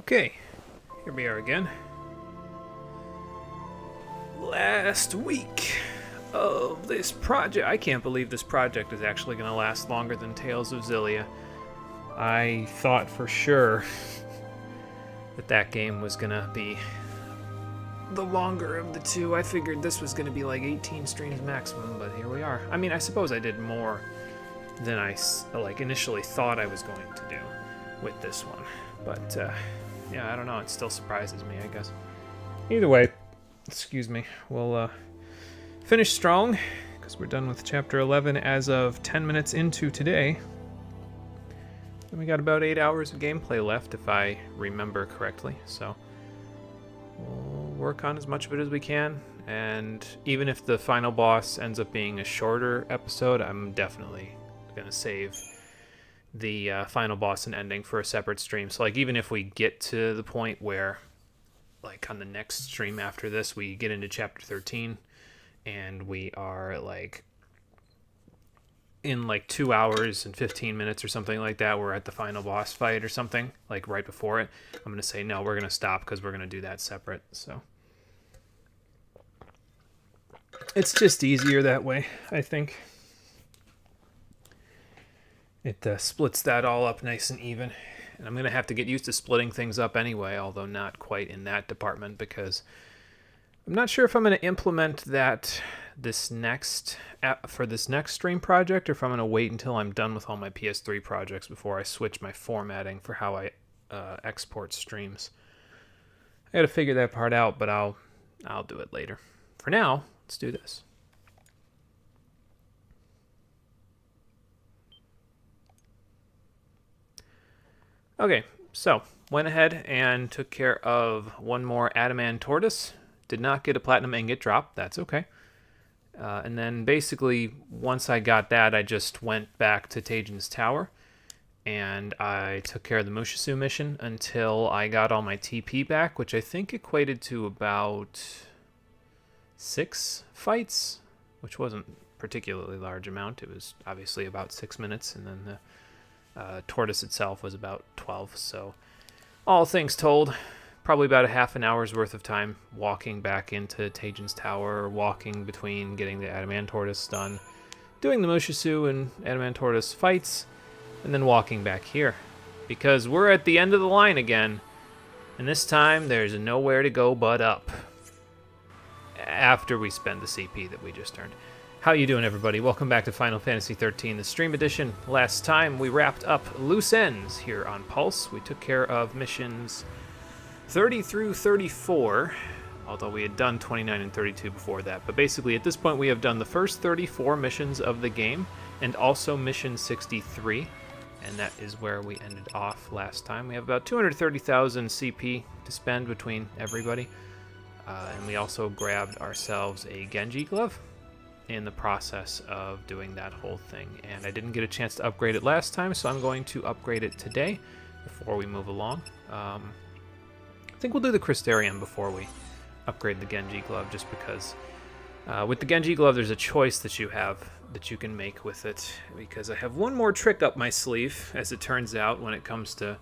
Okay, here we are again. Last week of this project. I can't believe this project is actually going to last longer than Tales of Xillia. I thought for sure that game was going to be the longer of the two. I figured this was going to be like 18 streams maximum, but here we are. I mean, I suppose I did more than I initially thought I was going to do with this one. But yeah, I don't know. It still surprises me, I guess. Either way, excuse me. We'll finish strong because we're done with chapter 11 as of 10 minutes into today. And we got about 8 hours of gameplay left, if I remember correctly. So we'll work on as much of it as we can. And even if the final boss ends up being a shorter episode, I'm definitely going to save the final boss and ending for a separate stream. So like even if we get to the point where like on the next stream after this we get into chapter 13 and we are like in like 2 hours and 15 minutes or something like that, we're at the final boss fight or something like right before it, I'm going to say no, we're going to stop because we're going to do that separate. So it's just easier that way, I think. It splits that all up nice and even. And I'm going to have to get used to splitting things up anyway, although not quite in that department, because I'm not sure if I'm going to implement that for this next stream project, or if I'm going to wait until I'm done with all my PS3 projects before I switch my formatting for how I export streams. I got to figure that part out, but I'll do it later. For now, let's do this. Okay, so went ahead and took care of one more adamant tortoise. Did not get a platinum ingot drop. That's okay. And then basically, once I got that, I just went back to Taijin's Tower, and I took care of the Mushisu mission until I got all my TP back, which I think equated to about 6 fights, which wasn't a particularly large amount. It was obviously about 6 minutes, and then the tortoise itself was about 12, so all things told, probably about a half an hour's worth of time walking back into Taijin's Tower, walking between getting the adamant tortoise done, doing the Mushisu and adamant tortoise fights, and then walking back here, because we're at the end of the line again, and this time there's nowhere to go but up after we spend the CP that we just earned. How you doing, everybody? Welcome back to Final Fantasy XIII, the stream edition. Last time we wrapped up loose ends here on Pulse. We took care of missions 30 through 34, although we had done 29 and 32 before that. But basically, at this point, we have done the first 34 missions of the game, and also mission 63, and that is where we ended off last time. We have about 230,000 CP to spend between everybody, and we also grabbed ourselves a Genji glove in the process of doing that whole thing, and I didn't get a chance to upgrade it last time, so I'm going to upgrade it today before we move along. I think we'll do the Crystarium before we upgrade the Genji glove, just because with the Genji glove there's a choice that you can make with it, because I have one more trick up my sleeve, as it turns out, when it comes to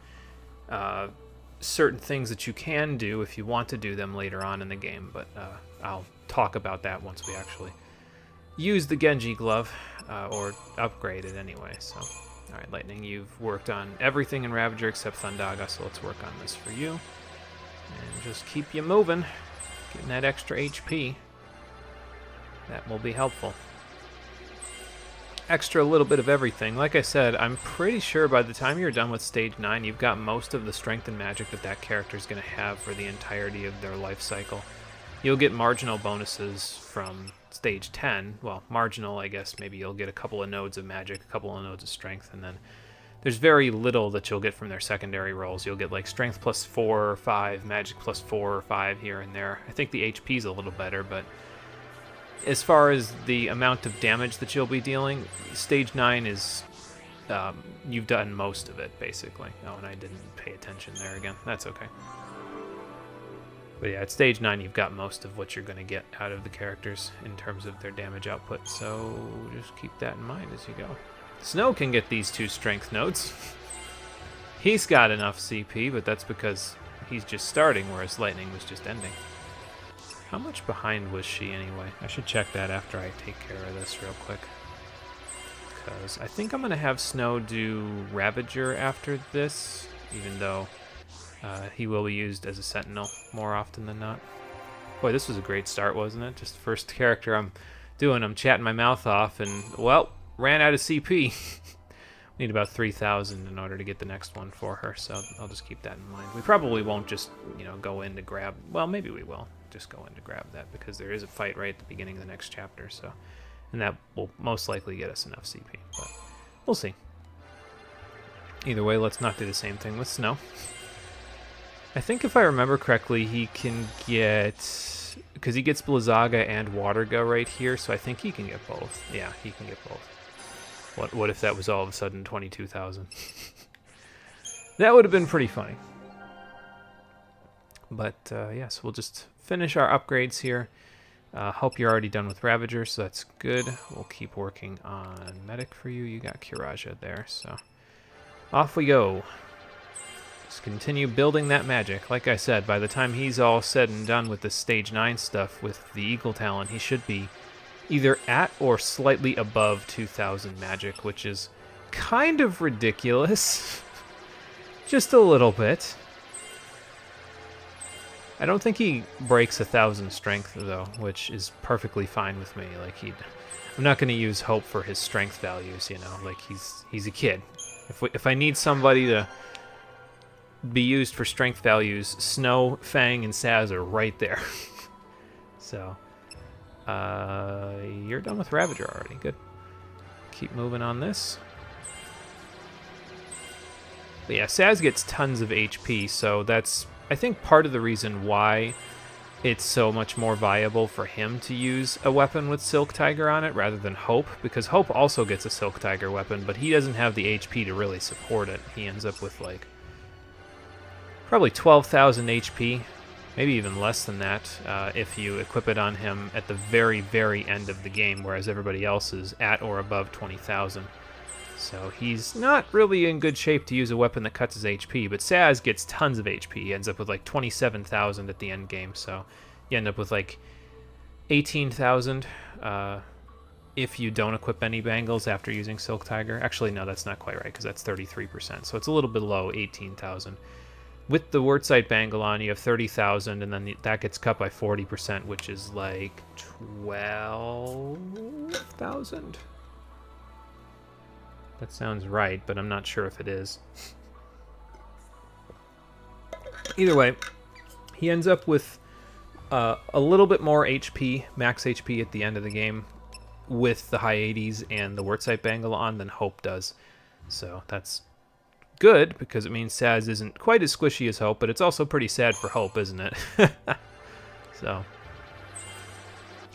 certain things that you can do if you want to do them later on in the game, but I'll talk about that once we actually use the Genji glove, or upgrade it anyway. So, alright, Lightning, you've worked on everything in Ravager except Thundaga, so let's work on this for you. And just keep you moving, getting that extra HP. That will be helpful. Extra little bit of everything. Like I said, I'm pretty sure by the time you're done with Stage 9, you've got most of the strength and magic that character is going to have for the entirety of their life cycle. You'll get marginal bonuses from Stage 10, well, marginal, I guess. Maybe you'll get a couple of nodes of magic, a couple of nodes of strength, and then there's very little that you'll get from their secondary rolls. You'll get like strength plus 4 or 5, magic plus 4 or 5 here and there. I think the HP's a little better, but as far as the amount of damage that you'll be dealing, Stage 9 is, you've done most of it, basically. Oh, and I didn't pay attention there again. That's okay. But yeah, at Stage 9, you've got most of what you're going to get out of the characters in terms of their damage output, so just keep that in mind as you go. Snow can get these 2 strength nodes. He's got enough CP, but that's because he's just starting, whereas lightning was just ending. How much behind was she anyway? I should check that after I take care of this real quick. Because I think I'm going to have Snow do Ravager after this, even though he will be used as a Sentinel more often than not. Boy, this was a great start, wasn't it? Just the first character I'm doing, I'm chatting my mouth off, and, well, ran out of CP. Need about 3,000 in order to get the next one for her, so I'll just keep that in mind. We probably won't just, go in to grab... Well, maybe we will just go in to grab that, because there is a fight right at the beginning of the next chapter, so... And that will most likely get us enough CP, but we'll see. Either way, let's not do the same thing with Snow. I think if I remember correctly, he can get... Because he gets Blizzaga and Waterga right here, so I think he can get both. Yeah, he can get both. What if that was all of a sudden 22,000? That would have been pretty funny. But, yes, we'll just finish our upgrades here. Hope you're already done with Ravager, so that's good. We'll keep working on Medic for you. You got Kiraja there, so off we go. Just continue building that magic. Like I said, by the time he's all said and done with the Stage 9 stuff with the Eagle Talon, he should be either at or slightly above 2,000 magic, which is kind of ridiculous. Just a little bit. I don't think he breaks 1,000 strength, though, which is perfectly fine with me. Like, I'm not going to use Hope for his strength values, Like, he's a kid. If I need somebody to be used for strength values, Snow, Fang, and Saz are right there. So, you're done with Ravager already. Good. Keep moving on this. But yeah, Saz gets tons of HP, so that's... I think part of the reason why it's so much more viable for him to use a weapon with Silk Tiger on it rather than Hope, because Hope also gets a Silk Tiger weapon, but he doesn't have the HP to really support it. He ends up with, like, probably 12,000 HP, maybe even less than that, if you equip it on him at the very, very end of the game, whereas everybody else is at or above 20,000. So he's not really in good shape to use a weapon that cuts his HP, but Saz gets tons of HP. He ends up with like 27,000 at the end game, so you end up with like 18,000 if you don't equip any bangles after using Silk Tiger. Actually, no, that's not quite right, because that's 33%, so it's a little below 18,000. With the Wurtzite bangle on, you have 30,000, and then that gets cut by 40%, which is like 12,000. That sounds right, but I'm not sure if it is. Either way, he ends up with a little bit more HP, max HP at the end of the game, with the high 80s and the Wurtzite bangle on than Hope does. So that's good, because it means Saz isn't quite as squishy as Hope, but it's also pretty sad for Hope, isn't it? So...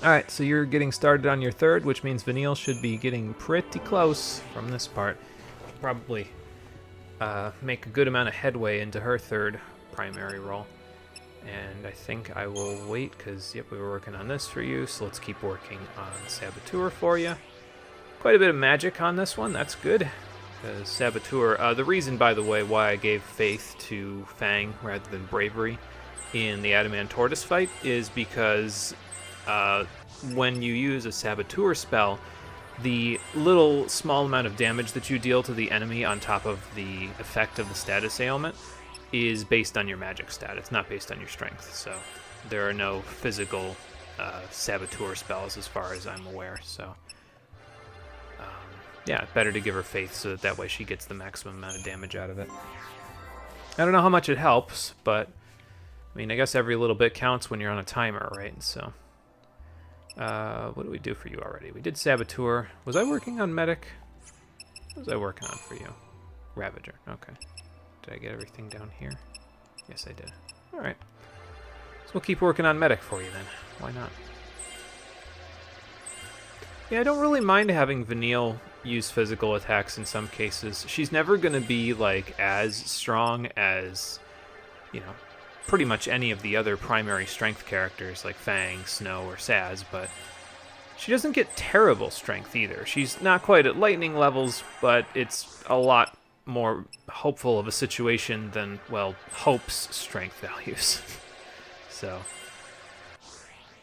Alright, so you're getting started on your third, which means Vanille should be getting pretty close from this part. Probably make a good amount of headway into her third primary role. And I think I will wait, because, yep, we were working on this for you, so let's keep working on Saboteur for you. Quite a bit of magic on this one, that's good. Because Saboteur, the reason, by the way, why I gave Faith to Fang rather than Bravery in the Adamant Tortoise fight is because... when you use a Saboteur spell, the little small amount of damage that you deal to the enemy on top of the effect of the status ailment is based on your magic stat. It's not based on your strength, so there are no physical Saboteur spells as far as I'm aware, so yeah, better to give her Faith so that way she gets the maximum amount of damage out of it. I don't know how much it helps, but I mean, I guess every little bit counts when you're on a timer, right? So what do we do for you already? We did Saboteur. Was I working on Medic? What was I working on for you? Ravager. Okay. Did I get everything down here? Yes, I did. Alright. So we'll keep working on Medic for you then. Why not? Yeah, I don't really mind having Vanille use physical attacks in some cases. She's never going to be, like, as strong as, pretty much any of the other primary strength characters like Fang, Snow, or Saz, but she doesn't get terrible strength either. She's not quite at lightning levels, but it's a lot more hopeful of a situation than, well, Hope's strength values. So,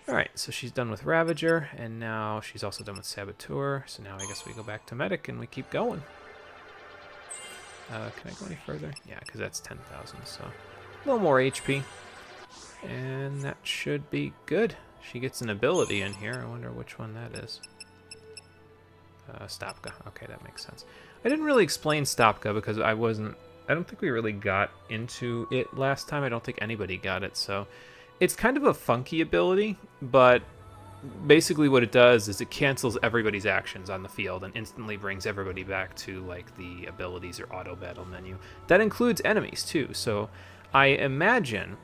alright, so she's done with Ravager, and now she's also done with Saboteur, so now I guess we go back to Medic and we keep going. Can I go any further? Yeah, because that's 10,000, so a little more HP. And that should be good. She gets an ability in here. I wonder which one that is. Stopka. Okay, that makes sense. I didn't really explain Stopka because I don't think we really got into it last time. I don't think anybody got it, so it's kind of a funky ability, but basically what it does is it cancels everybody's actions on the field and instantly brings everybody back to like the abilities or auto battle menu. That includes enemies too, so I imagine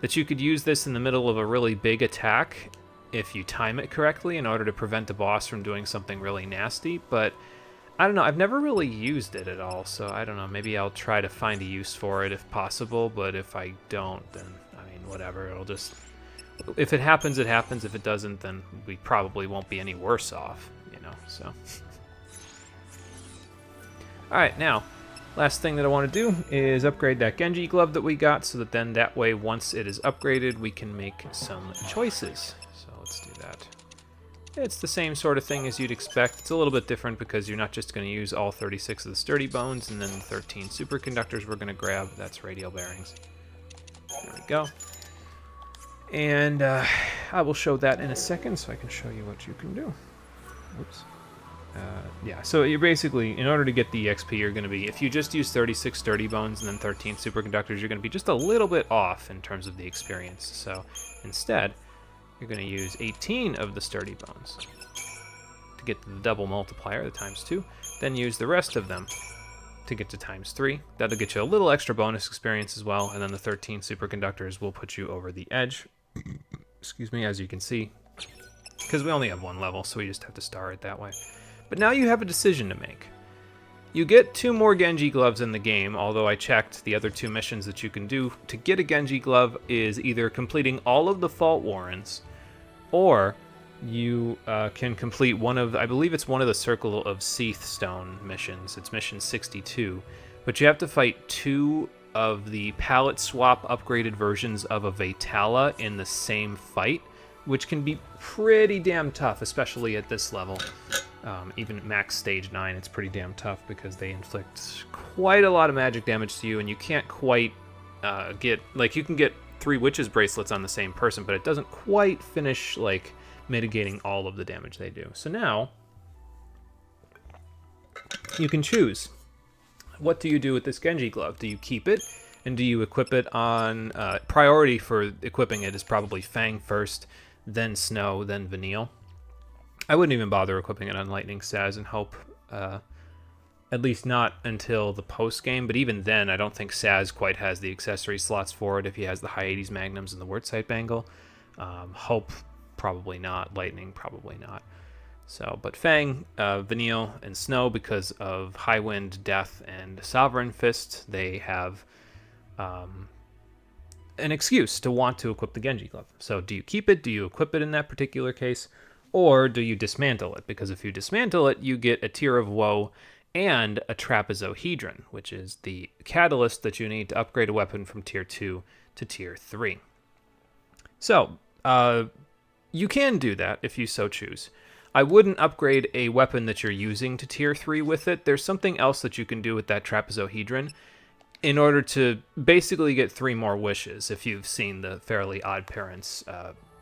that you could use this in the middle of a really big attack if you time it correctly in order to prevent the boss from doing something really nasty, but I don't know, I've never really used it at all, so I don't know, maybe I'll try to find a use for it if possible, but if I don't, then, I mean, whatever, it'll just... If it happens, it happens. If it doesn't, then we probably won't be any worse off, you know, so... Alright, now, last thing that I want to do is upgrade that Genji glove that we got, so that then that way, once it is upgraded, we can make some choices. So let's do that. It's the same sort of thing as you'd expect. It's a little bit different because you're not just going to use all 36 of the sturdy bones and then the 13 superconductors we're going to grab. That's radial bearings. There we go. And I will show that in a second so I can show you what you can do. Oops. Yeah, so you're basically, in order to get the XP, you're going to be, if you just use 36 sturdy bones and then 13 superconductors, you're going to be just a little bit off in terms of the experience. So instead, you're going to use 18 of the sturdy bones to get the double multiplier, the ×2. Then use the rest of them to get to ×3. That'll get you a little extra bonus experience as well, and then the 13 superconductors will put you over the edge. Excuse me, as you can see, because we only have one level, so we just have to star it that way. But now you have a decision to make. You get 2 more Genji gloves in the game, although I checked the other 2 missions that you can do to get a Genji glove is either completing all of the Fault Warrens, or you can complete one of, I believe it's one of the Circle of Seath Stone missions. It's mission 62, but you have to fight 2 of the palette swap upgraded versions of a Vatala in the same fight, which can be pretty damn tough, especially at this level. Even at max stage 9, it's pretty damn tough because they inflict quite a lot of magic damage to you, and you can't quite get, like, you can get 3 Witches Bracelets on the same person, but it doesn't quite finish, like, mitigating all of the damage they do. So now, you can choose. What do you do with this Genji glove? Do you keep it, and do you equip it on... priority for equipping it is probably Fang first, then Snow, then Vanille. I wouldn't even bother equipping it on Lightning, Saz, and Hope. At least not until the post-game, but even then, I don't think Saz quite has the accessory slots for it if he has the high 80s Magnums and the Wordsight Bangle. Hope, probably not. Lightning, probably not. So, but Fang, Vanille, and Snow, because of High Wind, Death, and Sovereign Fist, they have an excuse to want to equip the Genji glove. So do you keep it? Do you equip it in that particular case? Or do you dismantle it? Because if you dismantle it, you get a Tear of Woe and a Trapezohedron, which is the catalyst that you need to upgrade a weapon from Tier 2 to Tier 3. So, you can do that if you so choose. I wouldn't upgrade a weapon that you're using to Tier 3 with it. There's something else that you can do with that Trapezohedron in order to basically get 3 more wishes. If you've seen the Fairly Odd Parents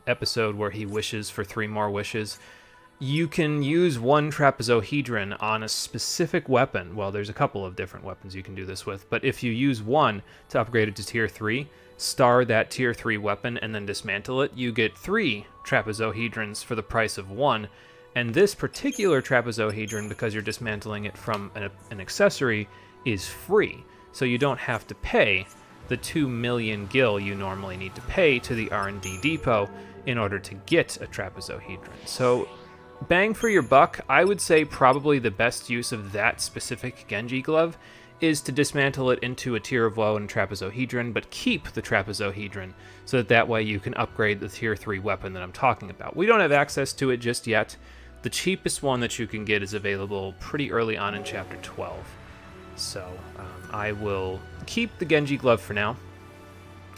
episode where he wishes for 3 more wishes, you can use 1 Trapezohedron on a specific weapon. Well, there's a couple of different weapons you can do this with, but if you use 1 to upgrade it to Tier 3, star that Tier 3 weapon, and then dismantle it, you get 3 Trapezohedrons for the price of 1. And this particular Trapezohedron, because you're dismantling it from an accessory, is free. So you don't have to pay the 2 million gil you normally need to pay to the R&D depot in order to get a Trapezohedron. So bang for your buck, I would say probably the best use of that specific Genji glove is to dismantle it into a Tear of Woe and Trapezohedron, but keep the Trapezohedron so that way you can upgrade the Tier 3 weapon that I'm talking about. We don't have access to it just yet. The cheapest one that you can get is available pretty early on in Chapter 12. So I will keep the Genji glove for now.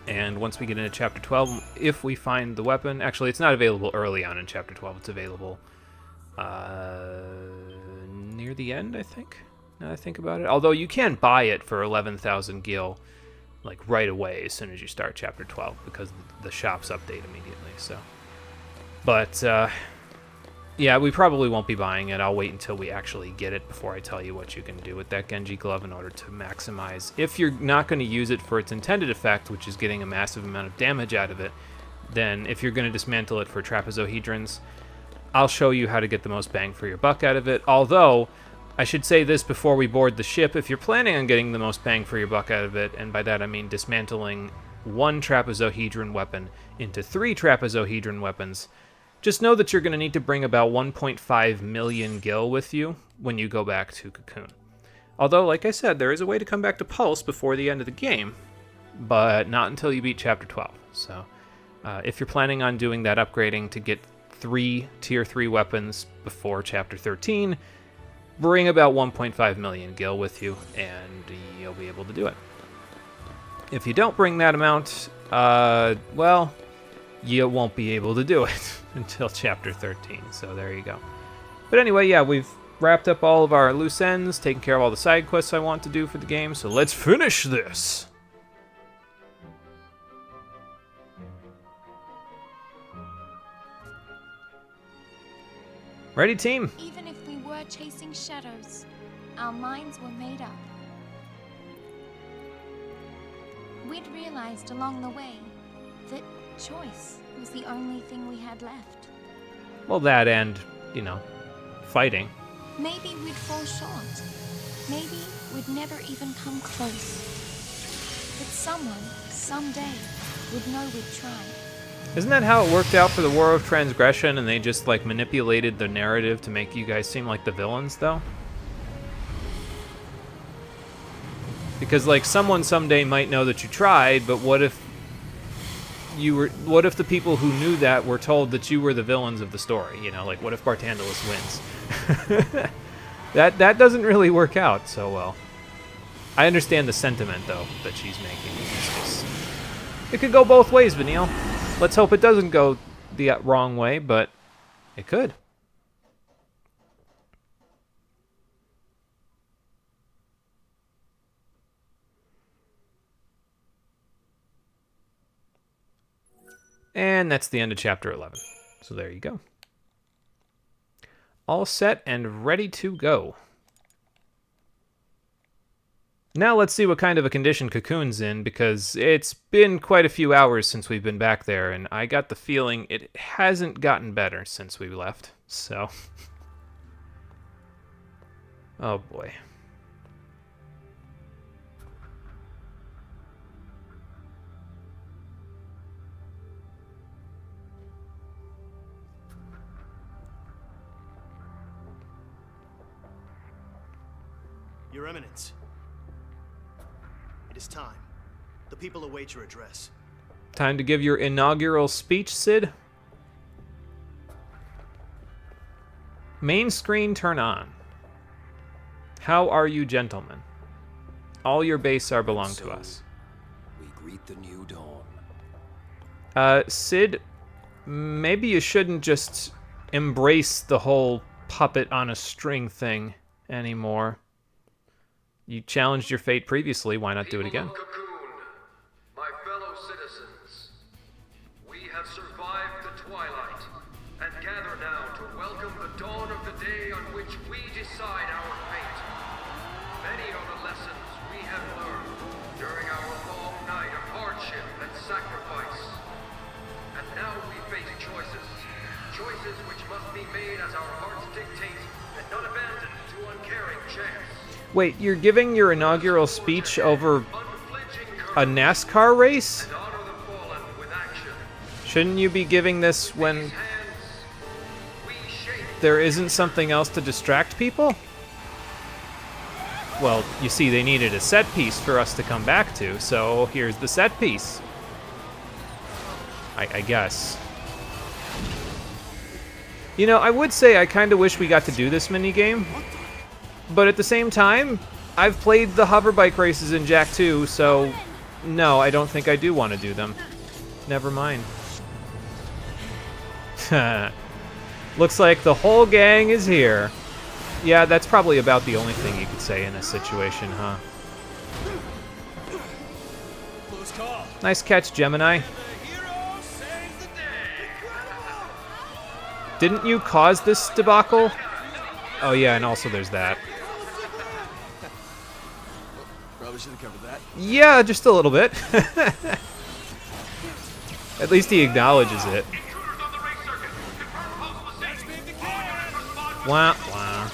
And once we get into Chapter 12, if we find the weapon... Actually, it's not available early on in Chapter 12. It's available near the end, I think, now that I think about it. Although you can buy it for 11,000 gil, like, right away as soon as you start Chapter 12, because the shops update immediately, so... But, yeah, we probably won't be buying it. I'll wait until we actually get it before I tell you what you can do with that Genji glove in order to maximize. If you're not going to use it for its intended effect, which is getting a massive amount of damage out of it, then if you're going to dismantle it for trapezohedrons, I'll show you how to get the most bang for your buck out of it. Although, I should say this before we board the ship, if you're planning on getting the most bang for your buck out of it, and by that I mean dismantling one trapezohedron weapon into 3 trapezohedron weapons, just know that you're going to need to bring about 1.5 million gil with you when you go back to Cocoon. Although, like I said, there is a way to come back to Pulse before the end of the game, but not until you beat Chapter 12. So, if you're planning on doing that upgrading to get 3 Tier 3 weapons before Chapter 13, bring about 1.5 million gil with you, and you'll be able to do it. If you don't bring that amount, well, you won't be able to do it until Chapter 13, so there you go. But anyway, yeah, we've wrapped up all of our loose ends, taken care of all the side quests I want to do for the game, so let's finish this! Ready, team? Even if we were chasing shadows, our minds were made up. We'd realized along the way that choice was the only thing we had left. Well, that and, you know, fighting. Maybe we'd fall short. Maybe we'd never even come close. But someone, someday, would know we'd tried. Isn't that how it worked out for the War of Transgression, and they just, like, manipulated the narrative to make you guys seem like the villains, though? Because, like, someone someday might know that you tried, but what if the people who knew that were told that you were the villains of the story? You know, like, what if Bartandalus wins? That doesn't really work out so well. I understand the sentiment, though, that she's making. It could go both ways, Vanille. Let's hope it doesn't go the wrong way, but it could. And that's the end of Chapter 11. So there you go. All set and ready to go. Now let's see what kind of a condition Cocoon's in, because it's been quite a few hours since we've been back there, and I got the feeling it hasn't gotten better since we left, so... Oh boy. Your Eminence. It is time. The people await your address. Time to give your inaugural speech, Sid. Main screen turn on. How are you, gentlemen? All your base are belong to us. We greet the new dawn. Sid, maybe you shouldn't just embrace the whole puppet on a string thing anymore. You challenged your fate previously, why not do it again? People of Cocoon, my fellow citizens, we have survived the twilight and gather now to welcome the dawn of the day on which we decide our fate. Many are the lessons we have learned during our long night of hardship and sacrifice. And now we face choices. Choices which must be made as our hearts dictate and not abandoned to uncaring chance. Wait, you're giving your inaugural speech over a NASCAR race? Shouldn't you be giving this when there isn't something else to distract people? Well, you see, they needed a set piece for us to come back to, so here's the set piece. I guess. You know, I would say I kind of wish we got to do this minigame. But at the same time, I've played the hover bike races in Jak 2, so no, I don't think I do want to do them. Never mind. Looks like the whole gang is here. Yeah, that's probably about the only thing you could say in this situation, huh? Nice catch, Gemini. Didn't you cause this debacle? Oh yeah, and also there's that. Probably should have covered that. Yeah, just a little bit. At least he acknowledges it. Wah, wah.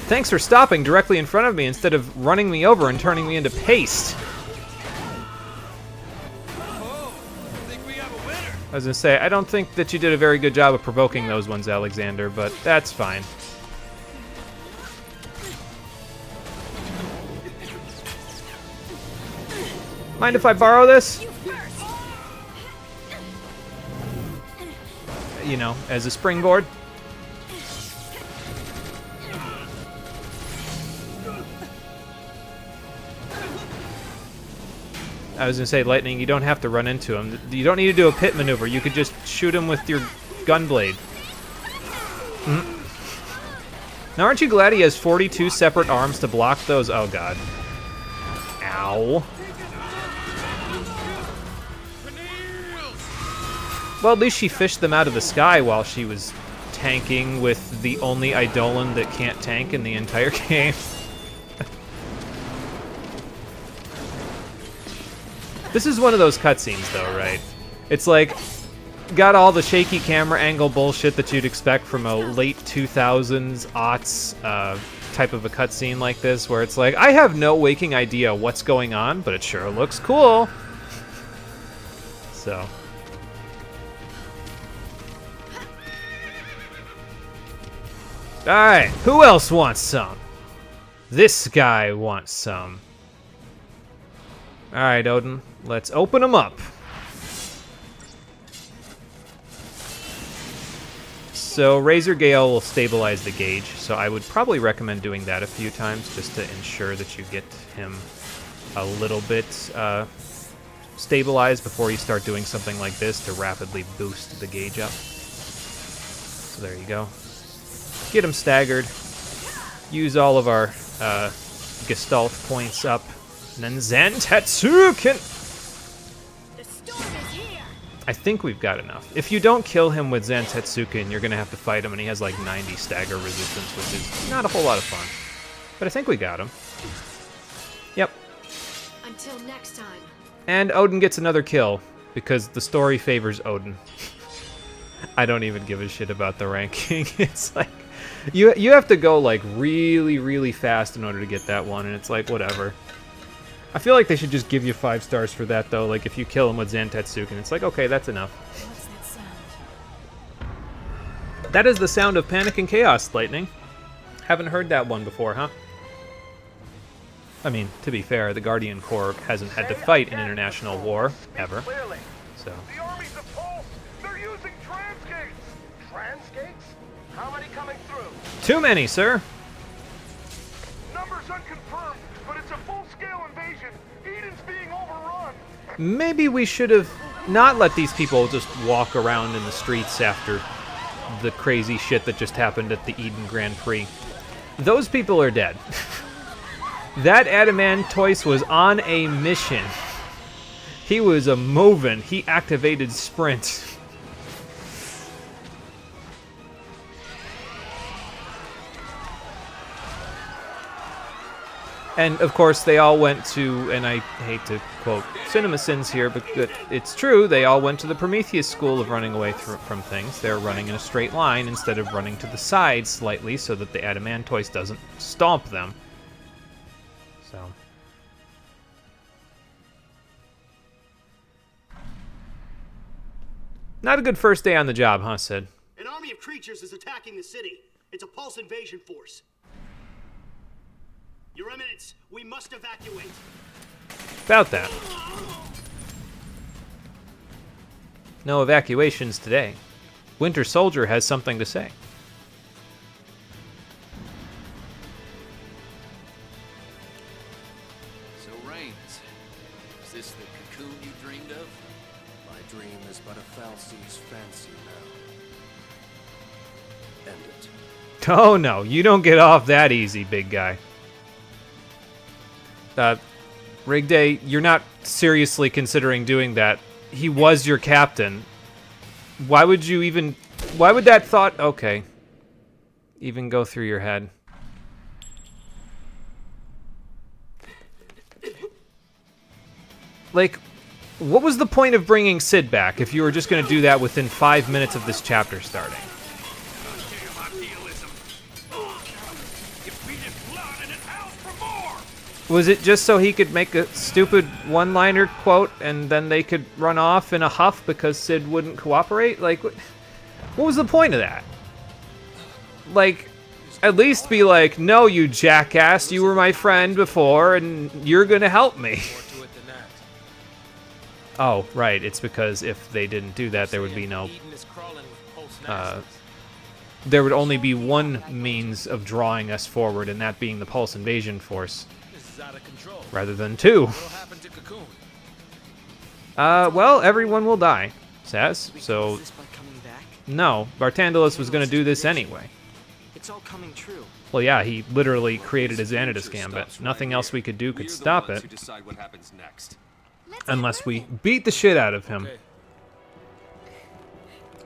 Thanks for stopping directly in front of me instead of running me over and turning me into paste. I was gonna say, I don't think that you did a very good job of provoking those ones, Alexander, but that's fine. Mind if I borrow this? You know, as a springboard. I was gonna say, Lightning, you don't have to run into him. You don't need to do a pit maneuver. You could just shoot him with your gun blade. Now, aren't you glad he has 42 separate arms to block those? Oh, God. Ow. Well, at least she fished them out of the sky while she was tanking with the only Eidolon that can't tank in the entire game. This is one of those cutscenes, though, right? It's like, got all the shaky camera angle bullshit that you'd expect from a late 2000s aughts type of a cutscene like this, where it's like, I have no waking idea what's going on, but it sure looks cool. So. Alright, who else wants some? This guy wants some. Alright, Odin, let's open them up. So Razor Gale will stabilize the gauge, so I would probably recommend doing that a few times just to ensure that you get him a little bit stabilized before you start doing something like this to rapidly boost the gauge up. So there you go. Get him staggered. Use all of our Gestalt points up. And then Zantetsuken! I think we've got enough. If you don't kill him with Zantetsuken, you're going to have to fight him, and he has like 90 stagger resistance, which is not a whole lot of fun. But I think we got him. Yep. Until next time. And Odin gets another kill, because the story favors Odin. I don't even give a shit about the ranking. It's like, you have to go like really, really fast in order to get that one, and it's like, whatever. I feel like they should just give you 5 stars for that, though. Like, if you kill him with Zantetsuken, it's like, okay, that's enough. What's that sound? That is the sound of Panic and Chaos, Lightning. Haven't heard that one before, huh? I mean, to be fair, the Guardian Corps hasn't had to fight in international war, ever. So. The armies of Pulse, they're using transgates! Transgates? How many coming through? Too many, sir. Numbers unconfirmed, but it's a full-scale invasion. Eden's being overrun. Maybe we should have not let these people just walk around in the streets after the crazy shit that just happened at the Eden Grand Prix. Those people are dead. That Adamantoise was on a mission. He was a movin'. He activated sprint. And, of course, they all went to, and I hate to quote CinemaSins here, but it's true, they all went to the Prometheus school of running away from things. They're running in a straight line instead of running to the side slightly so that the Adamantoise doesn't stomp them. So. Not a good first day on the job, huh, Sid? An army of creatures is attacking the city. It's a Pulse invasion force. Your Eminence, we must evacuate. About that. No evacuations today. Winter Soldier has something to say. So, Reigns, is this the cocoon you dreamed of? My dream is but a falsie's fancy now. End it. Oh no, you don't get off that easy, big guy. Rig Day, you're not seriously considering doing that. He was your captain. Why would that thought, okay, even go through your head? Like, what was the point of bringing Sid back if you were just going to do that within 5 minutes of this chapter starting? Was it just so he could make a stupid one-liner quote and then they could run off in a huff because Sid wouldn't cooperate? Like, what was the point of that? Like, at least be like, no, you jackass, you were my friend before and you're gonna help me. Oh, right, it's because if they didn't do that, there would be no... there would only be one means of drawing us forward, and that being the Pulse Invasion Force. Rather than two. Well, everyone will die, Saz, so... No, Bartandalus was gonna do this anyway. It's all coming true. Well, yeah, he literally created a Xanadus Gambit. Nothing else we could do could stop it. Unless we beat the shit out of him.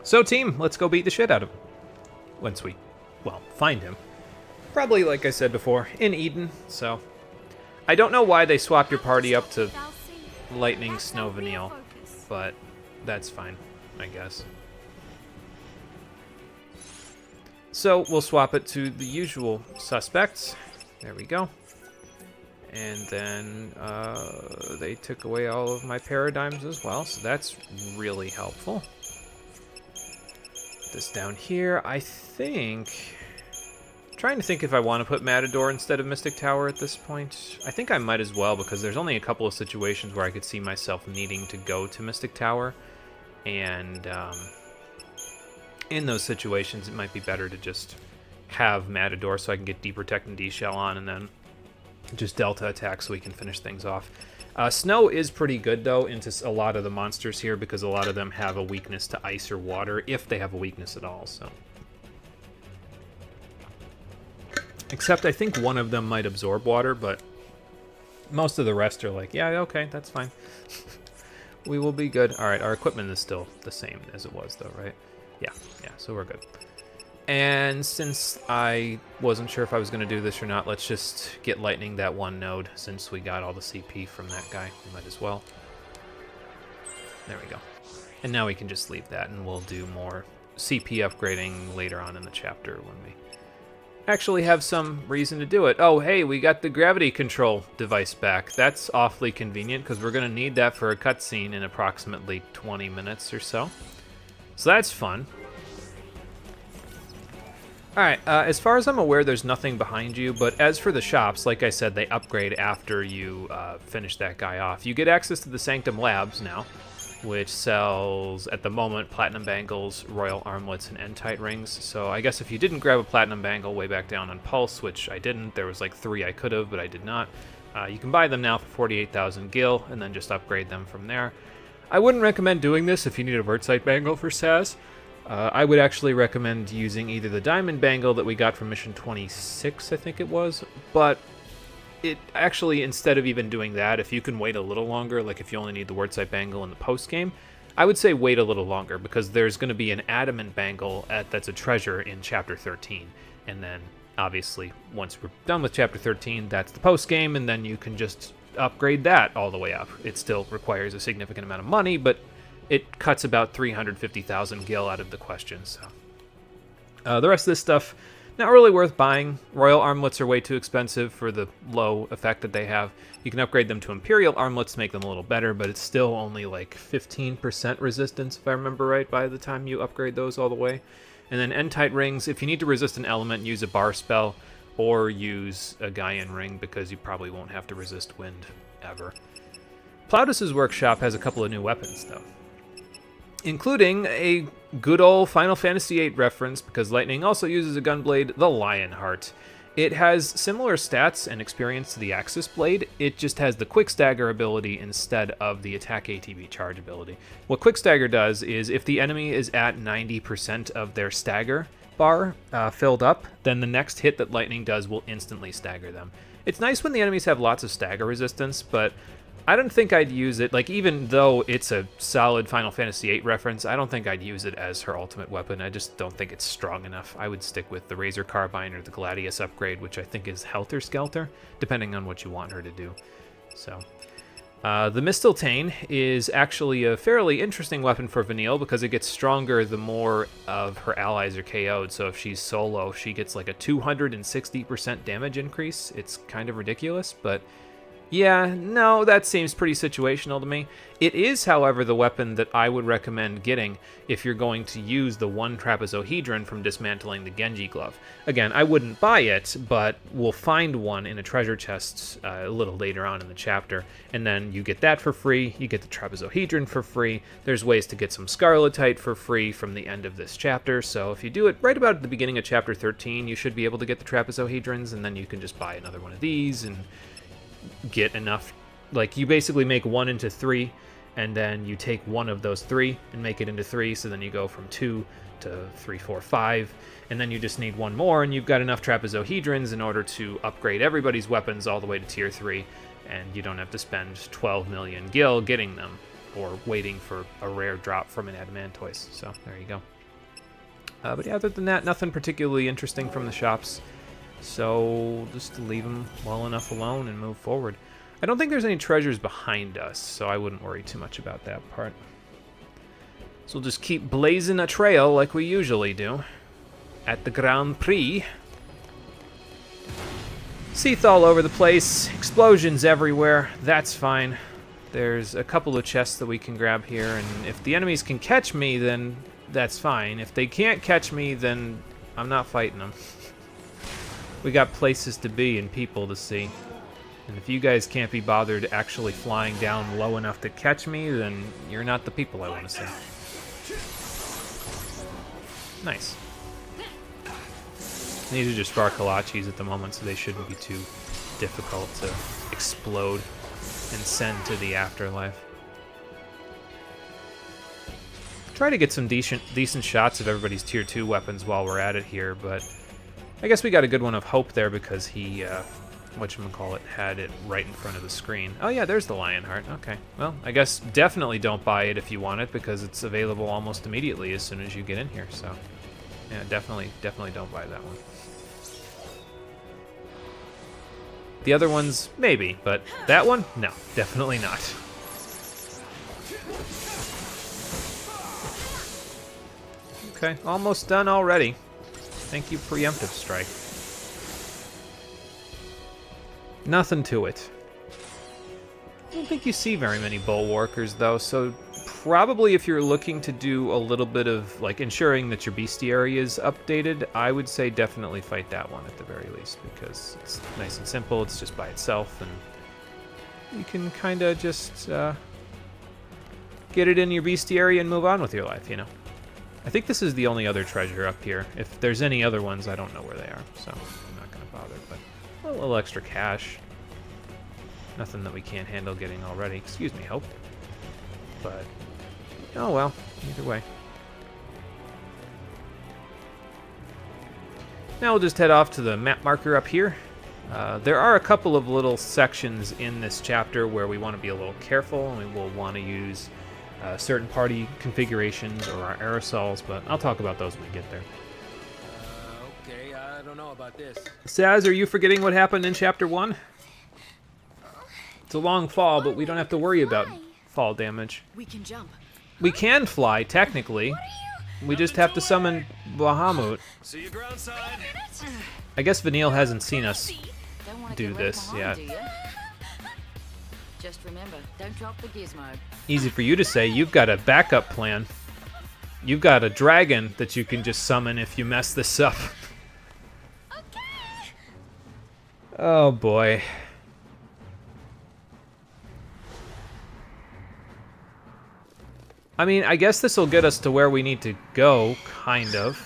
So, team, let's go beat the shit out of him. Once we, well, find him. Probably, like I said before, in Eden, so... I don't know why they swapped your party up to Lightning Snow Vanille, but that's fine, I guess. So we'll swap it to the usual suspects. There we go. And then they took away all of my paradigms as well, so that's really helpful. Put this down here, I think... Trying to think if I want to put Matador instead of Mystic Tower at this point. I think I might as well, because there's only a couple of situations where I could see myself needing to go to Mystic Tower. And in those situations, it might be better to just have Matador so I can get Deep Protect and D-Shell on, and then just Delta attack so we can finish things off. Snow is pretty good, though, into a lot of the monsters here, because a lot of them have a weakness to ice or water, if they have a weakness at all, so... Except I think one of them might absorb water, but most of the rest are like, yeah, okay, that's fine. We will be good. All right, our equipment is still the same as it was, though, right? Yeah, so we're good. And since I wasn't sure if I was going to do this or not, let's just get lightning that one node, since we got all the CP from that guy. We might as well. There we go. And now we can just leave that, and we'll do more CP upgrading later on in the chapter when we actually have some reason to do it. Oh, hey, we got the gravity control device back. That's awfully convenient, because we're going to need that for a cutscene in approximately 20 minutes or so. So that's fun. Alright, as far as I'm aware, there's nothing behind you, but as for the shops, like I said, they upgrade after you finish that guy off. You get access to the Sanctum Labs now, which sells, at the moment, Platinum Bangles, Royal Armlets, and N-Tite Rings. So I guess if you didn't grab a Platinum Bangle way back down on Pulse, which I didn't, there was like 3 I could have, but I did not, you can buy them now for 48,000 gil, and then just upgrade them from there. I wouldn't recommend doing this if you need a Vertsite Bangle for Saz. I would actually recommend using either the Diamond Bangle that we got from Mission 26, I think it was, but it actually, instead of even doing that, if you can wait a little longer, like if you only need the Wordsight Bangle in the post-game, I would say wait a little longer, because there's going to be an Adamant Bangle that's a treasure in Chapter 13, and then, obviously, once we're done with Chapter 13, that's the post-game, and then you can just upgrade that all the way up. It still requires a significant amount of money, but it cuts about 350,000 gil out of the question, so... the rest of this stuff... not really worth buying. Royal Armlets are way too expensive for the low effect that they have. You can upgrade them to Imperial Armlets to make them a little better, but it's still only like 15% resistance, if I remember right, by the time you upgrade those all the way. And then N-Tite Rings, if you need to resist an element, use a bar spell, or use a Gaian Ring, because you probably won't have to resist wind, ever. Plautus's workshop has a couple of new weapons, though. including a good old Final Fantasy VIII reference, because Lightning also uses a gunblade, the Lionheart. It has similar stats and experience to the Axis Blade, it just has the Quick Stagger ability instead of the Attack ATB charge ability. What Quick Stagger does is if the enemy is at 90% of their stagger bar filled up, then the next hit that Lightning does will instantly stagger them. It's nice when the enemies have lots of stagger resistance, but I don't think I'd use it, like, even though it's a solid Final Fantasy VIII reference, I don't think I'd use it as her ultimate weapon. I just don't think it's strong enough. I would stick with the Razor Carbine or the Gladius upgrade, which I think is Helter Skelter, depending on what you want her to do. So, the Mistletoe is actually a fairly interesting weapon for Vanille because it gets stronger the more of her allies are KO'd. So if she's solo, she gets like a 260% damage increase. It's kind of ridiculous, but yeah, no, that seems pretty situational to me. It is, however, the weapon that I would recommend getting if you're going to use the one trapezohedron from dismantling the Genji glove. Again, I wouldn't buy it, but we'll find one in a treasure chest a little later on in the chapter, and then you get that for free, you get the trapezohedron for free, there's ways to get some scarletite for free from the end of this chapter, so if you do it right about at the beginning of chapter 13, you should be able to get the trapezohedrons, and then you can just buy another one of these and get enough. Like, you basically make 1 into 3, and then you take one of those 3 and make it into 3, so then you go from 2 to 3, 4, 5, and then you just need 1 more, and you've got enough trapezohedrons in order to upgrade everybody's weapons all the way to tier 3, and you don't have to spend 12 million gil getting them, or waiting for a rare drop from an adamantoise. So, there you go. But yeah, other than that, nothing particularly interesting from the shops. So, just leave them well enough alone and move forward. I don't think there's any treasures behind us, so I wouldn't worry too much about that part. So we'll just keep blazing a trail like we usually do at the Grand Prix. Seath all over the place, explosions everywhere, that's fine. There's a couple of chests that we can grab here, and if the enemies can catch me, then that's fine. If they can't catch me, then I'm not fighting them. We got places to be and people to see. And if you guys can't be bothered actually flying down low enough to catch me, then you're not the people I want to see. Nice. These are just Varkalachis at the moment, so they shouldn't be too difficult to explode and send to the afterlife. Try to get some decent shots of everybody's tier 2 weapons while we're at it here, but I guess we got a good one of Hope there because he, whatchamacallit, had it right in front of the screen. Oh yeah, there's the Lionheart. Okay, well, I guess definitely don't buy it if you want it because it's available almost immediately as soon as you get in here, so yeah, definitely don't buy that one. The other ones, maybe, but that one, no, definitely not. Okay, almost done already. Thank you, Preemptive Strike. Nothing to it. I don't think you see very many Bulwarkers, though, so probably if you're looking to do a little bit of, like, ensuring that your bestiary is updated, I would say definitely fight that one at the very least, because it's nice and simple, it's just by itself, and you can kind of just get it in your bestiary and move on with your life, you know? I think this is the only other treasure up here. If there's any other ones, I don't know where they are, so I'm not going to bother, but a little extra cash. Nothing that we can't handle getting already. Excuse me, Hope. But, oh well, either way. Now we'll just head off to the map marker up here. There are a couple of little sections in this chapter where we want to be a little careful, and we will want to use certain party configurations or our aerosols, but I'll talk about those when we get there. Okay, I don't know about this. Saz, are you forgetting what happened in Chapter 1? It's a long fall, but we don't have to worry about fall damage. We can jump. We can fly, technically. We just have to summon Bahamut. See you ground side. I guess Vanille hasn't seen us Don't want to do get this left yet. behind, do you? Just remember, don't drop the gizmo. Easy for you to say. You've got a backup plan. You've got a dragon that you can just summon if you mess this up. Okay. Oh boy. I mean, I guess this will get us to where we need to go, kind of.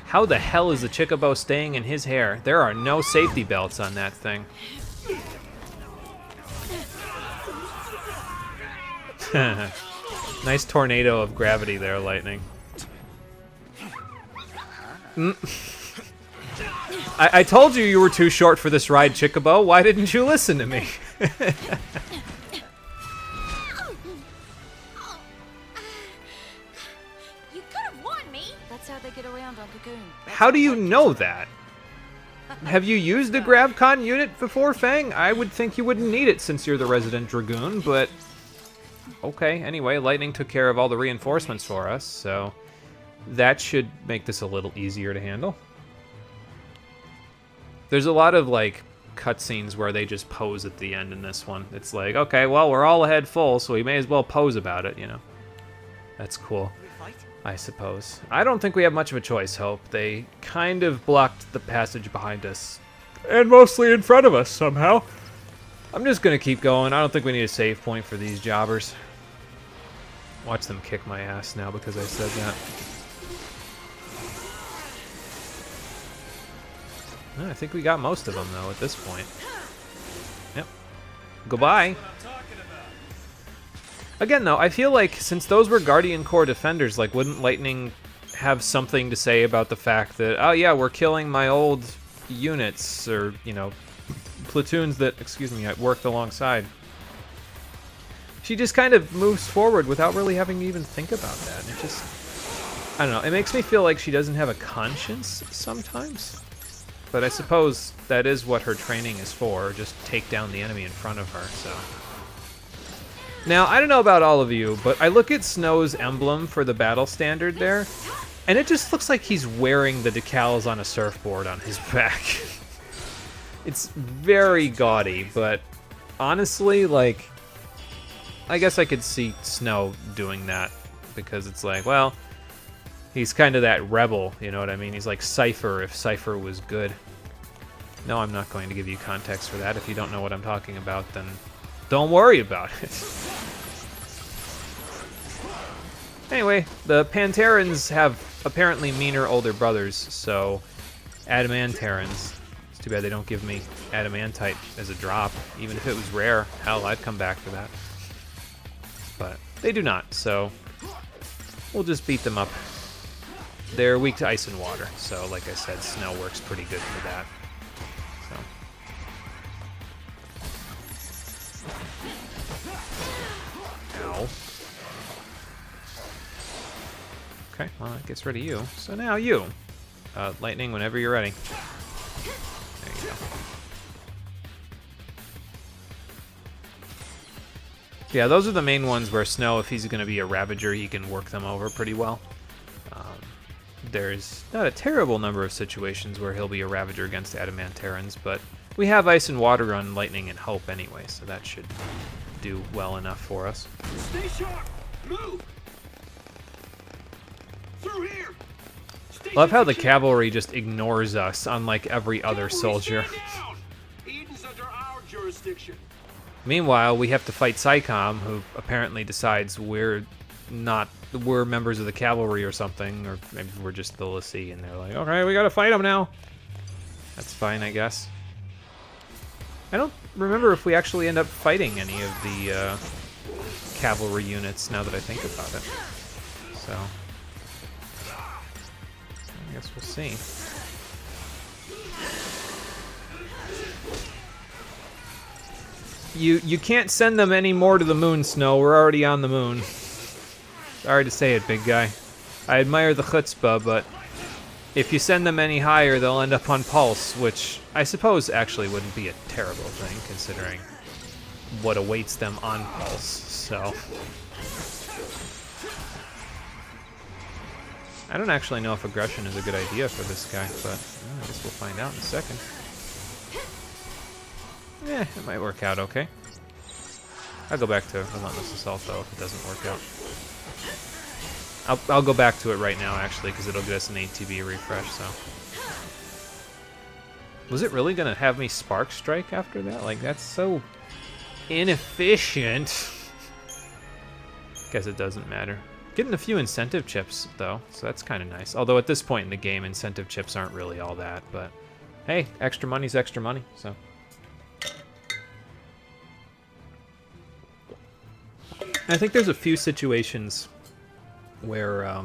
How the hell is the Chickabo staying in his hair? There are no safety belts on that thing. Nice tornado of gravity there, Lightning. I told you were too short for this ride, Chickabo. Why didn't you listen to me? You could have warned me. That's how they get around on Cocoon. How do you know that? Have you used a GravCon unit before, Fang? I would think you wouldn't need it since you're the resident Dragoon, but... Okay, anyway, Lightning took care of all the reinforcements for us, so... That should make this a little easier to handle. There's a lot of, like, cutscenes where they just pose at the end in this one. It's like, okay, well, we're all ahead full, so we may as well pose about it, you know? That's cool, I suppose. I don't think we have much of a choice, Hope. They kind of blocked the passage behind us. And mostly in front of us, somehow. I'm just gonna keep going. I don't think we need a save point for these jobbers. Watch them kick my ass now because I said that. I think we got most of them, though, at this point. Yep. Goodbye. Again, though, I feel like since those were Guardian Corps defenders, like, wouldn't Lightning have something to say about the fact that, oh, yeah, we're killing my old units, or, you know, platoons that, excuse me, I worked alongside. She just kind of moves forward without really having to even think about that. It just, I don't know, it makes me feel like she doesn't have a conscience sometimes. But I suppose that is what her training is for, just take down the enemy in front of her, so. Now, I don't know about all of you, but I look at Snow's emblem for the battle standard there, and it just looks like he's wearing the decals on a surfboard on his back. It's very gaudy, but honestly, like, I guess I could see Snow doing that, because it's like, well, he's kind of that rebel, you know what I mean? He's like Cypher if Cypher was good. No, I'm not going to give you context for that. If you don't know what I'm talking about, then don't worry about it. Anyway, the Panterans have apparently meaner older brothers, so Adamanterans. It's too bad they don't give me Adamantite as a drop. Even if it was rare, hell, I'd come back for that. But they do not, so we'll just beat them up. They're weak to ice and water, so like I said, Snow works pretty good for that. So. Ow. Okay, well, that gets rid of you. So now you. Lightning, whenever you're ready. There you go. Yeah, those are the main ones where Snow, if he's going to be a Ravager, he can work them over pretty well. There's not a terrible number of situations where he'll be a Ravager against Adamanterans, but we have Ice and Water on Lightning and Hope anyway, so that should do well enough for us. Stay sharp! Move! Through here! Love how the cavalry just ignores us, unlike every other soldier. Eden's under our jurisdiction. Meanwhile, we have to fight Psycom, who apparently decides we're members of the cavalry or something, or maybe we're just the Lassie, and they're like, okay, we gotta fight them now. That's fine, I guess. I don't remember if we actually end up fighting any of the cavalry units now that I think about it. So, I guess we'll see. You can't send them any more to the moon, Snow. We're already on the moon. Sorry to say it, big guy. I admire the chutzpah, but if you send them any higher, they'll end up on Pulse, which I suppose actually wouldn't be a terrible thing, considering what awaits them on Pulse, so. I don't actually know if aggression is a good idea for this guy, but I guess we'll find out in a second. Yeah, it might work out okay. I'll go back to Relentless Assault, though, if it doesn't work out. I'll go back to it right now, actually, because it'll get us an ATB refresh, so. Was it really going to have me Spark Strike after that? Like, that's so inefficient. Guess it doesn't matter. Getting a few incentive chips, though, so that's kind of nice. Although at this point in the game, incentive chips aren't really all that, but hey, extra money's extra money, so. I think there's a few situations where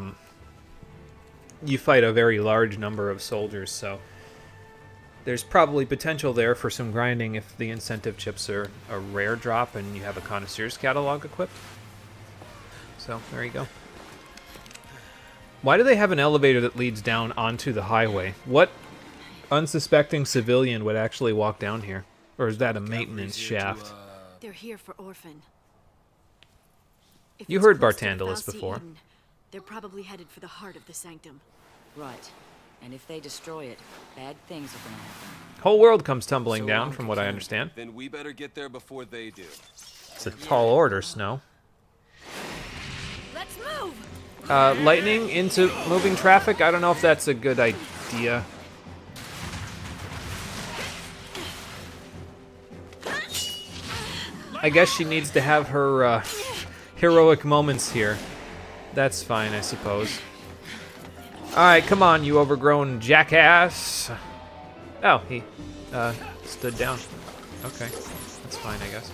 you fight a very large number of soldiers, so there's probably potential there for some grinding if the incentive chips are a rare drop and you have a connoisseur's catalog equipped. So, there you go. Why do they have an elevator that leads down onto the highway? What unsuspecting civilian would actually walk down here? Or is that a maintenance shaft? They're here for Orphan. If You it's heard close to the Bartandalos Falsi before. Eden, they're probably headed for the heart of the Sanctum. Right. And if they destroy it, bad things are gonna happen. Whole world comes tumbling So down, long, from what I Cocoon. understand. Then we better get there before they do. It's a tall order, Snow. Let's move! Lightning into moving traffic? I don't know if that's a good idea. I guess she needs to have her heroic moments here. That's fine, I suppose. Alright, come on, you overgrown jackass. Oh, he stood down. Okay, that's fine, I guess.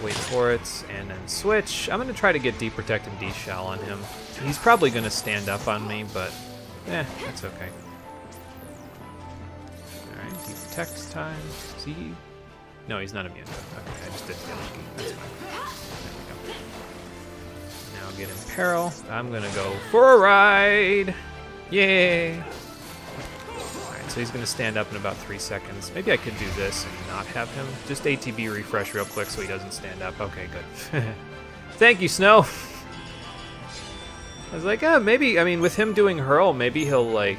Wait for it, and then switch. I'm going to try to get D-Protect and D-Shell on him. He's probably going to stand up on me, but that's okay. Alright, D-Protect time. See? No, he's not immune. Okay, I just didn't get lucky. That's fine. There we go. Now get in peril. I'm going to go for a ride. Yay! So he's going to stand up in about 3 seconds. Maybe I could do this and not have him. Just ATB refresh real quick so he doesn't stand up. Okay, good. Thank you, Snow. I was like, maybe, I mean, with him doing hurl, maybe he'll, like,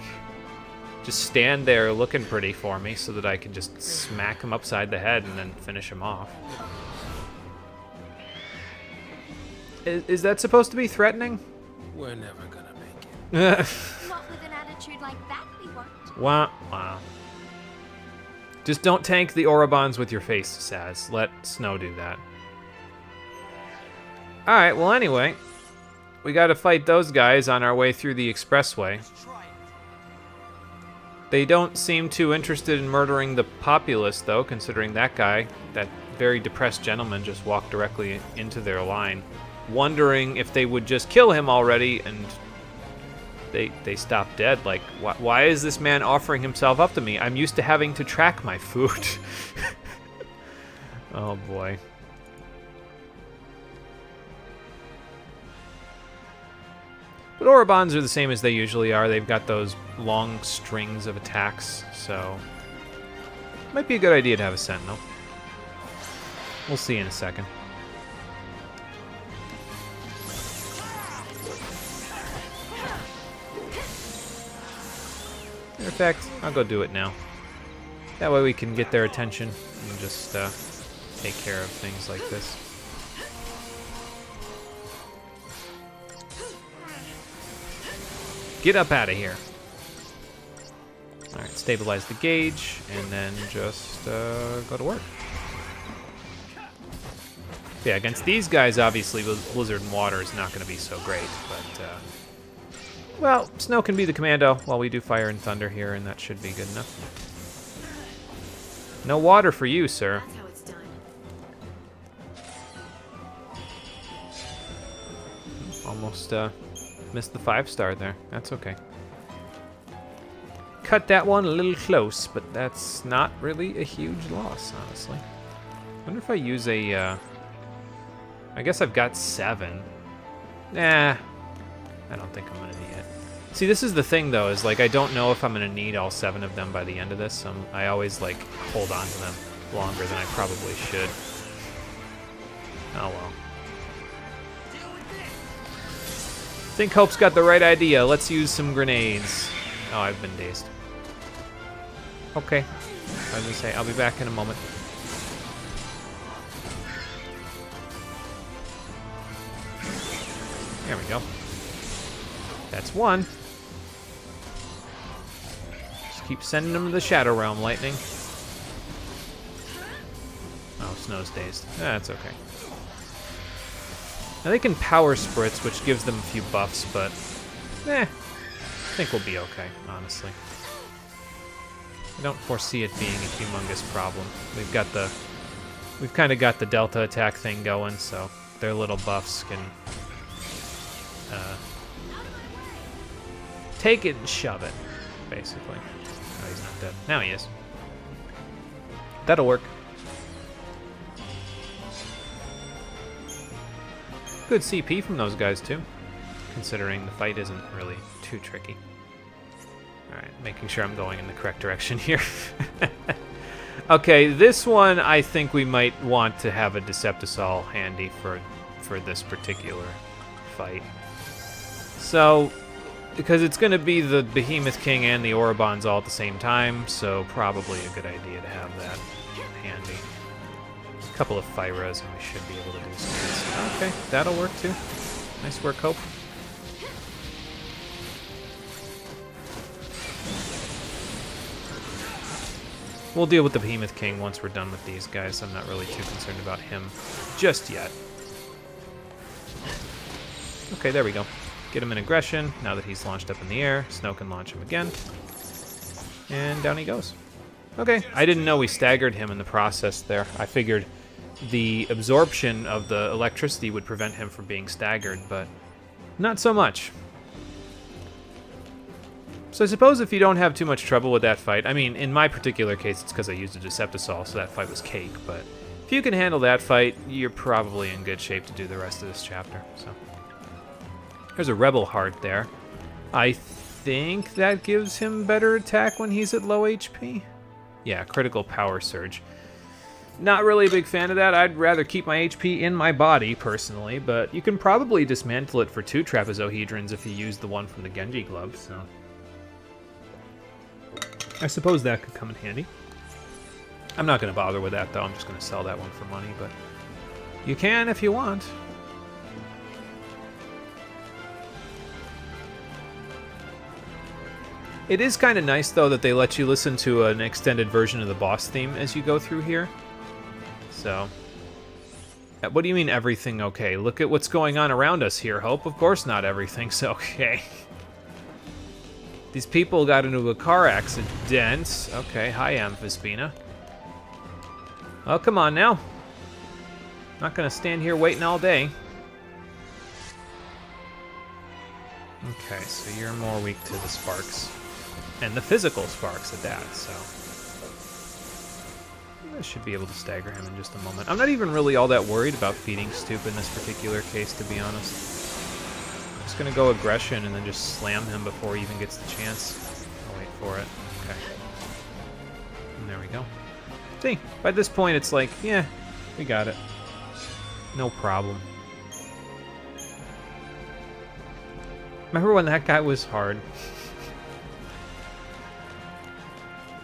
just stand there looking pretty for me so that I can just smack him upside the head and then finish him off. Is that supposed to be threatening? We're never gonna make it. Not with an attitude like that, we won't. Wow. Just don't tank the Orobons with your face, Saz. Let Snow do that. Alright, well anyway, we gotta fight those guys on our way through the expressway. They don't seem too interested in murdering the populace, though, considering that guy, that very depressed gentleman, just walked directly into their line, wondering if they would just kill him already, and they stopped dead. Like, why is this man offering himself up to me? I'm used to having to track my food. Oh, boy. But Orobons are the same as they usually are. They've got those long strings of attacks, so might be a good idea to have a Sentinel. We'll see in a second. In fact, I'll go do it now. That way we can get their attention and just take care of things like this. Get up out of here. Alright, stabilize the gauge, and then just go to work. Yeah, against these guys, obviously, Blizzard and Water is not going to be so great, but, well, Snow can be the commando while we do Fire and Thunder here, and that should be good enough. No water for you, sir. That's how it's done. Almost, missed the 5-star there. That's okay. Cut that one a little close, but that's not really a huge loss, honestly. Wonder if I use a, I guess I've got 7. Nah, I don't think I'm gonna need it. See, this is the thing, though, is, like, I don't know if I'm gonna need all 7 of them by the end of this. I always, like, hold on to them longer than I probably should. Oh, well. I think Hope's got the right idea. Let's use some grenades. Oh, I've been dazed. Okay. I was gonna say, I'll be back in a moment. There we go. That's one. Just keep sending them to the Shadow Realm, Lightning. Oh, Snow's dazed. That's okay. Now they can power spritz, which gives them a few buffs, but I think we'll be okay, honestly. I don't foresee it being a humongous problem. We've kind of got the delta attack thing going, so their little buffs can take it and shove it, basically. Oh, he's not dead. Now he is. That'll work. Good CP from those guys, too, considering the fight isn't really too tricky. Alright, making sure I'm going in the correct direction here. Okay, this one I think we might want to have a Deceptisol handy for this particular fight. So, because it's going to be the Behemoth King and the Orobons all at the same time, so probably a good idea to have that handy. A couple of Phyras and we should be able to do some. Okay, that'll work too. Nice work, Hope. We'll deal with the Behemoth King once we're done with these guys. I'm not really too concerned about him just yet. Okay, there we go. Get him in aggression. Now that he's launched up in the air, Snow can launch him again. And down he goes. Okay, I didn't know we staggered him in the process there. I figured the absorption of the electricity would prevent him from being staggered, but not so much. So I suppose if you don't have too much trouble with that fight, I mean, in my particular case, it's because I used a Deceptisol, so that fight was cake, but if you can handle that fight, you're probably in good shape to do the rest of this chapter, so. There's a Rebel Heart there. I think that gives him better attack when he's at low HP. Yeah, critical power surge. Not really a big fan of that. I'd rather keep my HP in my body, personally, but you can probably dismantle it for 2 trapezohedrons if you use the one from the Genji glove, so. I suppose that could come in handy. I'm not going to bother with that, though. I'm just going to sell that one for money, but you can if you want. It is kind of nice, though, that they let you listen to an extended version of the boss theme as you go through here. So, what do you mean everything okay? Look at what's going on around us here, Hope. Of course not everything's okay. These people got into a car accident. Okay, hi, Amphispina. Oh, come on now. Not gonna stand here waiting all day. Okay, so you're more weak to the sparks. And the physical sparks at that, so. I should be able to stagger him in just a moment. I'm not even really all that worried about feeding Stoop in this particular case, to be honest. I'm just gonna go aggression and then just slam him before he even gets the chance. I'll wait for it. Okay. And there we go. See, by this point it's like, yeah, we got it. No problem. Remember when that guy was hard?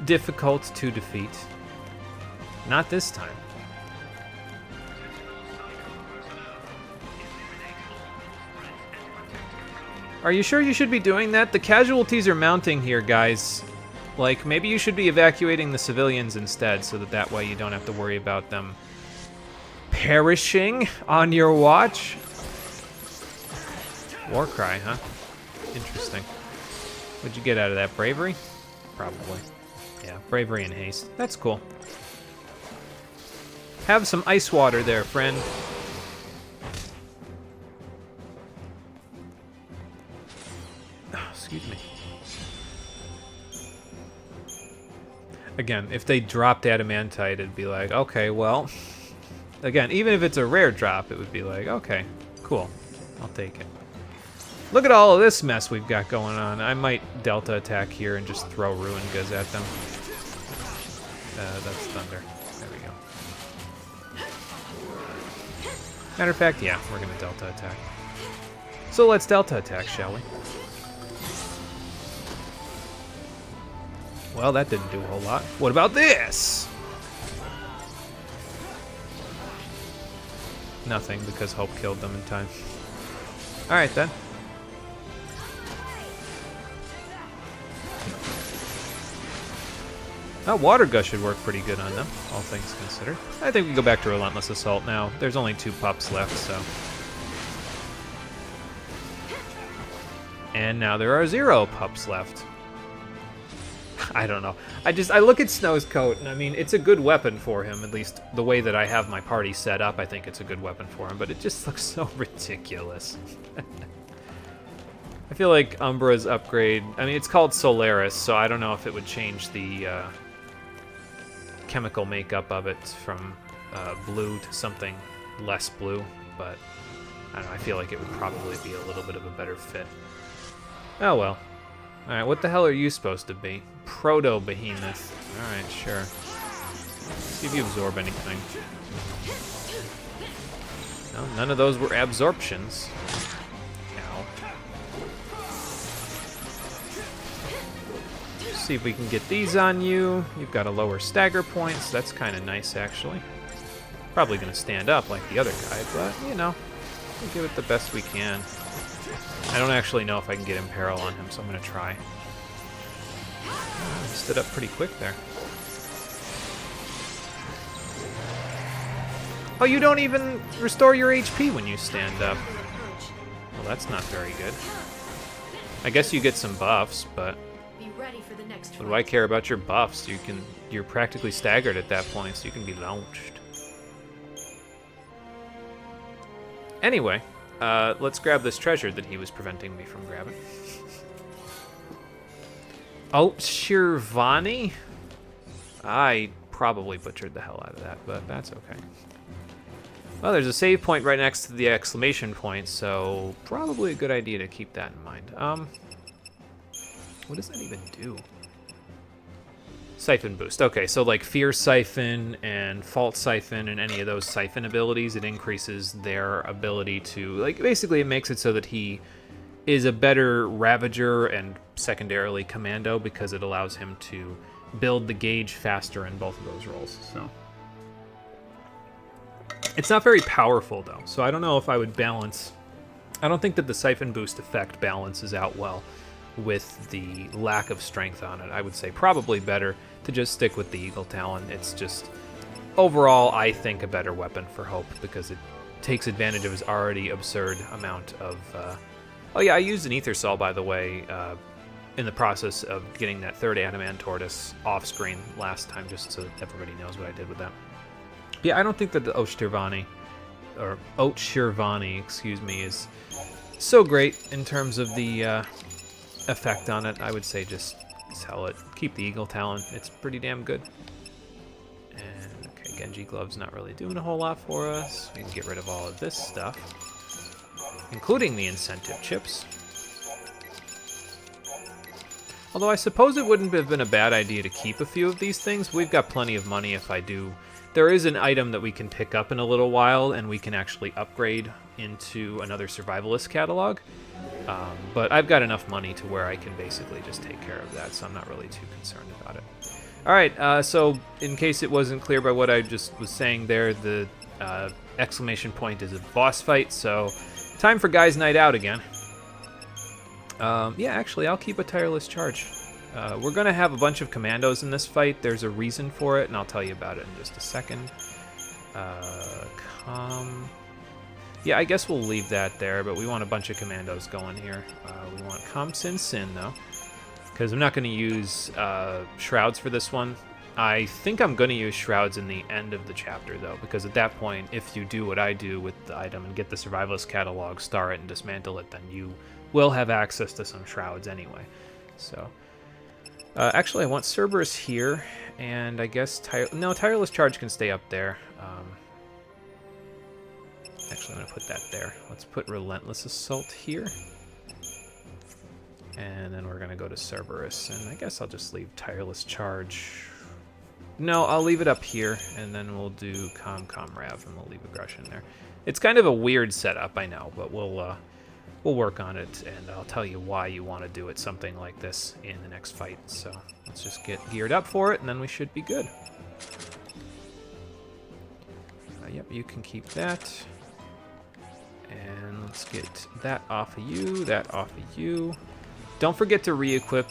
Difficult to defeat. Not this time. Are you sure you should be doing that? The casualties are mounting here, guys. Like, maybe you should be evacuating the civilians instead, so that way you don't have to worry about them perishing on your watch. Warcry, huh? Interesting. What'd you get out of that? Bravery? Probably. Yeah, bravery and haste. That's cool. Have some ice water there, friend. Oh, excuse me. Again, if they dropped adamantite, it'd be like, okay, well. Again, even if it's a rare drop, it would be like, okay, cool. I'll take it. Look at all of this mess we've got going on. I might Delta attack here and just throw Ruin Goods at them. That's Thunder. There we go. Matter of fact, yeah, we're going to Delta attack. So let's Delta attack, shall we? Well, that didn't do a whole lot. What about this? Nothing, because Hope killed them in time. Alright, then. Water Gush should work pretty good on them, all things considered. I think we go back to Relentless Assault now. There's only 2 pups left, so And now there are 0 pups left. I don't know. I look at Snow's coat, and I mean, it's a good weapon for him, at least the way that I have my party set up. I think it's a good weapon for him, but it just looks so ridiculous. I feel like Umbra's upgrade, I mean, it's called Solaris, so I don't know if it would change the chemical makeup of it from blue to something less blue, but I don't know, I feel like it would probably be a little bit of a better fit. Oh well. Alright, what the hell are you supposed to be? Proto-behemoth. Alright, sure. See if you absorb anything. No, none of those were absorptions. Ow. See if we can get these on you. You've got a lower stagger point, so that's kind of nice, actually. Probably going to stand up like the other guy, but, you know, we'll give it the best we can. I don't actually know if I can get Imperil on him, so I'm going to try. Oh, stood up pretty quick there. Oh, you don't even restore your HP when you stand up. Well, that's not very good. I guess you get some buffs, but what do I care about your buffs? You're practically staggered at that point, so you can be launched. Anyway, let's grab this treasure that he was preventing me from grabbing. Oh, XIII? I probably butchered the hell out of that, but that's okay. Well, there's a save point right next to the exclamation point, so probably a good idea to keep that in mind. What does that even do? Siphon boost. Okay, so like Fear Siphon and Fault Siphon and any of those Siphon abilities, it increases their ability to, like, basically it makes it so that he is a better Ravager and secondarily Commando because it allows him to build the gauge faster in both of those roles, so. It's not very powerful though, so I don't know if I would balance. I don't think that the Siphon boost effect balances out well with the lack of strength on it. I would say probably better to just stick with the Eagle Talon. It's just, overall, I think a better weapon for Hope because it takes advantage of his already absurd amount of... Oh yeah, I used an Ether Saw, by the way, in the process of getting that third Adamant Tortoise off-screen last time, just so that everybody knows what I did with that. Yeah, I don't think that the Ochtervani, excuse me, is so great in terms of the effect on it. I would say just sell it. Keep the Eagle Talon. It's pretty damn good. And, okay, Genji Glove's not really doing a whole lot for us. We can get rid of all of this stuff, including the incentive chips. Although I suppose it wouldn't have been a bad idea to keep a few of these things. We've got plenty of money if I do. There is an item that we can pick up in a little while, and we can actually upgrade into another survivalist catalog. But I've got enough money to where I can basically just take care of that, so I'm not really too concerned about it. Alright, so in case it wasn't clear by what I just was saying there, the exclamation point is a boss fight, so time for Guys Night Out again. Yeah, actually, I'll keep a tireless charge. We're going to have a bunch of commandos in this fight. There's a reason for it, and I'll tell you about it in just a second. Yeah, I guess we'll leave that there, but we want a bunch of commandos going here. We want Com Sin Sin, though, because I'm not going to use Shrouds for this one. I think I'm going to use Shrouds in the end of the chapter, though, because at that point, if you do what I do with the item and get the Survivalist Catalog, star it, and dismantle it, then you will have access to some Shrouds anyway. So... actually, I want Cerberus here, and I guess Tireless Charge can stay up there. Actually, I'm going to put that there. Let's put Relentless Assault here. And then we're going to go to Cerberus, and I guess I'll just leave Tireless Charge. No, I'll leave it up here, and then we'll do Rav, and we'll leave Aggression there. It's kind of a weird setup, I know, but we'll work on it, and I'll tell you why you want to do it something like this in the next fight. So let's just get geared up for it, and then we should be good. Yep, you can keep that. And let's get that off of you, that off of you. Don't forget to re-equip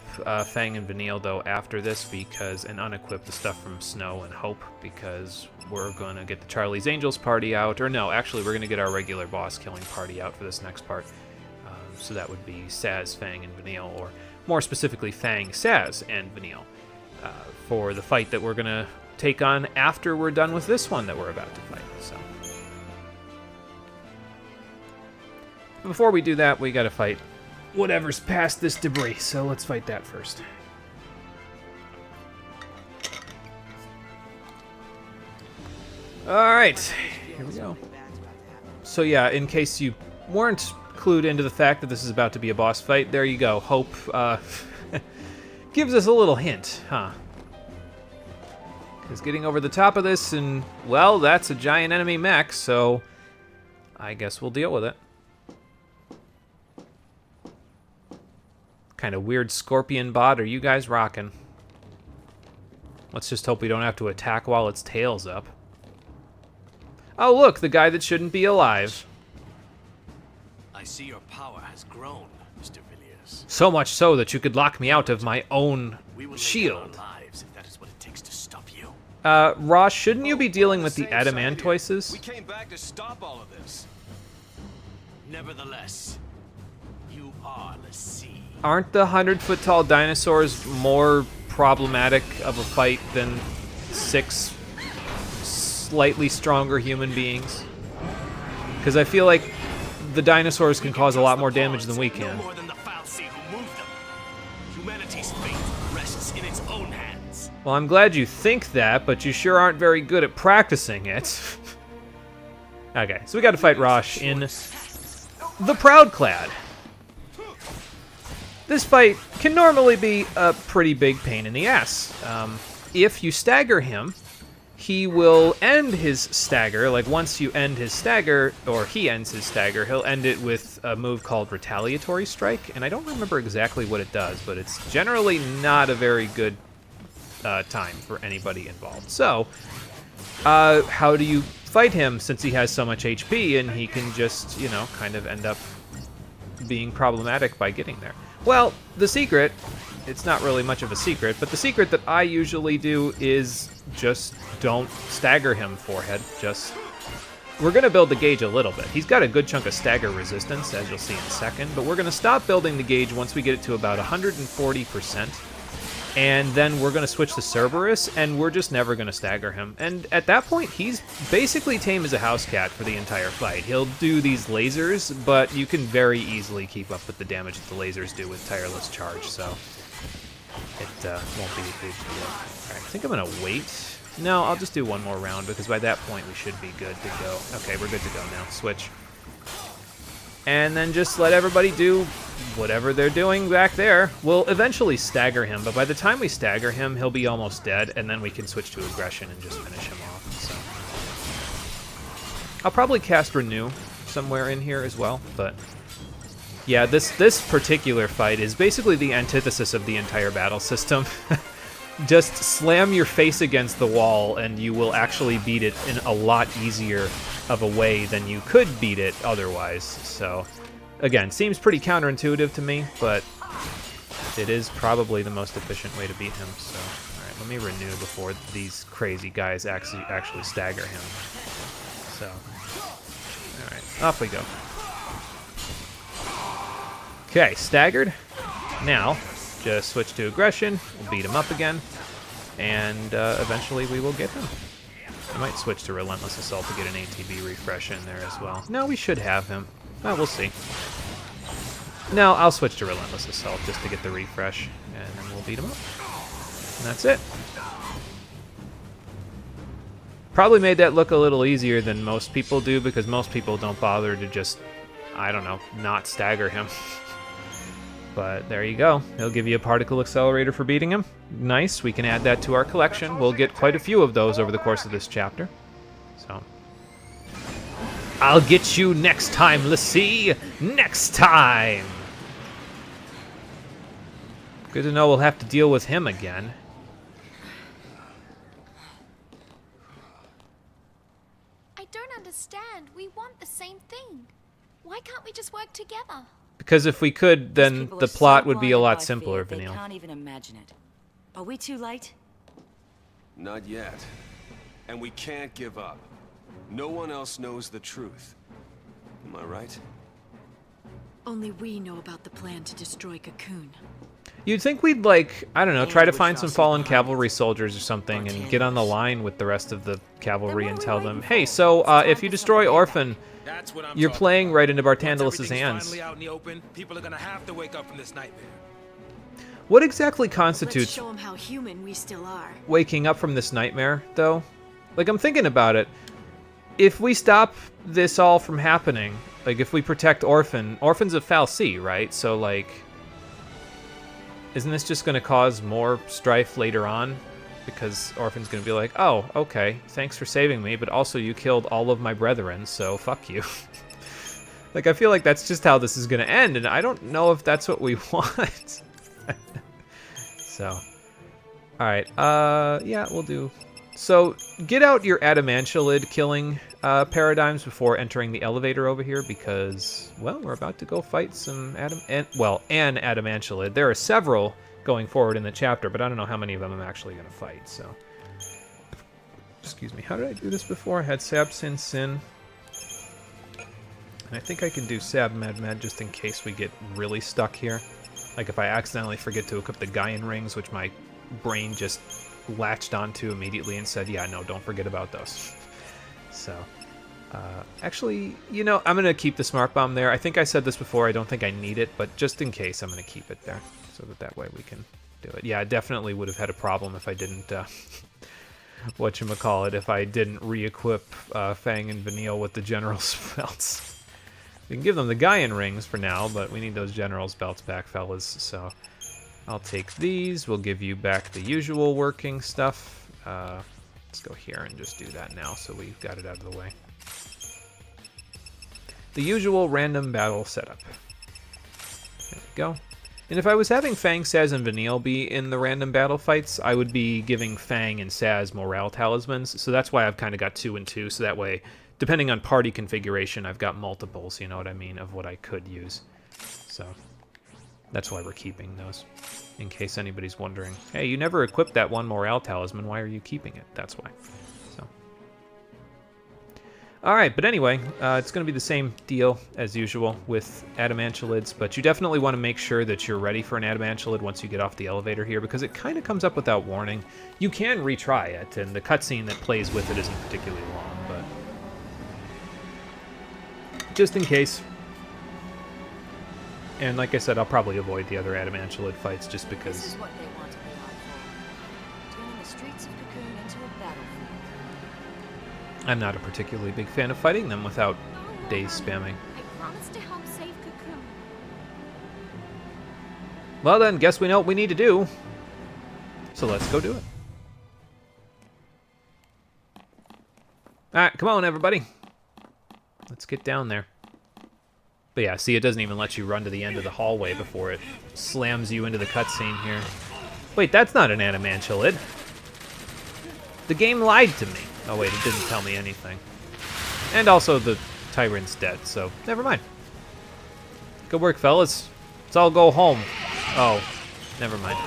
Fang and Vanille, though, after this, because, and unequip the stuff from Snow and Hope, because we're going to get the Charlie's Angels party out. Or no, actually, we're going to get our regular boss killing party out for this next part. So that would be Saz, Fang, and Vanille, or more specifically Fang, Saz, and Vanille, for the fight that we're going to take on after we're done with this one that we're about to fight. So before we do that, we got to fight whatever's past this debris, so let's fight that first. Alright, here we go. So yeah, in case you weren't clued into the fact that this is about to be a boss fight, there you go. Hope gives us a little hint, huh? Because getting over the top of this, and, well, that's a giant enemy mech, so I guess we'll deal with it. Kind of weird scorpion bot are you guys rocking? Let's just hope we don't have to attack while its tail's up. Oh, look, the guy that shouldn't be alive. I see your power has grown, Mr. Villiers. So much so that you could lock me out of my own shield. Lives, if that is what it takes to stop you. Ross, shouldn't you be dealing with the adamantoises? We came back to stop all of this. Nevertheless, you are the sea. Aren't the 100-foot-tall dinosaurs more problematic of a fight than 6 slightly stronger human beings? Because I feel like the dinosaurs can cause a lot more damage than we can. No more than the foul sea who moved them. Humanity's fate rests in its own hands. Well, I'm glad you think that, but you sure aren't very good at practicing it. Okay, so we got to fight Rosh in the Proudclad. This fight can normally be a pretty big pain in the ass. If you stagger him, he will end his stagger. Like, once you end his stagger, or he ends his stagger, he'll end it with a move called Retaliatory Strike, and I don't remember exactly what it does, but it's generally not a very good time for anybody involved. So, how do you fight him since he has so much HP and he can just, you know, kind of end up being problematic by getting there? Well, the secret, it's not really much of a secret, but the secret that I usually do is just don't stagger him forehead. We're going to build the gauge a little bit. He's got a good chunk of stagger resistance, as you'll see in a second, but we're going to stop building the gauge once we get it to about 140%. And then we're going to switch to Cerberus, and we're just never going to stagger him. And at that point, he's basically tame as a house cat for the entire fight. He'll do these lasers, but you can very easily keep up with the damage that the lasers do with Tireless Charge, so it won't be a big deal. All right, I think I'm going to wait. No, I'll just do one more round, because by that point we should be good to go. Okay, we're good to go now. Switch. And then just let everybody do whatever they're doing back there. We'll eventually stagger him, but by the time we stagger him, he'll be almost dead, and then we can switch to aggression and just finish him off. So I'll probably cast Renew somewhere in here as well, but yeah, this particular fight is basically the antithesis of the entire battle system. Just slam your face against the wall, and you will actually beat it in a lot easier of a way than you could beat it otherwise. So, again, seems pretty counterintuitive to me, but it is probably the most efficient way to beat him. So, all right, let me renew before these crazy guys actually stagger him. So, all right, off we go. Okay, staggered. Now, just switch to aggression, we'll beat him up again, and eventually we will get him. I might switch to Relentless Assault to get an ATB refresh in there as well. No, we should have him. Oh, we'll see. No, I'll switch to Relentless Assault just to get the refresh, and then we'll beat him up. And that's it. Probably made that look a little easier than most people do, because most people don't bother to just, I don't know, not stagger him. But there you go. He'll give you a particle accelerator for beating him. Nice. We can add that to our collection. We'll get quite a few of those over the course of this chapter. So, I'll get you next time, Lassie. Next time. Good to know we'll have to deal with him again. I don't understand. We want the same thing. Why can't we just work together? Because if we could, then the plot would be a lot simpler, They Vanille. can't even imagine it. Are we too late? Not yet. And we can't give up. No one else knows the truth. Am I right? Only we know about the plan to destroy Cocoon. You'd think we'd, like, I don't know, try to find some fallen cavalry soldiers or something and get on the line with the rest of the cavalry and tell them, hey, so if you destroy Orphan, you're playing right into Bartandalos' hands. Finally out in the open, people are gonna have to wake up from this nightmare. What exactly Let's constitutes show them how human we still are. waking up from this nightmare, though? Like, I'm thinking about it. If we stop this all from happening, like, if we protect Orphan, Orphan's a Fal'Cie, right? So, like, isn't this just going to cause more strife later on? Because Orphan's going to be like, oh, okay, thanks for saving me, but also you killed all of my brethren, so fuck you. Like, I feel like that's just how this is going to end, and I don't know if that's what we want. So, alright, yeah, we'll do. So, get out your Adamantialid killing paradigms before entering the elevator over here, because, well, we're about to go fight some an Adamantialid. There are several going forward in the chapter, but I don't know how many of them I'm actually going to fight, so. Excuse me, how did I do this before? I had Sab Sin Sin. And I think I can do Sab Med Med just in case we get really stuck here. Like if I accidentally forget to equip the Gaian rings, which my brain just latched onto immediately and said, yeah, no, don't forget about those. So, actually, you know, I'm going to keep the Smart Bomb there. I think I said this before. I don't think I need it, but just in case, I'm going to keep it there so that way we can do it. Yeah, I definitely would have had a problem if I didn't, whatchamacallit, if I didn't re-equip Fang and Vanille with the General's belts. We can give them the Gaian rings for now, but we need those General's belts back, fellas. So I'll take these. We'll give you back the usual working stuff. Let's go here and just do that now so we've got it out of the way. The usual random battle setup. There we go. And if I was having Fang, Saz, and Vanille be in the random battle fights, I would be giving Fang and Saz morale talismans. So that's why I've kind of got 2 and 2, so that way, depending on party configuration, I've got multiples, you know what I mean, of what I could use. So that's why we're keeping those. In case anybody's wondering, hey, you never equipped that one morale talisman, why are you keeping it? That's why. So. Alright, but anyway, it's going to be the same deal as usual with Adamantialids, but you definitely want to make sure that you're ready for an Adamantialid once you get off the elevator here, because it kind of comes up without warning. You can retry it, and the cutscene that plays with it isn't particularly long, but just in case. And like I said, I'll probably avoid the other Adamantialid fights just because. This is what they want to be out for. Turning the streets of Cocoon into a battlefield. I'm not a particularly big fan of fighting them without days spamming. I promised to help save Cocoon. Well then, guess we know what we need to do. So let's go do it. Alright, come on everybody. Let's get down there. But yeah, see, it doesn't even let you run to the end of the hallway before it slams you into the cutscene here. Wait, that's not an Adamantialid. The game lied to me. Oh wait, it didn't tell me anything. And also the Tyrant's dead, so never mind. Good work, fellas. Let's all go home. Oh, never mind.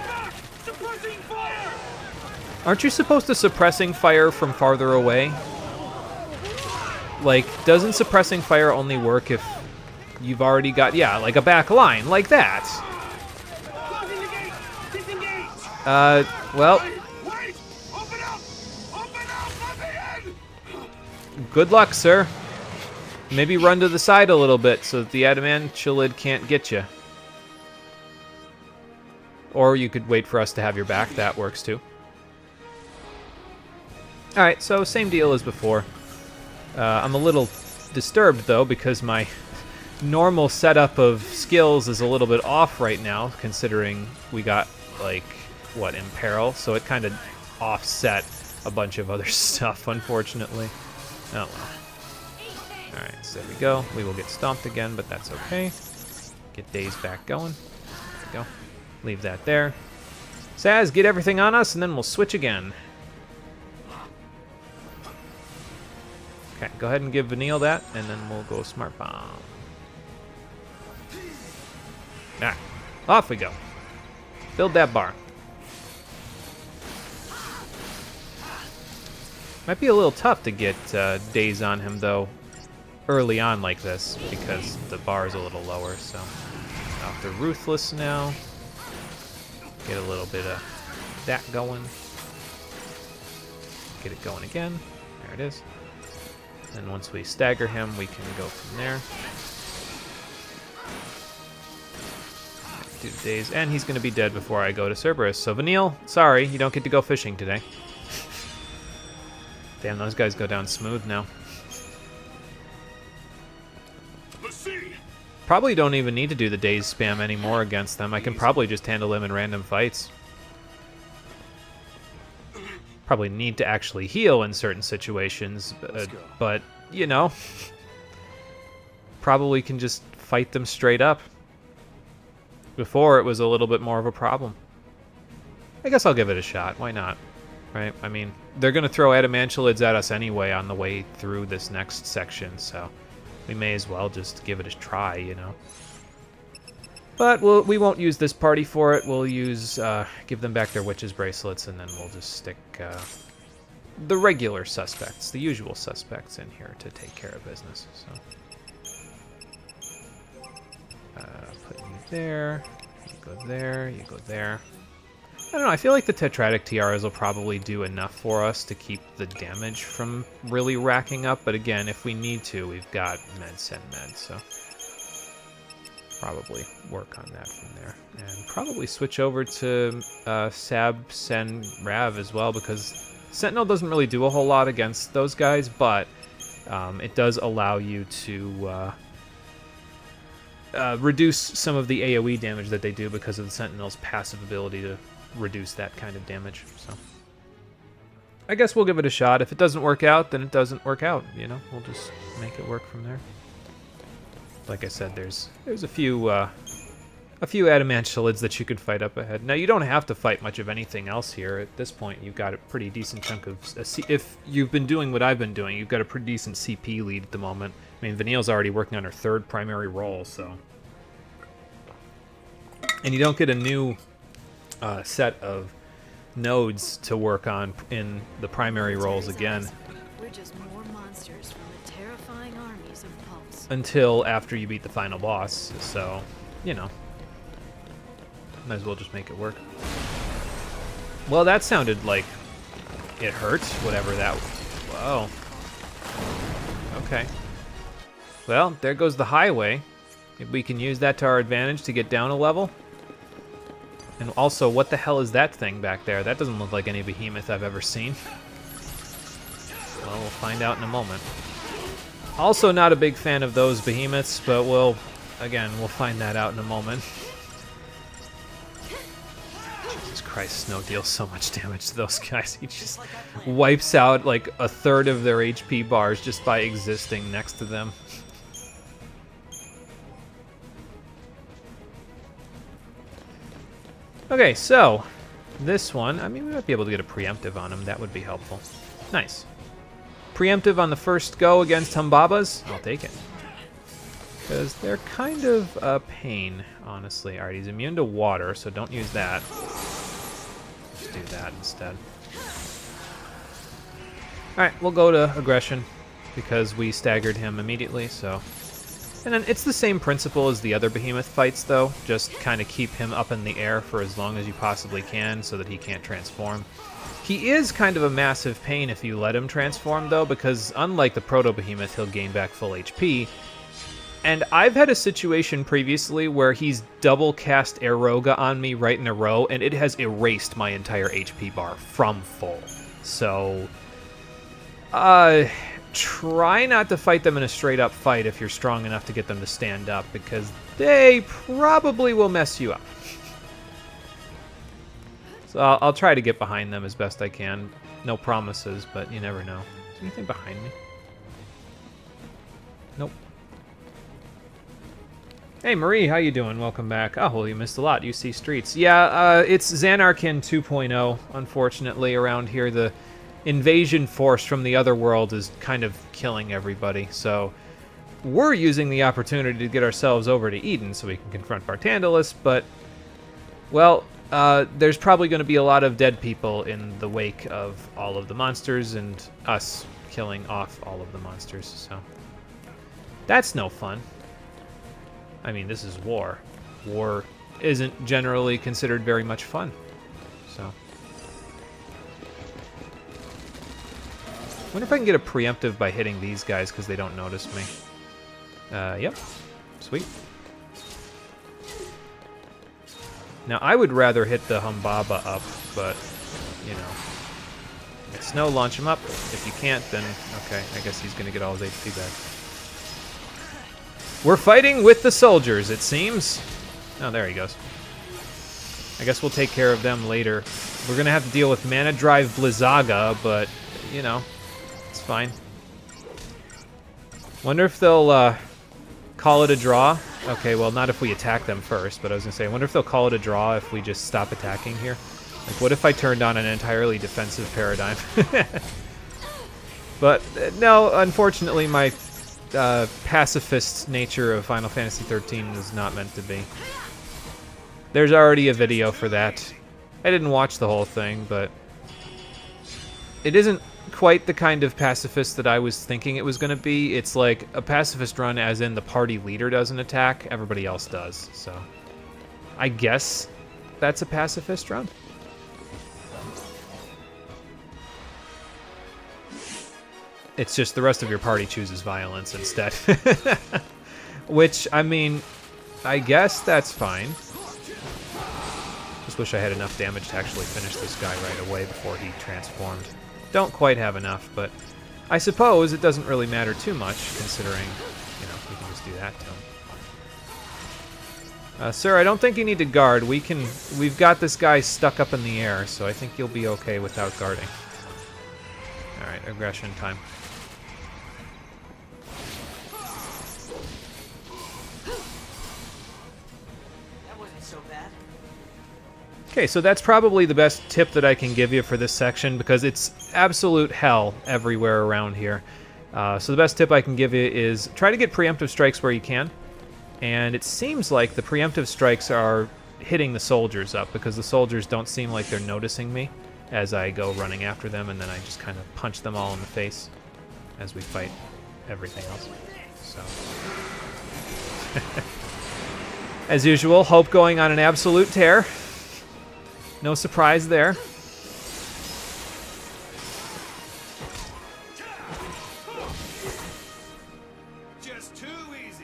Aren't you supposed to suppressing fire from farther away? Like, doesn't suppressing fire only work if you've already got, yeah, like a back line, like that? Well, good luck, sir. Maybe run to the side a little bit so that the Adamantialid can't get you. Or you could wait for us to have your back. That works too. Alright, so same deal as before. I'm a little disturbed, though, because my normal setup of skills is a little bit off right now, considering we got, like, what, Imperil? So it kind of offset a bunch of other stuff, unfortunately. Oh, well. Alright, so there we go. We will get stomped again, but that's okay. Get Days back going. There we go. Leave that there. Saz, get everything on us, and then we'll switch again. Okay, go ahead and give Vanille that, and then we'll go Smart Bomb. Alright, off we go. Build that bar. Might be a little tough to get Days on him, though. early on like this because the bar is a little lower. So off the Ruthless now. Get a little bit of that going. Get it going again. There it is. And once we stagger him, we can go from there. Do the days, and he's going to be dead before I go to Cerberus. So Vanille, sorry, you don't get to go fishing today. Damn, those guys go down smooth now. Probably don't even need to do the days spam anymore against them. I can probably just handle them in random fights. Probably need to actually heal in certain situations, but, you know, probably can just fight them straight up. Before, it was a little bit more of a problem. I guess I'll give it a shot. Why not? Right? I mean, they're going to throw adamantulids at us anyway on the way through this next section, so we may as well just give it a try, you know? But we won't use this party for it. We'll use, give them back their witches' bracelets, and then we'll just stick the regular suspects, the usual suspects in here to take care of business, so... Put you there, you go there, you go there. I don't know, I feel like the Tetratic Tiaras will probably do enough for us to keep the damage from really racking up, but again, if we need to, we've got Med, Sen, Med, so probably work on that from there. And probably switch over to Sab, Sen, Rav as well, because Sentinel doesn't really do a whole lot against those guys, but it does allow you to... reduce some of the AoE damage that they do because of the Sentinel's passive ability to reduce that kind of damage. So I guess we'll give it a shot. If it doesn't work out, then it doesn't work out. You know, we'll just make it work from there. Like I said, there's a few adamantulids that you could fight up ahead. Now you don't have to fight much of anything else here. At this point, you've got a pretty decent chunk of. If you've been doing what I've been doing, you've got a pretty decent CP lead at the moment. I mean, Vanille's already working on her third primary role, so... And you don't get a new set of nodes to work on in the primary roles again. We're just more monsters from the terrifying armies of Pulse. Until after you beat the final boss, so, you know. Might as well just make it work. Well, that sounded like it hurt, whatever that was. Whoa. Okay. Well, there goes the highway. Maybe we can use that to our advantage to get down a level. And also, what the hell is that thing back there? That doesn't look like any behemoth I've ever seen. Well, we'll find out in a moment. Also not a big fan of those behemoths, but we'll find that out in a moment. Jesus Christ, Snow deals so much damage to those guys. He just wipes out like a third of their HP bars just by existing next to them. Okay, so this one, I mean, we might be able to get a preemptive on him. That would be helpful. Nice. Preemptive on the first go against Humbabas? I'll take it. Because they're kind of a pain, honestly. Alright, he's immune to water, so don't use that. Just do that instead. Alright, we'll go to aggression, because we staggered him immediately, so... And then it's the same principle as the other behemoth fights, though. Just kind of keep him up in the air for as long as you possibly can so that he can't transform. He is kind of a massive pain if you let him transform, though, because unlike the proto-behemoth, he'll gain back full HP. And I've had a situation previously where he's double cast Aeroga on me right in a row, and it has erased my entire HP bar from full. So, try not to fight them in a straight-up fight if you're strong enough to get them to stand up, because they probably will mess you up. So I'll try to get behind them as best I can. No promises, but you never know. Is there anything behind me? Nope. Hey Marie, how you doing? Welcome back. Oh, well, you missed a lot. You see streets. Yeah, it's Xanarkin 2.0, unfortunately, around here. The invasion force from the other world is kind of killing everybody, so we're using the opportunity to get ourselves over to Eden so we can confront Bartandalus, but, well, there's probably going to be a lot of dead people in the wake of all of the monsters and us killing off all of the monsters, so That's no fun. I mean, this is war. War isn't generally considered very much fun. So. Wonder if I can get a preemptive by hitting these guys because they don't notice me. Yep. Sweet. Now, I would rather hit the Humbaba up, but, you know. Snow, launch him up. If you can't, then, okay, I guess he's going to get all his HP back. We're fighting with the soldiers, it seems. Oh, there he goes. I guess we'll take care of them later. We're going to have to deal with Mana Drive Blizzaga, but, you know, it's fine. Wonder if they'll call it a draw. Okay, well, not if we attack them first, but I was going to say, I wonder if they'll call it a draw if we just stop attacking here. Like, what if I turned on an entirely defensive paradigm? But, no, unfortunately, my pacifist nature of Final Fantasy XIII is not meant to be. There's already a video for that. I didn't watch the whole thing, but it isn't quite the kind of pacifist that I was thinking it was going to be. It's like a pacifist run as in the party leader doesn't attack, everybody else does. So I guess that's a pacifist run. It's just the rest of your party chooses violence instead. Which, I mean, I guess that's fine. Just wish I had enough damage to actually finish this guy right away before he transformed. Don't quite have enough, but I suppose it doesn't really matter too much, considering, you know, we can just do that to him. Sir, I don't think you need to guard. We've got this guy stuck up in the air, so I think you'll be okay without guarding. Alright, aggression time. Okay, so that's probably the best tip that I can give you for this section because it's absolute hell everywhere around here. So the best tip I can give you is try to get preemptive strikes where you can. And it seems like the preemptive strikes are hitting the soldiers up because the soldiers don't seem like they're noticing me as I go running after them, and then I just kind of punch them all in the face as we fight everything else. So, as usual, Hope going on an absolute tear. No surprise there. Just too easy.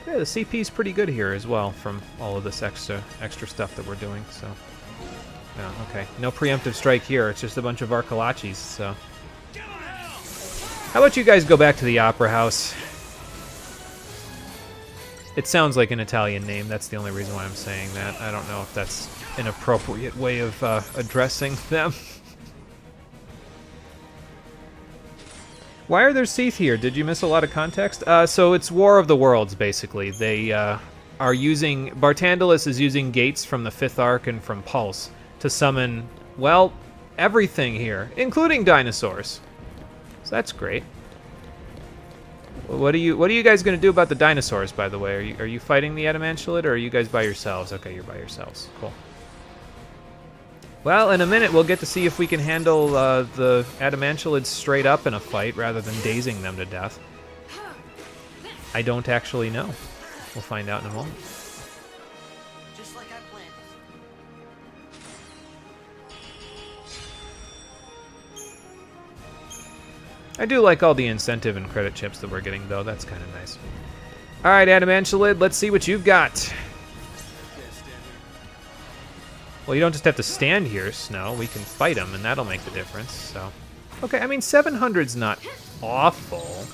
Yeah, the CP's pretty good here as well from all of this extra stuff that we're doing. So, yeah, okay, no preemptive strike here. It's just a bunch of Arcalachis. So. How about you guys go back to the Opera House? It sounds like an Italian name. That's the only reason why I'm saying that. I don't know if that's an appropriate way of addressing them. Why are there Seath here? Did you miss a lot of context? So it's War of the Worlds, basically. They are using... Bartandalus is using gates from the 5th Arc and from Pulse to summon, well, everything here, including dinosaurs. So that's great. What are you guys going to do about the dinosaurs, by the way? Are you fighting the Adamantulid, or are you guys by yourselves? Okay, you're by yourselves. Cool. Well, in a minute, we'll get to see if we can handle the Adamantulids straight up in a fight rather than dazing them to death. I don't actually know. We'll find out in a moment. Just like I planned. I do like all the incentive and credit chips that we're getting, though. That's kind of nice. All right, Adamantulid, let's see what you've got. Well, you don't just have to stand here, Snow. We can fight them, and that'll make the difference. So, okay, I mean, 700's not awful.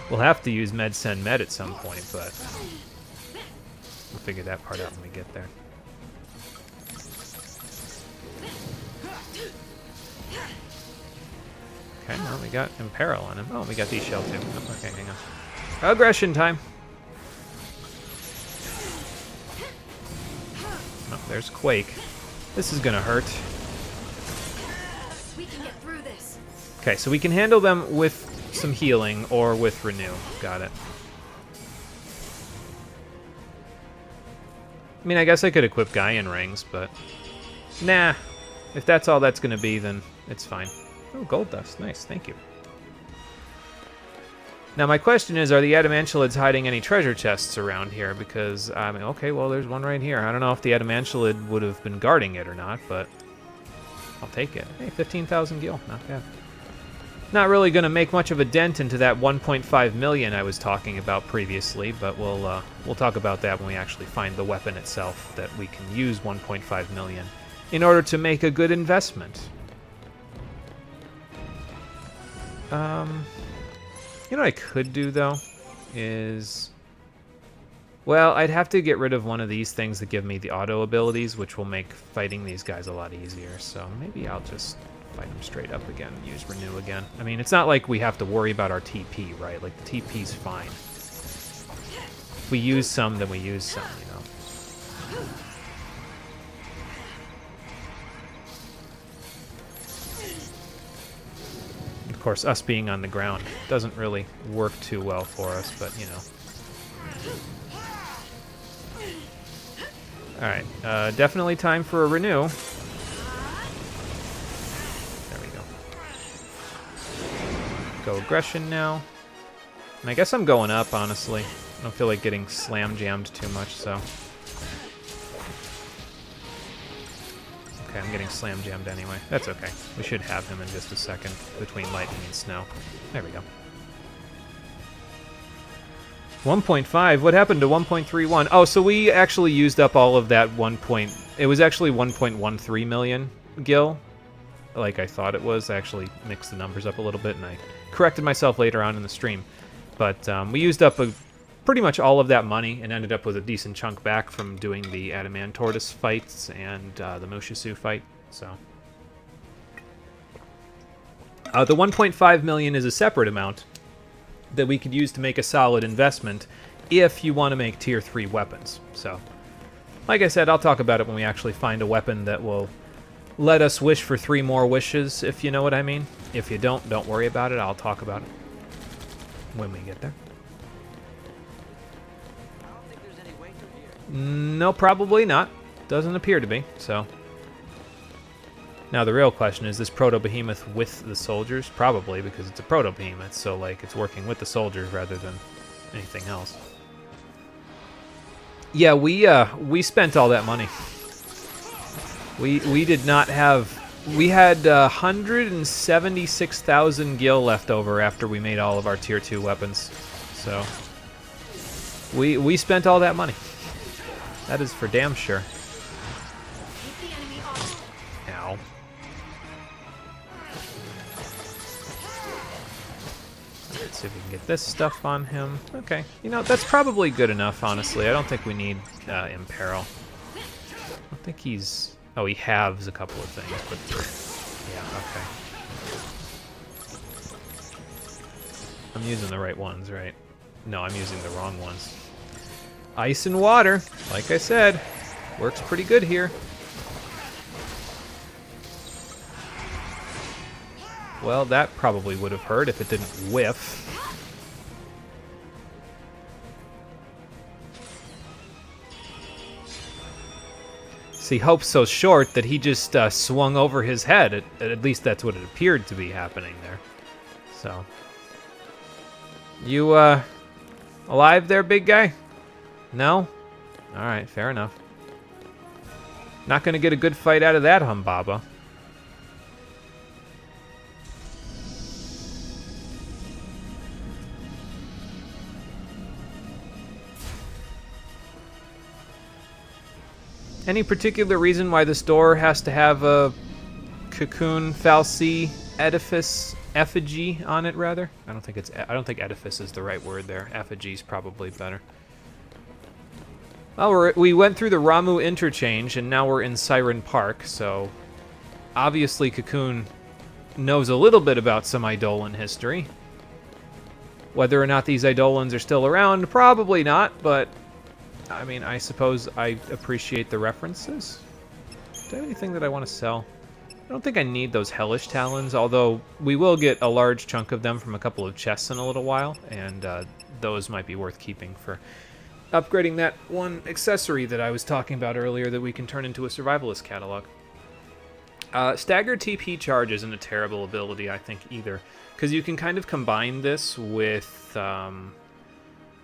We'll have to use Med Send Med at some point, but we'll figure that part out when we get there. Okay, well, we got Imperil on him. Oh, we got these shell too. Oh, okay, hang on. Aggression time. Oh, there's Quake. This is gonna hurt. We can get through this. Okay, so we can handle them with some healing or with Renew. Got it. I mean, I guess I could equip Gaian rings, but nah. If that's all that's going to be, then it's fine. Oh, gold dust. Nice, thank you. Now, my question is, are the Adamantulids hiding any treasure chests around here? Because, I mean, okay, well, there's one right here. I don't know if the Adamantulid would have been guarding it or not, but I'll take it. Hey, 15,000 gil. Not bad. Not really going to make much of a dent into that 1.5 million I was talking about previously, but we'll talk about that when we actually find the weapon itself, that we can use 1.5 million in order to make a good investment. You know what I could do, though, is... Well, I'd have to get rid of one of these things that give me the auto abilities, which will make fighting these guys a lot easier. So maybe I'll just fight them straight up again and use Renew again. I mean, it's not like we have to worry about our TP, right? Like, the TP's fine. If we use some, then we use some, you know? Of course, us being on the ground doesn't really work too well for us, but, you know. Alright, definitely time for a renew. There we go. Go aggression now. And I guess I'm going up, honestly. I don't feel like getting slam-jammed too much, so... Okay, I'm getting slam-jammed anyway. That's okay. We should have him in just a second between lightning and snow. There we go. 1.5? What happened to 1.31? Oh, so we actually used up all of that It was actually 1.13 million gil, like I thought it was. I actually mixed the numbers up a little bit, and I corrected myself later on in the stream. But we used up pretty much all of that money and ended up with a decent chunk back from doing the Adamantortis fights and the Mushisu fight. So the 1.5 million is a separate amount that we could use to make a solid investment if you want to make tier 3 weapons. So like I said, I'll talk about it when we actually find a weapon that will let us wish for 3 more wishes, if you know what I mean. If you don't worry about it. I'll talk about it when we get there. No, probably not. Doesn't appear to be, so. Now the real question is this proto-behemoth with the soldiers? Probably, because it's a proto-behemoth, so like it's working with the soldiers rather than anything else. Yeah, we spent all that money. We did not have... We had 176,000 gil left over after we made all of our tier 2 weapons. So we spent all that money. That is for damn sure. Ow. Let's see if we can get this stuff on him. Okay. You know, that's probably good enough, honestly. I don't think we need Imperil. I don't think he's... Oh, he halves a couple of things, but... Yeah, okay. I'm using the right ones, right? No, I'm using the wrong ones. Ice and water, like I said, works pretty good here. Well, that probably would have hurt if it didn't whiff. See, Hope's so short that he just swung over his head. At least that's what it appeared to be happening there. So, you alive there, big guy? No? Alright, fair enough. Not gonna get a good fight out of that, Humbaba. Any particular reason why this door has to have a cocoon fal'Cie edifice effigy on it, rather? I don't think edifice is the right word there. Effigy's probably better. Well, we went through the Ramu interchange, and now we're in Siren Park, so obviously Cocoon knows a little bit about some Eidolon history. Whether or not these Eidolons are still around, probably not, but, I mean, I suppose I appreciate the references. Do I have anything that I want to sell? I don't think I need those Hellish Talons, although we will get a large chunk of them from a couple of chests in a little while, and those might be worth keeping for upgrading that one accessory that I was talking about earlier that we can turn into a survivalist catalog. Staggered TP charge isn't a terrible ability, I think, either, because you can kind of combine this with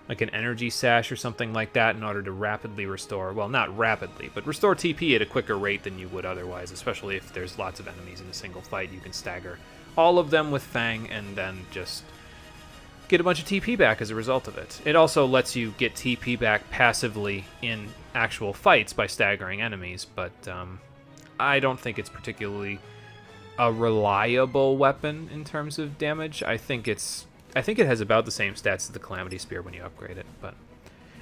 like an energy sash or something like that in order to rapidly restore, well, not rapidly, but restore TP at a quicker rate than you would otherwise, especially if there's lots of enemies in a single fight. You can stagger all of them with Fang and then just get a bunch of TP back as a result of it. It also lets you get TP back passively in actual fights by staggering enemies, but I don't think it's particularly a reliable weapon in terms of damage. I think it has about the same stats as the Calamity Spear when you upgrade it, but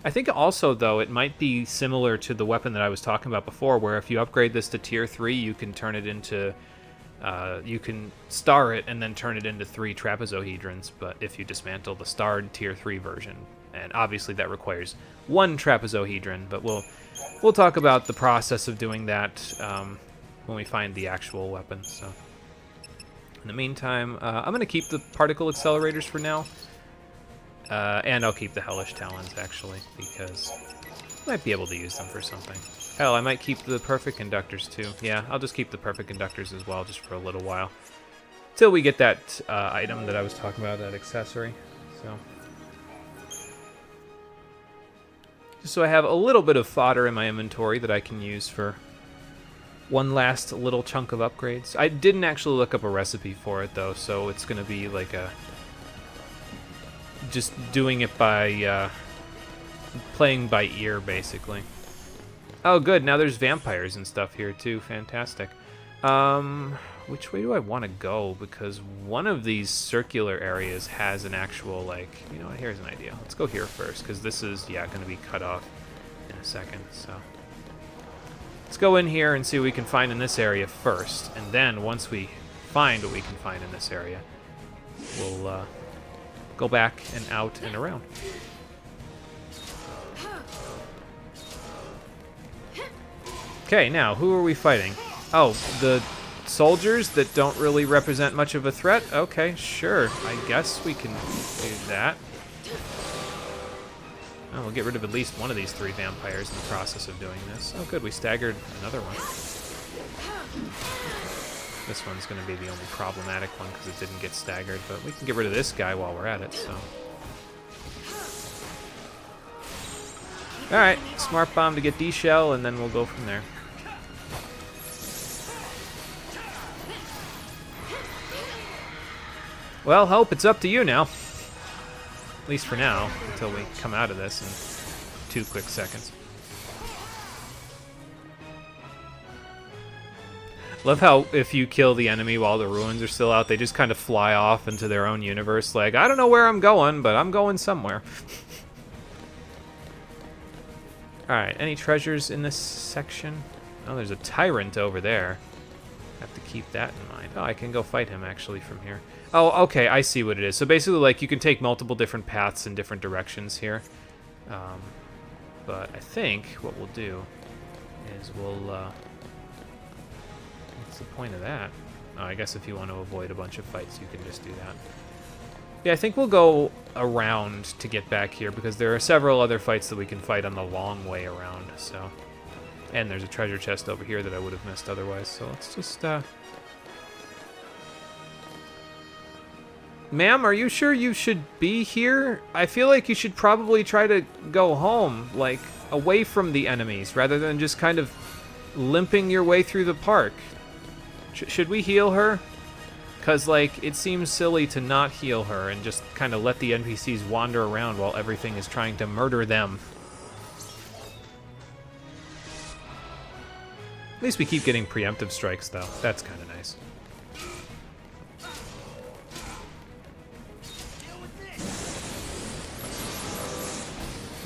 I think also, though, it might be similar to the weapon that I was talking about before, where if you upgrade this to Tier 3, you can turn it into... you can star it and then turn it into 3 trapezohedrons, but if you dismantle the starred Tier 3 version, and obviously that requires 1 trapezohedron, but we'll talk about the process of doing that when we find the actual weapon. So in the meantime, I'm going to keep the particle accelerators for now, and I'll keep the Hellish Talons, actually, because I might be able to use them for something. Hell, I might keep the perfect conductors too. Yeah, I'll just keep the perfect conductors as well, just for a little while. Till we get that item that I was talking about, that accessory. So, just so I have a little bit of fodder in my inventory that I can use for one last little chunk of upgrades. I didn't actually look up a recipe for it, though, so it's going to be like just doing it by... playing by ear, basically. Oh, good. Now there's vampires and stuff here, too. Fantastic. Which way do I want to go? Because one of these circular areas has an actual, like... You know what? Here's an idea. Let's go here first, because this is, yeah, going to be cut off in a second, so... Let's go in here and see what we can find in this area first. And then, once we find what we can find in this area, we'll go back and out and around. Okay, now, who are we fighting? Oh, the soldiers that don't really represent much of a threat? Okay, sure. I guess we can do that. Oh, we'll get rid of at least one of these 3 vampires in the process of doing this. Oh, good, we staggered another one. This one's going to be the only problematic one because it didn't get staggered, but we can get rid of this guy while we're at it, so... Alright, smart bomb to get D-shell, and then we'll go from there. Well, Hope, it's up to you now. At least for now, until we come out of this in 2 quick seconds. Love how if you kill the enemy while the ruins are still out, they just kind of fly off into their own universe, like, I don't know where I'm going, but I'm going somewhere. Alright, any treasures in this section? Oh, there's a tyrant over there. Have to keep that in mind. Oh, I can go fight him, actually, from here. Oh, okay, I see what it is. So basically, like, you can take multiple different paths in different directions here. But I think what we'll do is we'll... what's the point of that? Oh, I guess if you want to avoid a bunch of fights, you can just do that. Yeah, I think we'll go around to get back here, because there are several other fights that we can fight on the long way around, so... And there's a treasure chest over here that I would have missed otherwise, so let's just, Ma'am, are you sure you should be here? I feel like you should probably try to go home, like, away from the enemies, rather than just kind of limping your way through the park. Should we heal her? Because, like, it seems silly to not heal her and just kind of let the NPCs wander around while everything is trying to murder them. At least we keep getting preemptive strikes, though. That's kind of nice.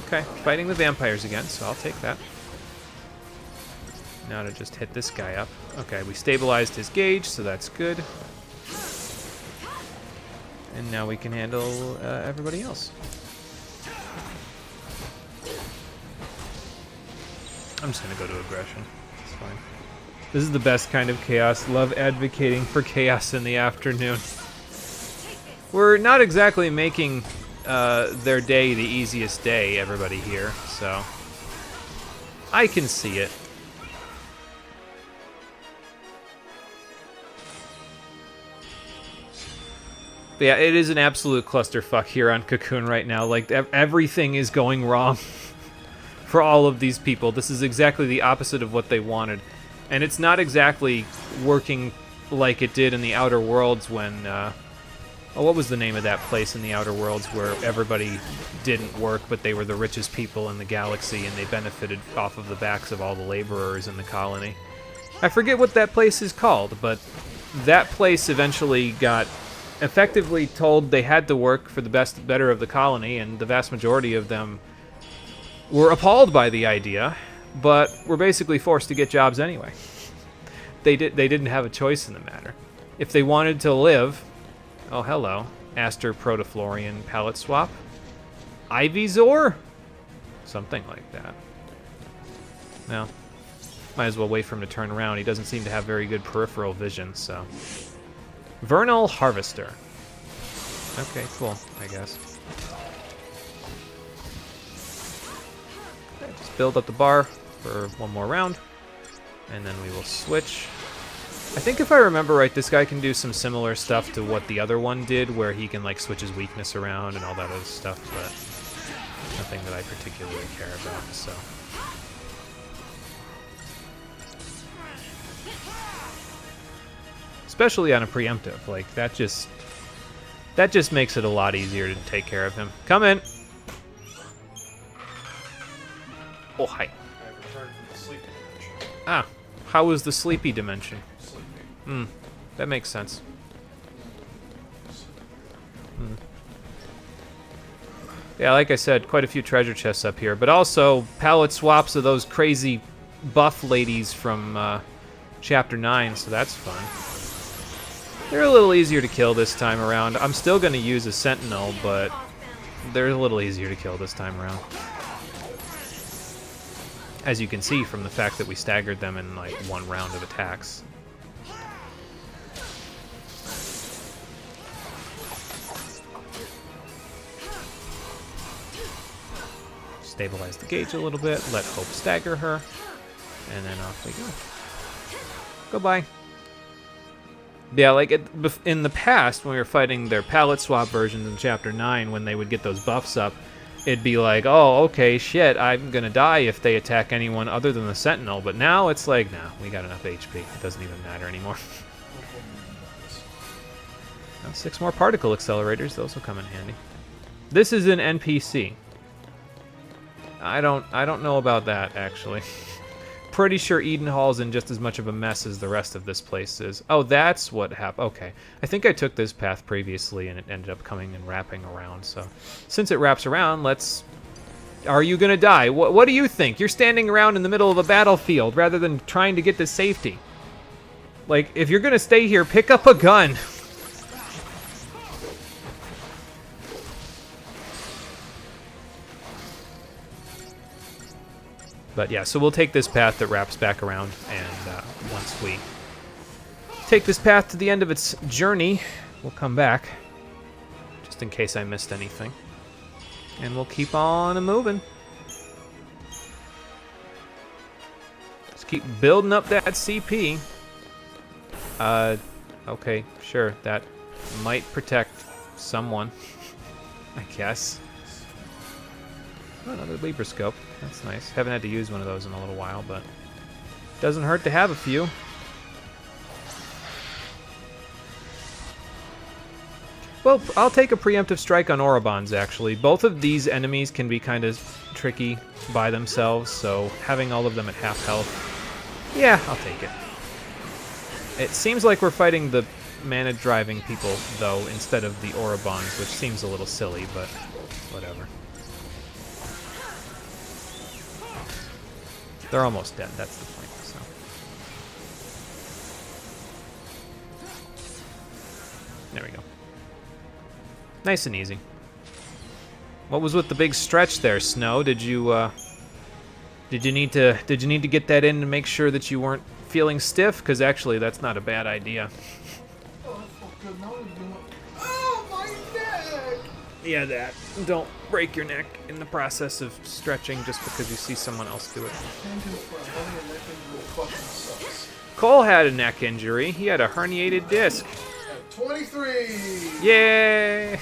Okay, fighting the vampires again, so I'll take that. Now to just hit this guy up. Okay, we stabilized his gauge, so that's good. And now we can handle everybody else. I'm just going to go to aggression. It's fine. This is the best kind of chaos. Love advocating for chaos in the afternoon. We're not exactly making their day the easiest day, everybody here, so I can see it. But yeah, it is an absolute clusterfuck here on Cocoon right now. Like, everything is going wrong for all of these people. This is exactly the opposite of what they wanted. And it's not exactly working like it did in the Outer Worlds when... what was the name of that place in the Outer Worlds where everybody didn't work, but they were the richest people in the galaxy, and they benefited off of the backs of all the laborers in the colony? I forget what that place is called, but that place eventually got effectively told they had to work for the better of the colony, and the vast majority of them were appalled by the idea, but were basically forced to get jobs anyway. They didn't have a choice in the matter. If they wanted to live... Oh, hello. Aster Protoflorian palette swap. Ivysaur? Something like that. Well, might as well wait for him to turn around. He doesn't seem to have very good peripheral vision, so... Vernal Harvester. Okay, cool, I guess. Okay, just build up the bar for one more round, and then we will switch. I think if I remember right, this guy can do some similar stuff to what the other one did, where he can like switch his weakness around and all that other stuff, but nothing that I particularly care about, so... Especially on a preemptive, like that just makes it a lot easier to take care of him. Come in. Oh, hi. Ah, how was the sleepy dimension? That makes sense. Yeah, like I said, quite a few treasure chests up here, but also palette swaps of those crazy buff ladies from Chapter 9, so that's fun. They're a little easier to kill this time around. I'm still going to use a Sentinel, but they're a little easier to kill this time around. As you can see from the fact that we staggered them in like one round of attacks. Stabilize the gauge a little bit, let Hope stagger her, and then off we go. Goodbye. Yeah, like in the past, when we were fighting their palette swap versions in Chapter 9, when they would get those buffs up, it'd be like, oh, okay, shit, I'm gonna die if they attack anyone other than the Sentinel. But now it's like, no, we got enough HP. It doesn't even matter anymore. Now, 6 more particle accelerators. Those will come in handy. This is an NPC. I don't know about that, actually. Pretty sure Eden Hall's in just as much of a mess as the rest of this place is. Oh, that's what happened. Okay. I think I took this path previously, and it ended up coming and wrapping around. So, since it wraps around, let's... Are you gonna die? What do you think? You're standing around in the middle of a battlefield rather than trying to get to safety. Like, if you're gonna stay here, pick up a gun. But yeah, so we'll take this path that wraps back around, and once we take this path to the end of its journey, we'll come back, just in case I missed anything. And we'll keep on moving. Just keep building up that CP. Okay, sure, that might protect someone, I guess. Oh, another Libroscope. That's nice. Haven't had to use one of those in a little while, but doesn't hurt to have a few. Well, I'll take a preemptive strike on Orobons, actually. Both of these enemies can be kind of tricky by themselves, so having all of them at half health, yeah, I'll take it. It seems like we're fighting the mana-driving people, though, instead of the Orobons, which seems a little silly, but whatever. They're almost dead, that's the point, so. There we go. Nice and easy. What was with the big stretch there, Snow? Did you need to get that in to make sure that you weren't feeling stiff? Because actually, that's not a bad idea. Oh, my neck! Yeah, that. Don't break your neck in the process of stretching just because you see someone else do it. Cole had a neck injury. He had a herniated disc. 23! Yay!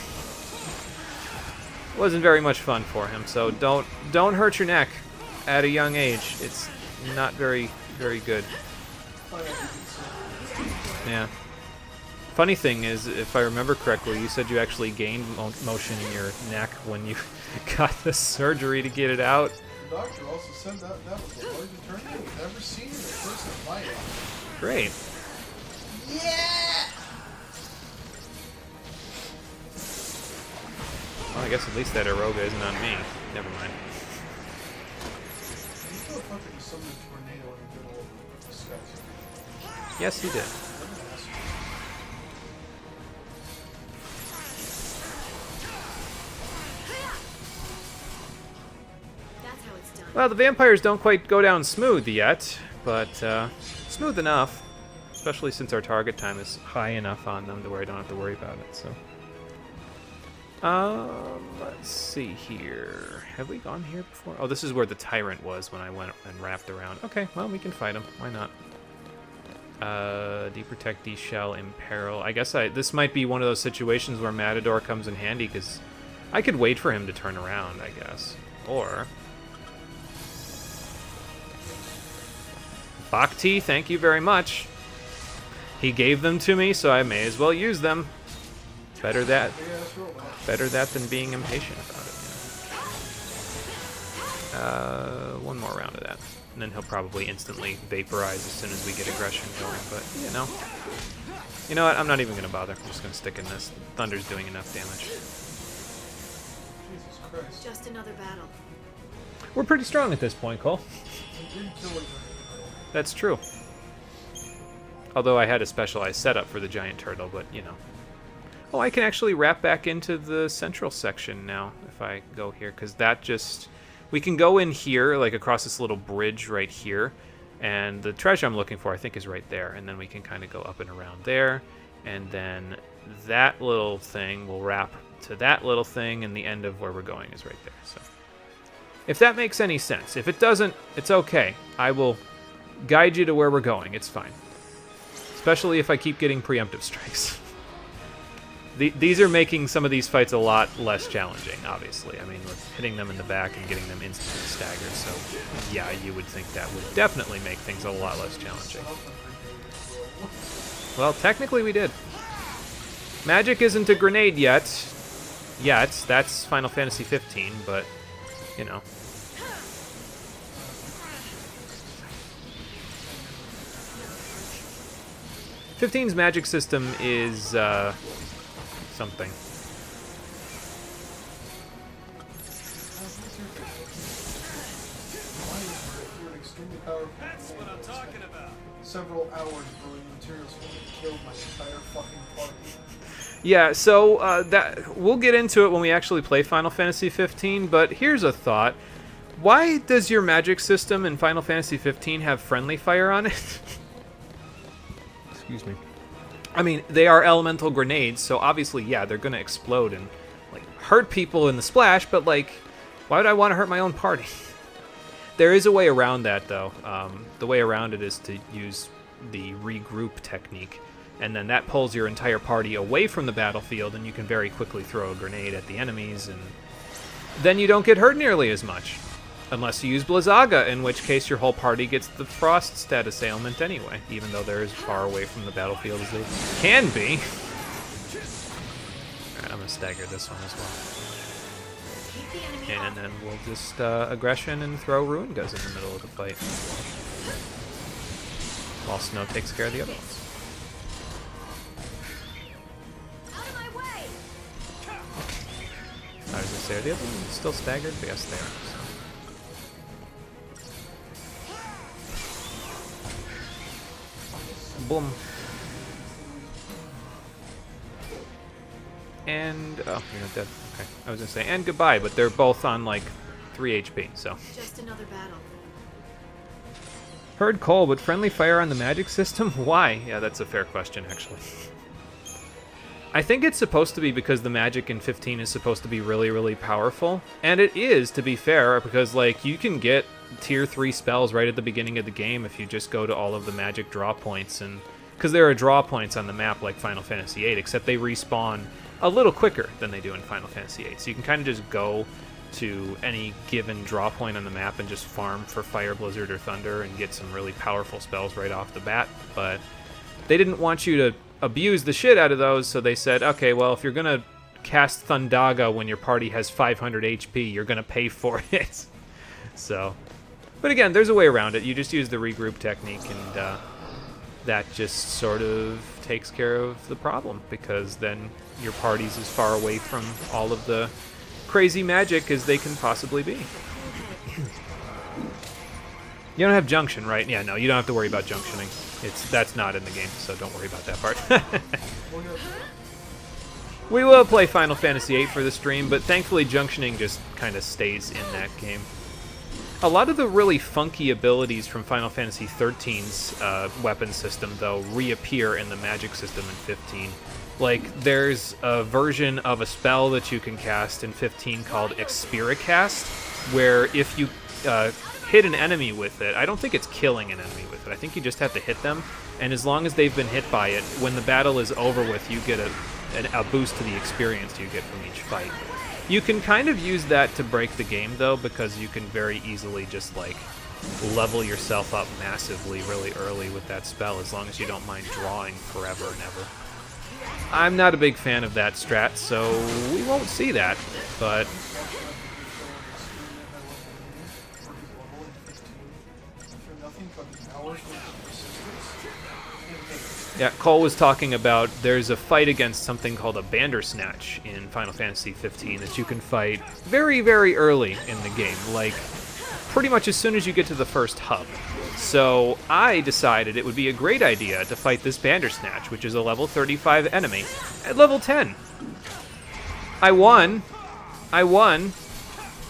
Wasn't very much fun for him, so don't hurt your neck at a young age. It's not very good. Yeah. Funny thing is, if I remember correctly, you said you actually gained motion in your neck when you got the surgery to get it out. The doctor also said that was the largest hernia we've ever seen in a person's life. Great. Yeah! Well, I guess at least that Aeroga isn't on me. Never mind. Yes, he did. Well, the vampires don't quite go down smooth yet, but smooth enough, especially since our target time is high enough on them to where I don't have to worry about it. So, let's see here. Have we gone here before? Oh, this is where the tyrant was when I went and wrapped around. Okay, well, we can fight him. Why not? Deprotect, de-shell, imperil. I guess this might be one of those situations where Matador comes in handy, because I could wait for him to turn around, I guess. Or... Bhakti, thank you very much. He gave them to me, so I may as well use them. Better that than being impatient about it. One more round of that. And then he'll probably instantly vaporize as soon as we get aggression going, but, you know. You know what, I'm not even going to bother. I'm just going to stick in this. Thunder's doing enough damage. Jesus Christ. Just another battle. We're pretty strong at this point, Cole. That's true. Although I had a specialized setup for the giant turtle, but, you know. Oh, I can actually wrap back into the central section now if I go here, because that just... We can go in here, like across this little bridge right here, and the treasure I'm looking for, I think, is right there, and then we can kind of go up and around there, and then that little thing will wrap to that little thing, and the end of where we're going is right there. So, if that makes any sense. If it doesn't, it's okay. I will guide you to where we're going. It's fine. Especially if I keep getting preemptive strikes. These are making some of these fights a lot less challenging, obviously. I mean, with hitting them in the back and getting them instantly staggered, so yeah, you would think that would definitely make things a lot less challenging. Well, technically we did. Magic isn't a grenade yet. That's Final Fantasy 15, but, you know. XV's magic system is, something. That's what I'm talking about. Several hours brewing materials for me killed my entire fucking party. Yeah, so that we'll get into it when we actually play Final Fantasy 15, but here's a thought. Why does your magic system in Final Fantasy 15 have friendly fire on it? Excuse me. I mean, they are elemental grenades, so obviously, yeah, they're gonna explode and, like, hurt people in the splash, but, like, why would I want to hurt my own party? There is a way around that, though. The way around it is to use the regroup technique, and then that pulls your entire party away from the battlefield, and you can very quickly throw a grenade at the enemies, and then you don't get hurt nearly as much. Unless you use Blizzaga, in which case your whole party gets the frost status ailment anyway, even though they're as far away from the battlefield as they can be. Alright, I'm going to stagger this one as well. And then we'll just aggression and throw Ruin Guns in the middle of the fight. While Snow takes care of the other ones. I was going to say, are the other ones still staggered? But yes, they are. So. Boom. And, oh, you're not dead. Okay. I was gonna say, and goodbye, but they're both on, like, 3 HP, so. Just another battle. Heard Cole, but friendly fire on the magic system? Why? Yeah, that's a fair question, actually. I think it's supposed to be because the magic in 15 is supposed to be really, really powerful. And it is, to be fair, because, like, you can get tier 3 spells right at the beginning of the game if you just go to all of the magic draw points. And because there are draw points on the map like Final Fantasy VIII, except they respawn a little quicker than they do in Final Fantasy VIII. So you can kind of just go to any given draw point on the map and just farm for Fire, Blizzard, or Thunder and get some really powerful spells right off the bat. But they didn't want you to abuse the shit out of those, so they said, okay, well, if you're going to cast Thundaga when your party has 500 HP, you're going to pay for it. So, but again, there's a way around it. You just use the regroup technique, and that just sort of takes care of the problem, because then your party's as far away from all of the crazy magic as they can possibly be. You don't have junction, right? Yeah, no, you don't have to worry about junctioning. That's not in the game, so don't worry about that part. We will play Final Fantasy VIII for the stream, but thankfully junctioning just kind of stays in that game. A lot of the really funky abilities from Final Fantasy XIII's weapon system, though, reappear in the magic system in 15. Like, there's a version of a spell that you can cast in 15 called Expiricast, where if you hit an enemy with it, I don't think it's killing an enemy with it, I think you just have to hit them, and as long as they've been hit by it, when the battle is over with, you get a boost to the experience you get from each fight. You can kind of use that to break the game, though, because you can very easily just, like, level yourself up massively really early with that spell, as long as you don't mind drawing forever and ever. I'm not a big fan of that strat, so we won't see that, but yeah, Cole was talking about there's a fight against something called a Bandersnatch in Final Fantasy 15 that you can fight very, very early in the game, like pretty much as soon as you get to the first hub. So I decided it would be a great idea to fight this Bandersnatch, which is a level 35 enemy, at level 10. I won.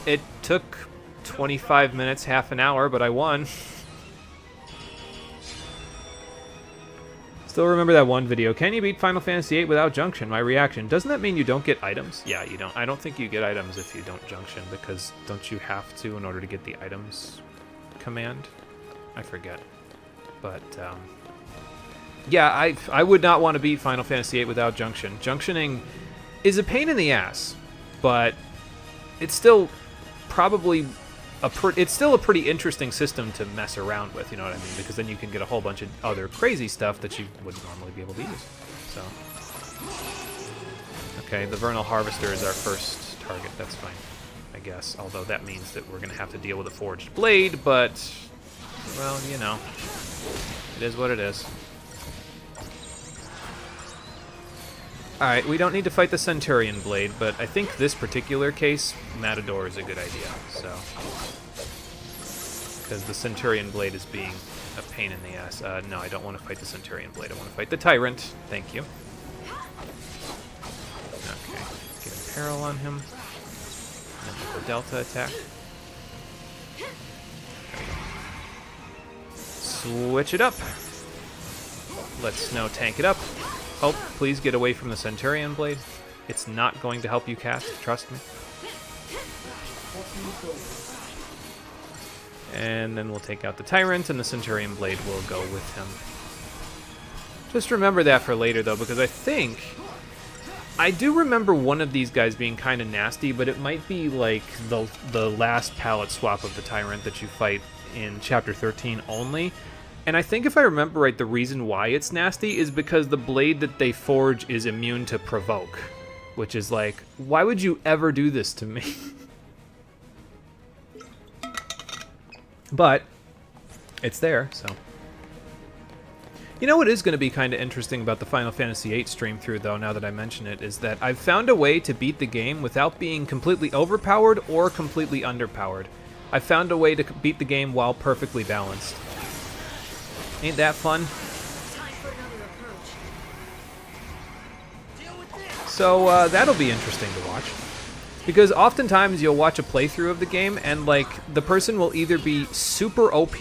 It took 25 minutes, half an hour, but I won. Still remember that one video. Can you beat Final Fantasy VIII without junction? My reaction. Doesn't that mean you don't get items? Yeah, you don't. I don't think you get items if you don't junction, because don't you have to in order to get the items command? I forget. But, yeah, I would not want to beat Final Fantasy VIII without junction. Junctioning is a pain in the ass, but it's still probably it's still a pretty interesting system to mess around with, you know what I mean? Because then you can get a whole bunch of other crazy stuff that you wouldn't normally be able to use. So, okay, the Vernal Harvester is our first target. That's fine, I guess. Although that means that we're going to have to deal with a Forged Blade, but, well, you know, it is what it is. Alright, we don't need to fight the Centurion Blade, but I think this particular case, Matador is a good idea, so. Because the Centurion Blade is being a pain in the ass. No, I don't want to fight the Centurion Blade, I want to fight the Tyrant. Thank you. Okay, get Imperil on him. And then the Delta attack. Switch it up. Let Snow tank it up. Oh, please get away from the Centurion Blade. It's not going to help you cast, trust me. And then we'll take out the Tyrant, and the Centurion Blade will go with him. Just remember that for later, though, because I do remember one of these guys being kind of nasty, but it might be like the last palette swap of the Tyrant that you fight in Chapter 13 only. And I think if I remember right, the reason why it's nasty is because the blade that they forge is immune to provoke. Which is like, why would you ever do this to me? But it's there, so. You know what is going to be kind of interesting about the Final Fantasy VIII stream through, though, now that I mention it, is that I've found a way to beat the game without being completely overpowered or completely underpowered. I found a way to beat the game while perfectly balanced. Ain't that fun? So that'll be interesting to watch. Because oftentimes you'll watch a playthrough of the game and like the person will either be super OP,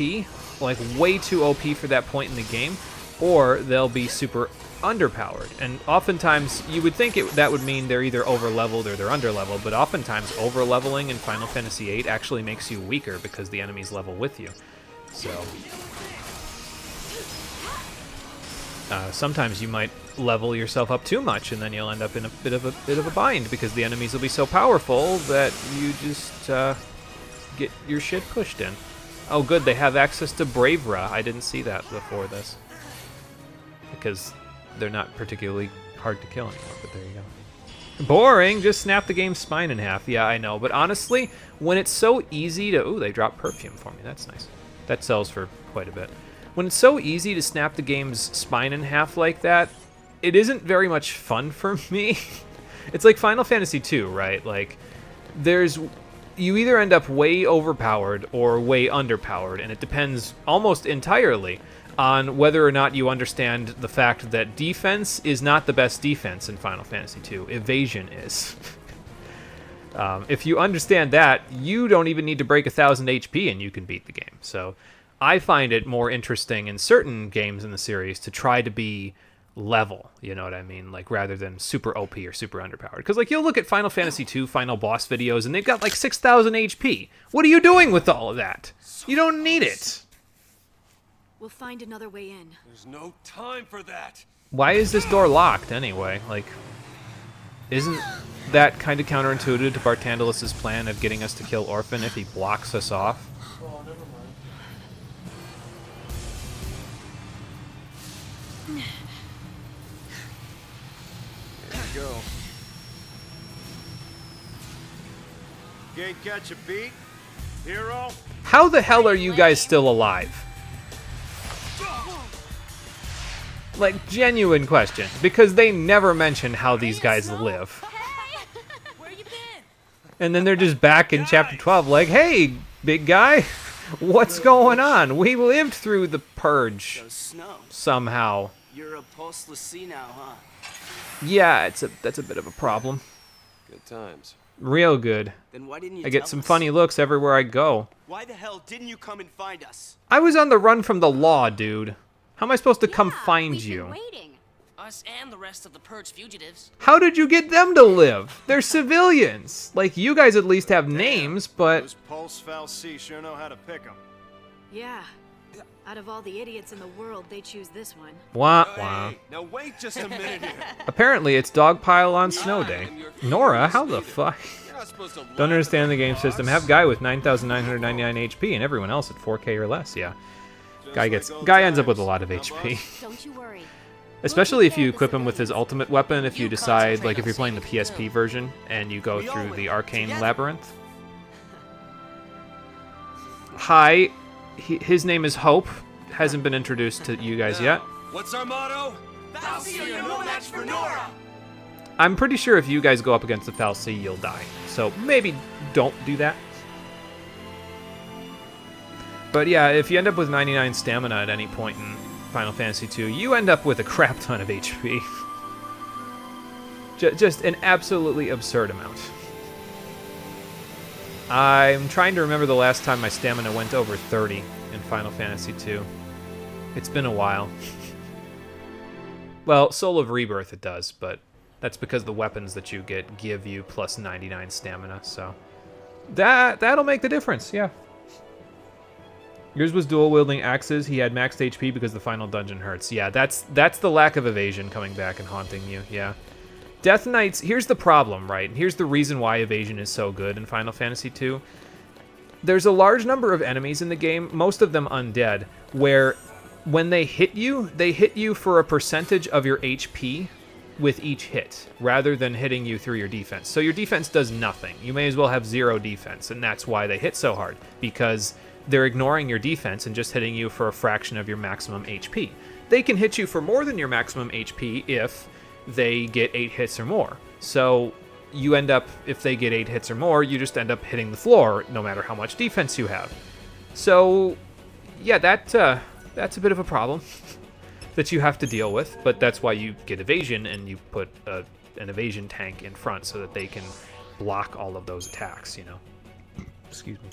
like way too OP for that point in the game, or they'll be super underpowered. And oftentimes, you would think that would mean they're either over-leveled or they're under-leveled, but oftentimes over-leveling in Final Fantasy VIII actually makes you weaker because the enemies level with you. So sometimes you might level yourself up too much, and then you'll end up in a bit of a bind because the enemies will be so powerful that you just get your shit pushed in. Oh, good, they have access to Bravera. I didn't see that before this because they're not particularly hard to kill anymore. But there you go. Boring. Just snap the game's spine in half. Yeah, I know. But honestly, when it's so easy to... Ooh, they dropped perfume for me. That's nice. That sells for quite a bit. When it's so easy to snap the game's spine in half like that, it isn't very much fun for me. It's like Final Fantasy II, right? Like, you either end up way overpowered or way underpowered, and it depends almost entirely on whether or not you understand the fact that defense is not the best defense in Final Fantasy II. Evasion is. If you understand that, you don't even need to break 1,000 HP and you can beat the game. So I find it more interesting in certain games in the series to try to be level, you know what I mean? Like, rather than super OP or super underpowered. Because, like, you'll look at Final Fantasy II final boss videos and they've got, like, 6,000 HP. What are you doing with all of that? You don't need it. We'll find another way in. There's no time for that. Why is this door locked, anyway? Like, isn't that kind of counterintuitive to Bartandalos' plan of getting us to kill Orphan if he blocks us off? Oh, never mind. Go. Can't catch a beat, hero. How the hell are you guys still alive? Like, genuine question, because they never mention how these guys live. Where you been? And then they're just back in Chapter 12 like, hey, big guy, what's going on? We lived through the Purge somehow. You're a pulseless sea now, huh? Yeah, that's a bit of a problem. Good times. Real good. Then why didn't you I get some funny looks everywhere I go. Why the hell didn't you come and find us? I was on the run from the law, dude. How am I supposed to come find you? Waiting. Us and the rest of the Purge fugitives. How did you get them to live? They're civilians. Like, you guys at least have names, but... Those Pulse Fal'Cie sure know how to pick them. Yeah. Out of all the idiots in the world, they choose this one. Wah, wah. Hey, now wait just a minute here. Apparently, it's Dogpile on Snow Day. Nora, how the fuck? Don't understand the game system. Have guy with 9,999 HP and everyone else at 4K or less. Yeah. Guy ends up with a lot of HP. Don't you worry. Especially if you equip him with his ultimate weapon, if you decide, like if you're playing the PSP version and you go through the Arcane Labyrinth. Hi, his name is Hope. Hasn't been introduced to you guys yet. What's our motto? Fal'Cie, no match for Nora! I'm pretty sure if you guys go up against the Fal'Cie, you'll die. So maybe don't do that. But yeah, if you end up with 99 stamina at any point in Final Fantasy II, you end up with a crap ton of HP. Just an absolutely absurd amount. I'm trying to remember the last time my stamina went over 30 in Final Fantasy II. It's been a while. Well, Soul of Rebirth it does, but that's because the weapons that you get give you plus 99 stamina, so... That'll make the difference, yeah. Yours was dual-wielding axes. He had maxed HP because the final dungeon hurts. Yeah, that's the lack of evasion coming back and haunting you, yeah. Death Knights, here's the problem, right? And here's the reason why evasion is so good in Final Fantasy II. There's a large number of enemies in the game, most of them undead, where when they hit you for a percentage of your HP with each hit, rather than hitting you through your defense. So your defense does nothing. You may as well have 0 defense, and that's why they hit so hard, because they're ignoring your defense and just hitting you for a fraction of your maximum HP. They can hit you for more than your maximum HP if they get 8 hits or more. So you end up, if they get 8 hits or more, you just end up hitting the floor no matter how much defense you have. So yeah, that's a bit of a problem that you have to deal with, but that's why you get evasion and you put an evasion tank in front so that they can block all of those attacks, you know. Excuse me.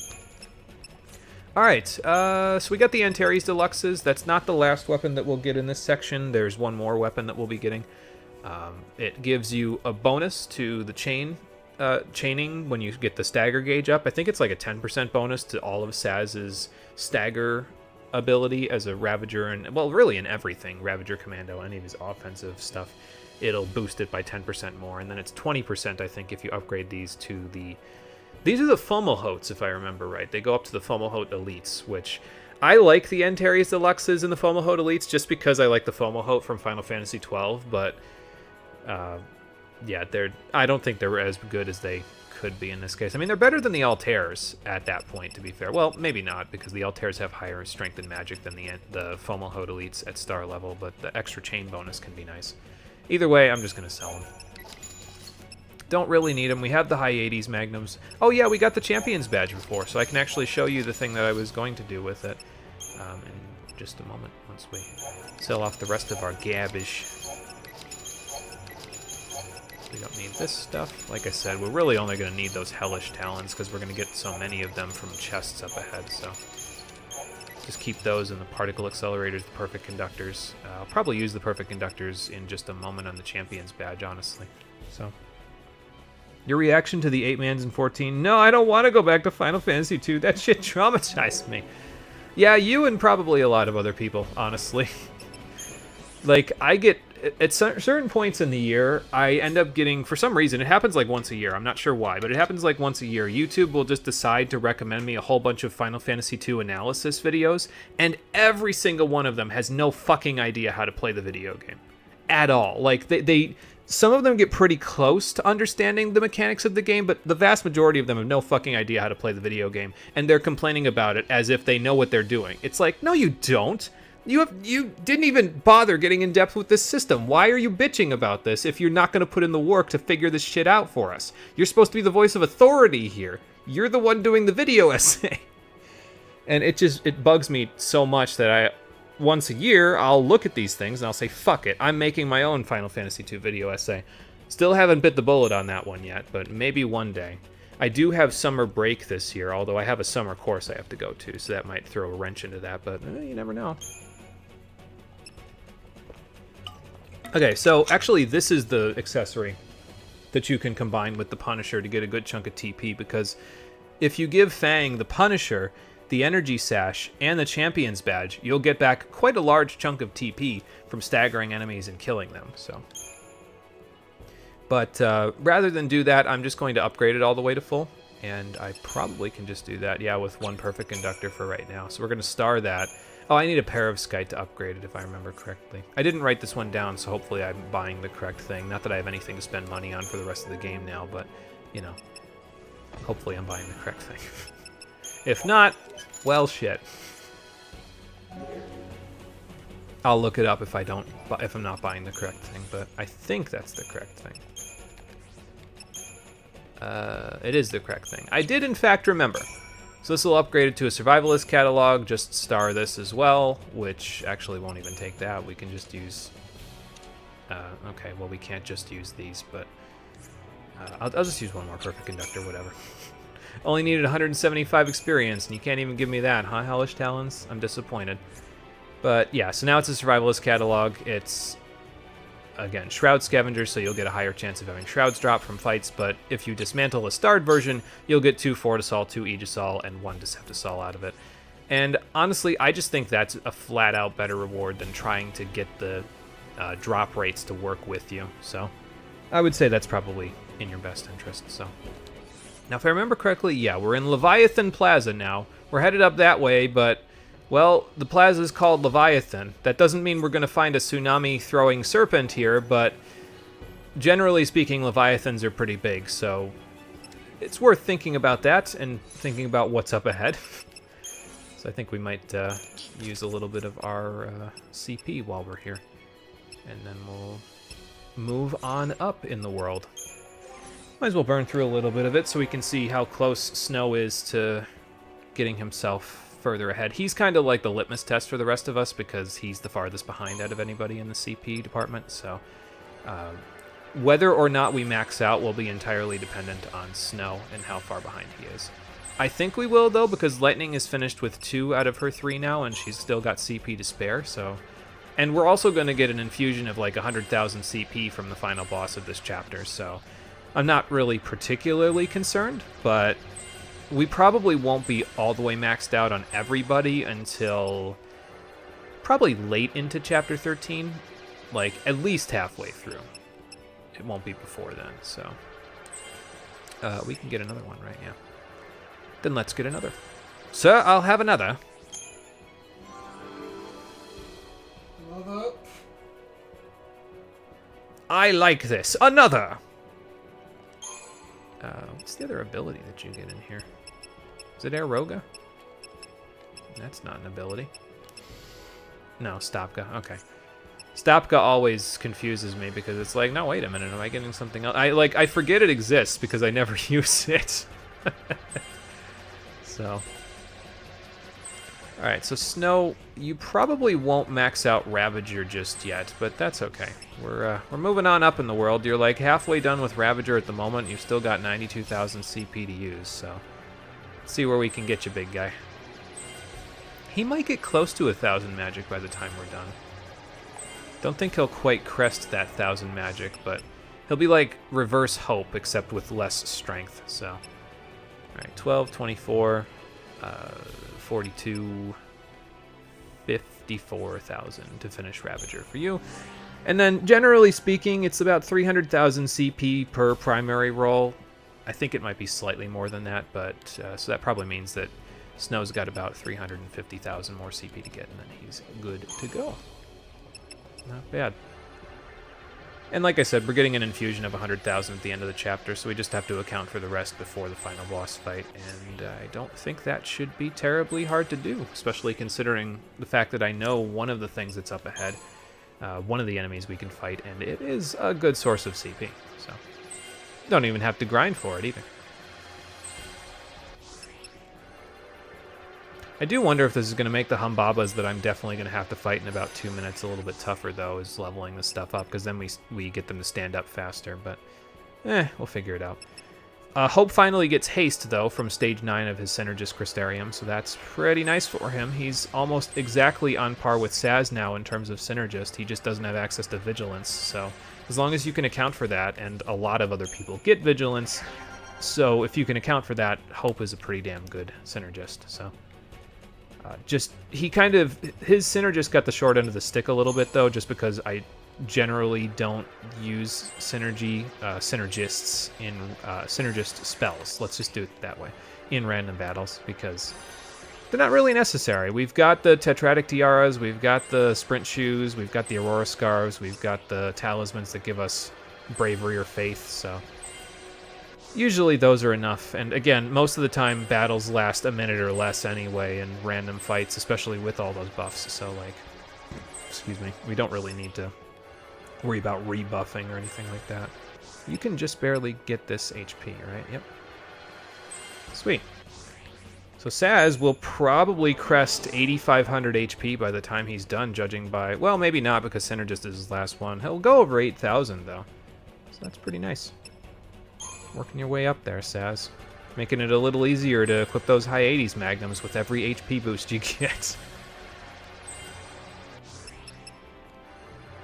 Alright, so we got the Antares Deluxes. That's not the last weapon that we'll get in this section. There's one more weapon that we'll be getting. It gives you a bonus to the chaining when you get the stagger gauge up. I think it's like a 10% bonus to all of Saz's stagger ability as a Ravager, and well, really in everything, Ravager Commando, any of his offensive stuff, it'll boost it by 10% more, and then it's 20%, I think, if you upgrade these to the... These are the Fomalhautes, if I remember right. They go up to the Fomalhaute Elites, which I like the Antares Deluxes and the Fomalhaute Elites just because I like the Fomalhaute from Final Fantasy XII, but yeah, I don't think they're as good as they could be in this case. I mean, they're better than the Altairs at that point, to be fair. Well, maybe not, because the Altairs have higher strength and magic than the Fomalhaute Elites at star level, but the extra chain bonus can be nice. Either way, I'm just going to sell them. Don't really need them. We have the high 80s Magnums. Oh yeah, we got the Champions Badge before, so I can actually show you the thing that I was going to do with it in just a moment, once we sell off the rest of our garbage. We don't need this stuff. Like I said, we're really only going to need those Hellish Talons because we're going to get so many of them from chests up ahead, so just keep those in the Particle Accelerators, the Perfect Conductors. I'll probably use the Perfect Conductors in just a moment on the Champions Badge, honestly. So, your reaction to the 8-mans in 14? No, I don't want to go back to Final Fantasy II. That shit traumatized me. Yeah, you and probably a lot of other people, honestly. Like, I get... At certain points in the year, I end up getting, for some reason, it happens like once a year, I'm not sure why, but it happens like once a year. YouTube will just decide to recommend me a whole bunch of Final Fantasy II analysis videos, and every single one of them has no fucking idea how to play the video game. At all. Like, some of them get pretty close to understanding the mechanics of the game, but the vast majority of them have no fucking idea how to play the video game, and they're complaining about it as if they know what they're doing. It's like, no you don't. You didn't even bother getting in depth with this system. Why are you bitching about this if you're not going to put in the work to figure this shit out for us? You're supposed to be the voice of authority here. You're the one doing the video essay. And it bugs me so much that once a year, I'll look at these things and I'll say, fuck it, I'm making my own Final Fantasy II video essay. Still haven't bit the bullet on that one yet, but maybe one day. I do have summer break this year, although I have a summer course I have to go to, so that might throw a wrench into that, but you never know. Okay, so actually this is the accessory that you can combine with the Punisher to get a good chunk of TP, because if you give Fang the Punisher, the Energy Sash, and the Champion's Badge, you'll get back quite a large chunk of TP from staggering enemies and killing them, so. But rather than do that, I'm just going to upgrade it all the way to full, and I probably can just do that, yeah, with one Perfect Conductor for right now. So we're going to star that. Oh, I need a pair of Skyte to upgrade it, if I remember correctly. I didn't write this one down, so hopefully I'm buying the correct thing. Not that I have anything to spend money on for the rest of the game now, but, you know, hopefully I'm buying the correct thing. If not, well, shit. I'll look it up if I'm not buying the correct thing, but I think that's the correct thing. It is the correct thing. I did, in fact, remember. So this will upgrade it to a survivalist catalog, just star this as well, which actually won't even take that. We can just use... okay, well, we can't just use these, but... I'll just use one more Perfect Conductor, whatever. Only needed 175 experience, and you can't even give me that, huh, Hellish Talons? I'm disappointed. But yeah, so now it's a survivalist catalog. It's, again, Shroud Scavenger, so you'll get a higher chance of having Shrouds drop from fights, but if you dismantle a starred version, you'll get 2 Fortisol, 2 Aegisol, and 1 Deceptisol out of it. And honestly, I just think that's a flat-out better reward than trying to get the drop rates to work with you, so I would say that's probably in your best interest, so. Now, if I remember correctly, yeah, we're in Leviathan Plaza now. We're headed up that way, but, well, the plaza is called Leviathan. That doesn't mean we're going to find a tsunami-throwing serpent here, but generally speaking, Leviathans are pretty big, so it's worth thinking about that and thinking about what's up ahead. So I think we might use a little bit of our CP while we're here, and then we'll move on up in the world. Might as well burn through a little bit of it so we can see how close Snow is to getting himself further ahead. He's kind of like the litmus test for the rest of us because he's the farthest behind out of anybody in the CP department. So whether or not we max out will be entirely dependent on Snow and how far behind he is. I think we will, though, because Lightning is finished with 2 out of her 3 now, and she's still got CP to spare, so... And we're also going to get an infusion of like 100,000 CP from the final boss of this chapter, so... I'm not really particularly concerned, but we probably won't be all the way maxed out on everybody until probably late into Chapter 13, like at least halfway through. It won't be before then, so... we can get another one, right? Yeah. Then let's get another. Sir, I'll have another. Another. I like this. Another! What's the other ability that you get in here? Is it Aeroga? That's not an ability. No, Stopka. Okay. Stopka always confuses me because it's like, no, wait a minute, am I getting something else? I forget it exists because I never use it. So. Alright, so Snow, you probably won't max out Ravager just yet, but that's okay. We're moving on up in the world. You're like halfway done with Ravager at the moment. You've still got 92,000 CP to use, so let's see where we can get you, big guy. He might get close to 1,000 magic by the time we're done. Don't think he'll quite crest that 1,000 magic, but he'll be like Reverse Hope, except with less strength, so. Alright, 12, 24, 42, 54,000 to finish Ravager for you. And then, generally speaking, it's about 300,000 CP per primary roll. I think it might be slightly more than that, but so that probably means that Snow's got about 350,000 more CP to get, and then he's good to go. Not bad. And like I said, we're getting an infusion of 100,000 at the end of the chapter, so we just have to account for the rest before the final boss fight, and I don't think that should be terribly hard to do, especially considering the fact that I know one of the things that's up ahead, one of the enemies we can fight, and it is a good source of CP, so don't even have to grind for it either. I do wonder if this is going to make the Humbabas that I'm definitely going to have to fight in about 2 minutes a little bit tougher, though, is leveling this stuff up, because then we get them to stand up faster, but we'll figure it out. Hope finally gets haste, though, from Stage 9 of his Synergist Crystarium, so that's pretty nice for him. He's almost exactly on par with Saz now in terms of Synergist. He just doesn't have access to Vigilance, so as long as you can account for that, and a lot of other people get Vigilance, so if you can account for that, Hope is a pretty damn good Synergist, so... his Synergist got the short end of the stick a little bit, though, just because I generally don't use synergists in synergist spells. Let's just do it that way, in random battles, because they're not really necessary. We've got the Tetratic Tiaras, we've got the Sprint Shoes, we've got the Aurora Scarves, we've got the Talismans that give us Bravery or Faith, so... Usually those are enough, and again, most of the time battles last a minute or less anyway in random fights, especially with all those buffs, so like, excuse me, we don't really need to worry about rebuffing or anything like that. You can just barely get this HP, right? Yep. Sweet. So Saz will probably crest 8,500 HP by the time he's done, judging by, well, maybe not, because Synergist is his last one. He'll go over 8,000, though, so that's pretty nice. Working your way up there, Saz. Making it a little easier to equip those high 80s magnums with every HP boost you get.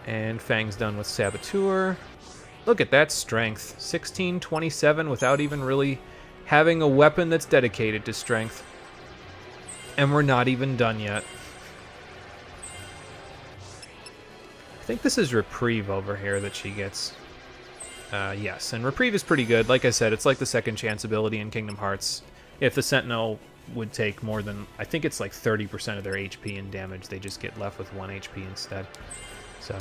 And Fang's done with Saboteur. Look at that strength. 1627 without even really having a weapon that's dedicated to strength. And we're not even done yet. I think this is Reprieve over here that she gets. Yes, and Reprieve is pretty good. Like I said, it's like the second chance ability in Kingdom Hearts. If the Sentinel would take more than, I think it's like 30% of their HP and damage, they just get left with 1 HP instead. So,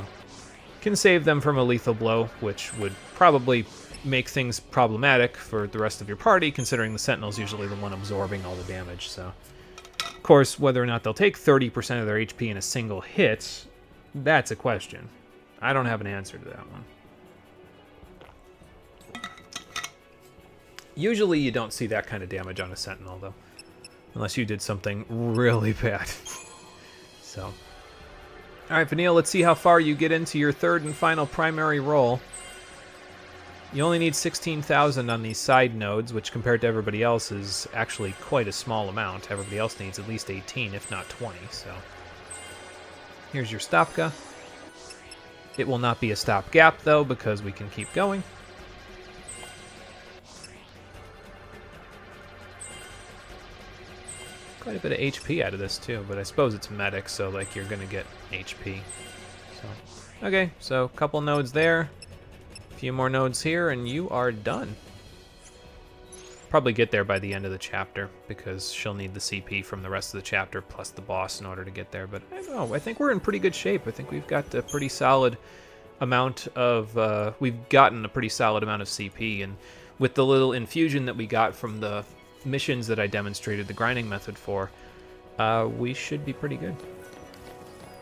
can save them from a lethal blow, which would probably make things problematic for the rest of your party, considering the Sentinel's usually the one absorbing all the damage. So, of course, whether or not they'll take 30% of their HP in a single hit, that's a question. I don't have an answer to that one. Usually you don't see that kind of damage on a Sentinel, though. Unless you did something really bad. So. Alright, Vanille, let's see how far you get into your third and final primary roll. You only need 16,000 on these side nodes, which compared to everybody else is actually quite a small amount. Everybody else needs at least 18, if not 20, so... Here's your Stopka. It will not be a stopgap, though, because we can keep going. Quite a bit of HP out of this, too, but I suppose it's medic, so, like, you're gonna get HP. So, okay, so a couple nodes there. A few more nodes here, and you are done. Probably get there by the end of the chapter, because she'll need the CP from the rest of the chapter, plus the boss in order to get there. But I don't know, I think we're in pretty good shape. I think we've got a pretty solid amount of, we've gotten a pretty solid amount of CP, and with the little infusion that we got from the missions that I demonstrated the grinding method for, we should be pretty good.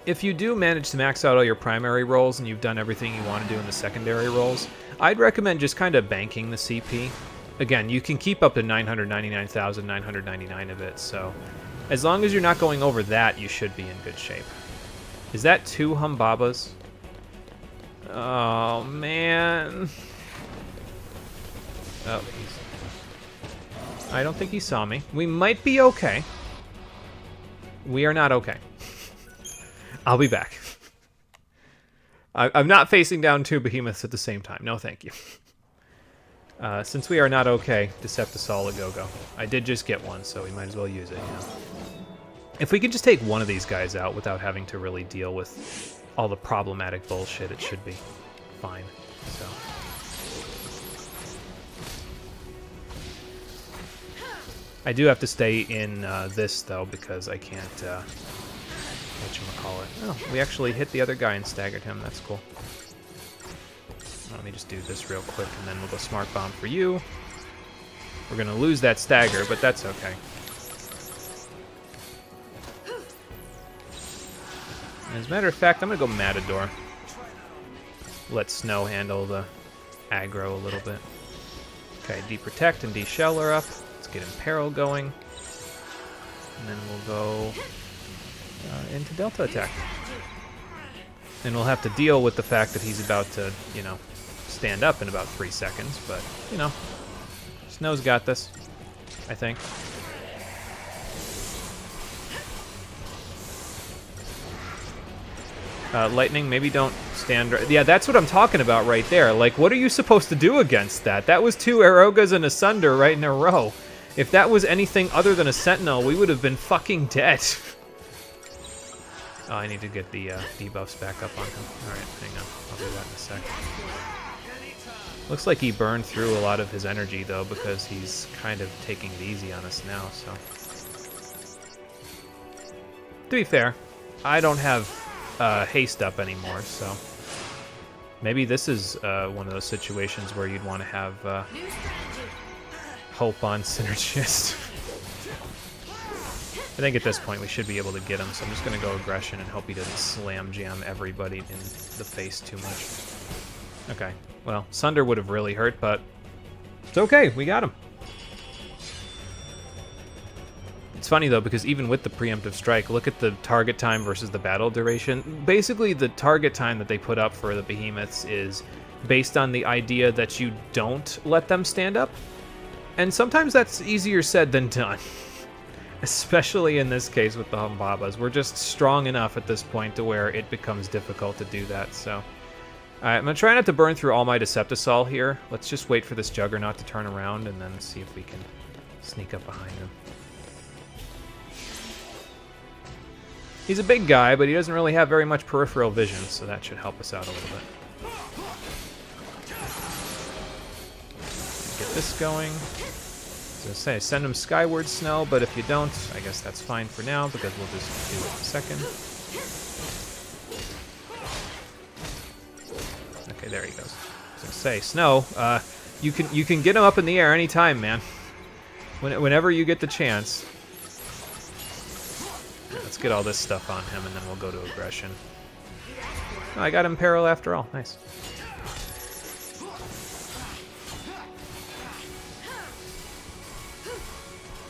If you do manage to max out all your primary roles and you've done everything you want to do in the secondary roles, I'd recommend just kind of banking the CP. Again, you can keep up to 999,999 of it, so as long as you're not going over that, you should be in good shape. Is that 2 Humbabas? Oh, man. Oh, I don't think he saw me. We might be okay. We are not okay. I'll be back. I'm not facing down 2 behemoths at the same time. No, thank you. Since we are not okay, Decepticol a go-go. I did just get one, so we might as well use it, you know. If we could just take one of these guys out without having to really deal with all the problematic bullshit, it should be fine. So. I do have to stay in this, though, because I can't... whatchamacallit. Oh, we actually hit the other guy and staggered him. That's cool. Let me just do this real quick, and then we'll go Smart Bomb for you. We're going to lose that stagger, but that's okay. As a matter of fact, I'm going to go Matador. Let Snow handle the aggro a little bit. Okay, D-Protect and D-Shell are up. Let's get Imperil going. And then we'll go... into Delta Attack. And we'll have to deal with the fact that he's about to, you know, stand up in about 3 seconds, but, you know, Snow's got this, I think. Lightning, maybe don't stand... Yeah, that's what I'm talking about right there. Like, what are you supposed to do against that? That was 2 Aerogas and a Sunder right in a row. If that was anything other than a Sentinel, we would have been fucking dead. Oh, I need to get the debuffs back up on him. Alright, hang on. I'll do that in a sec. Looks like he burned through a lot of his energy, though, because he's kind of taking it easy on us now, so... To be fair, I don't have haste up anymore, so... Maybe this is one of those situations where you'd want to have hope on Synergist. I think at this point we should be able to get him, so I'm just going to go aggression and hope he doesn't slam jam everybody in the face too much. Okay, well, Sunder would have really hurt, but it's okay, we got him. It's funny, though, because even with the preemptive strike, look at the target time versus the battle duration. Basically, the target time that they put up for the behemoths is based on the idea that you don't let them stand up. And sometimes that's easier said than done. Especially in this case with the Humbabas. We're just strong enough at this point to where it becomes difficult to do that, so... Alright, I'm going to try not to burn through all my Decepticol here. Let's just wait for this Juggernaut to turn around and then see if we can sneak up behind him. He's a big guy, but he doesn't really have very much peripheral vision, so that should help us out a little bit. Get this going. I was going to say, send him skyward, Snow, but if you don't, I guess that's fine for now, because we'll just do it in a second. Okay, there he goes. I was going to say, Snow, you can get him up in the air anytime, man. Whenever you get the chance. Yeah, let's get all this stuff on him, and then we'll go to aggression. Oh, I got Imperil after all. Nice.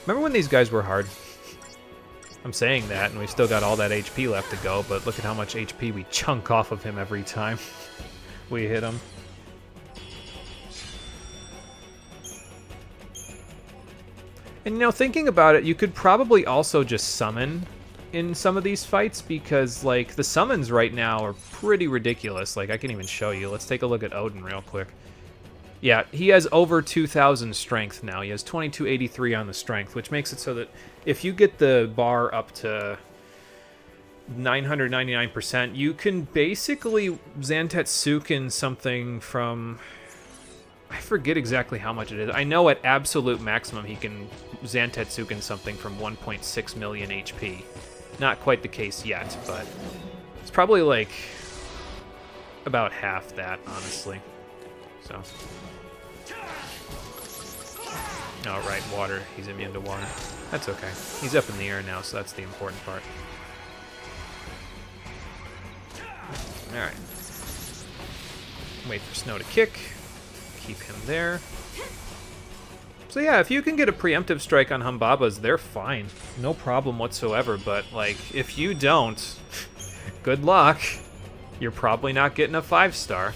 Remember when these guys were hard? I'm saying that, and we've still got all that HP left to go, but look at how much HP we chunk off of him every time we hit him. And, you know, thinking about it, you could probably also just summon in some of these fights, because, like, the summons right now are pretty ridiculous. Like, I can even show you. Let's take a look at Odin real quick. Yeah, he has over 2,000 strength now. He has 2283 on the strength, which makes it so that if you get the bar up to 999%, you can basically Zantetsuken something from... I forget exactly how much it is. I know at absolute maximum he can Zantetsuken something from 1.6 million HP. Not quite the case yet, but it's probably like about half that, honestly. So... Oh, right, water. He's immune to water. That's okay. He's up in the air now, so that's the important part. Alright. Wait for Snow to kick. Keep him there. So yeah, if you can get a preemptive strike on Humbabas, they're fine. No problem whatsoever, but, like, if you don't, good luck. You're probably not getting a 5-star.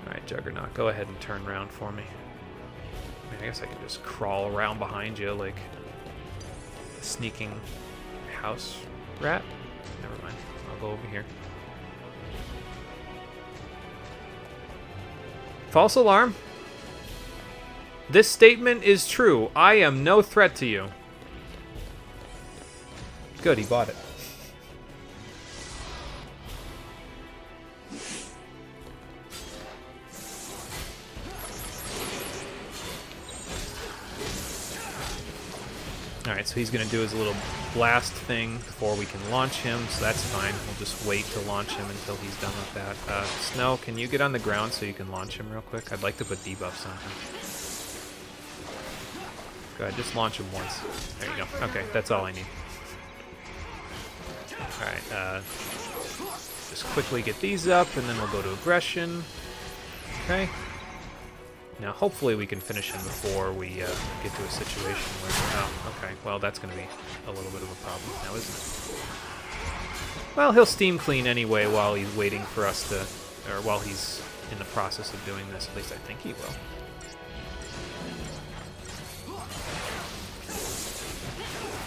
Alright, Juggernaut, go ahead and turn around for me. I mean, I guess I can just crawl around behind you like a sneaking house rat. Never mind. I'll go over here. False alarm. This statement is true. I am no threat to you. Good, he bought it. Alright, so he's going to do his little blast thing before we can launch him, so that's fine. We'll just wait to launch him until he's done with that. Snow, can you get on the ground so you can launch him real quick? I'd like to put debuffs on him. Go ahead, just launch him once. There you go. Okay, that's all I need. Alright, just quickly get these up, and then we'll go to aggression. Okay. Now, hopefully we can finish him before we get to a situation where... Oh, okay. Well, that's going to be a little bit of a problem now, isn't it? Well, he'll steam clean anyway while he's waiting for us to... Or while he's in the process of doing this. At least I think he will.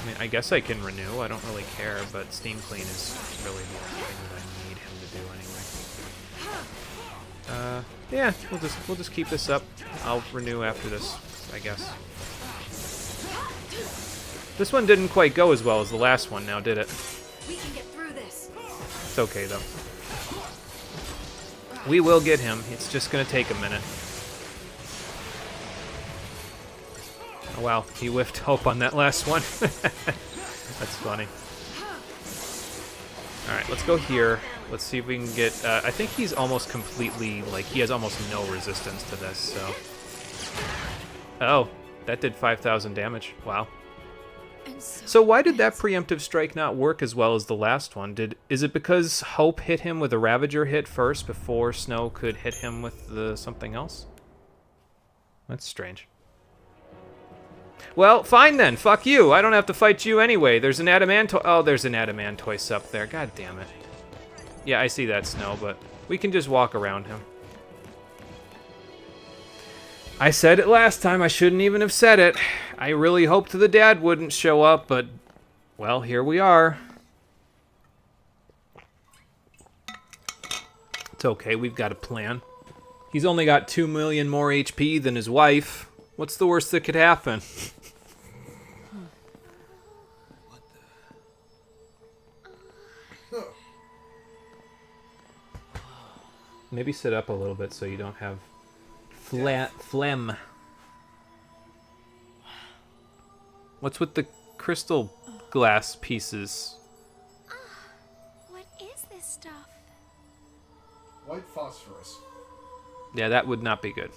I mean, I guess I can renew. I don't really care, but steam clean is really the only thing that I need him to do anyway. Yeah, we'll just keep this up. I'll renew after this, I guess. This one didn't quite go as well as the last one now, did it? We can get through this. It's okay, though. We will get him. It's just going to take a minute. Oh, wow. He whiffed hope on that last one. That's funny. Alright, let's go here. Let's see if we can get... I think he's almost completely... Like, he has almost no resistance to this, so... Oh, that did 5,000 damage. Wow. So why did that preemptive strike not work as well as the last one? Is it because Hope hit him with a Ravager hit first before Snow could hit him with the something else? That's strange. Well, fine then. Fuck you. I don't have to fight you anyway. There's an Adamantoise... Oh, there's an Adamantoise up there. God damn it. Yeah, I see that, Snow, but we can just walk around him. I said it last time. I shouldn't even have said it. I really hoped the dad wouldn't show up, but... Well, here we are. It's okay. We've got a plan. He's only got 2 million more HP than his wife. What's the worst that could happen? Maybe sit up a little bit so you don't have phlegm. What's with the crystal glass pieces? What is this stuff? White phosphorus. Yeah, that would not be good.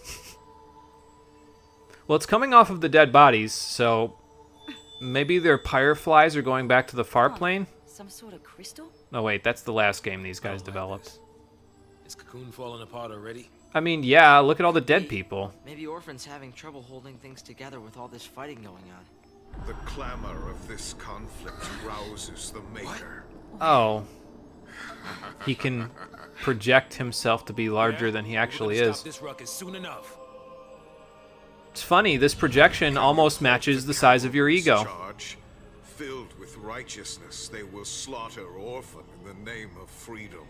Well, it's coming off of the dead bodies, so maybe their pyreflies are going back to the far plane? Some sort of crystal? No, wait, that's the last game these guys developed. Is Cocoon falling apart already? I mean, yeah, look at all the dead people. Maybe Orphan's having trouble holding things together with all this fighting going on. The clamor of this conflict rouses the Maker. Oh. He can project himself to be larger than he actually is. Stop this ruckus soon enough. It's funny, this projection almost matches the size of your ego. Charge. Filled with righteousness, they will slaughter orphan in the name of freedom.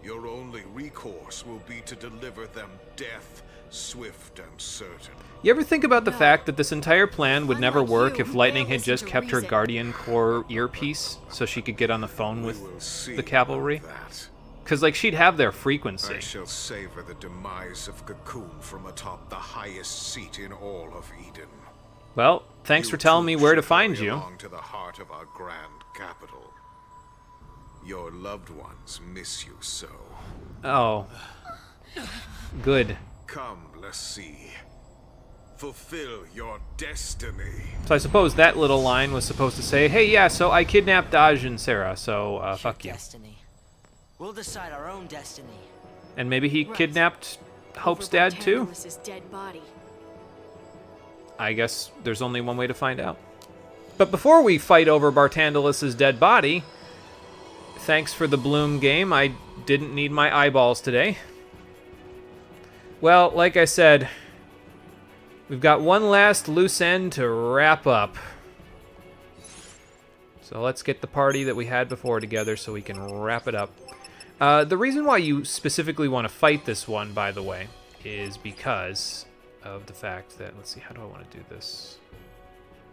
Your only recourse will be to deliver them death, swift and certain. You ever think about the fact that this entire plan would never work if Lightning had just kept her Guardian Core earpiece so she could get on the phone with the cavalry? Because, like, she'd have their frequency. I shall savor the demise of Cocoon from atop the highest seat in all of Eden. Well, thanks for telling me where to find you. Belong to the heart of our grand capital. Your loved ones miss you so. Oh. Good. Come, let's see. Fulfill your destiny. So I suppose that little line was supposed to say, hey, yeah, so I kidnapped Daj and Sarah, so fuck you. Destiny. We'll decide our own destiny. And maybe he kidnapped Hope's dad, too? Dead body. I guess there's only one way to find out. But before we fight over Bartandalus's dead body, thanks for the Bloom game, I didn't need my eyeballs today. Well, like I said, we've got one last loose end to wrap up. So let's get the party that we had before together so we can wrap it up. The reason why you specifically want to fight this one, by the way, is because of the fact that, let's see, how do I want to do this?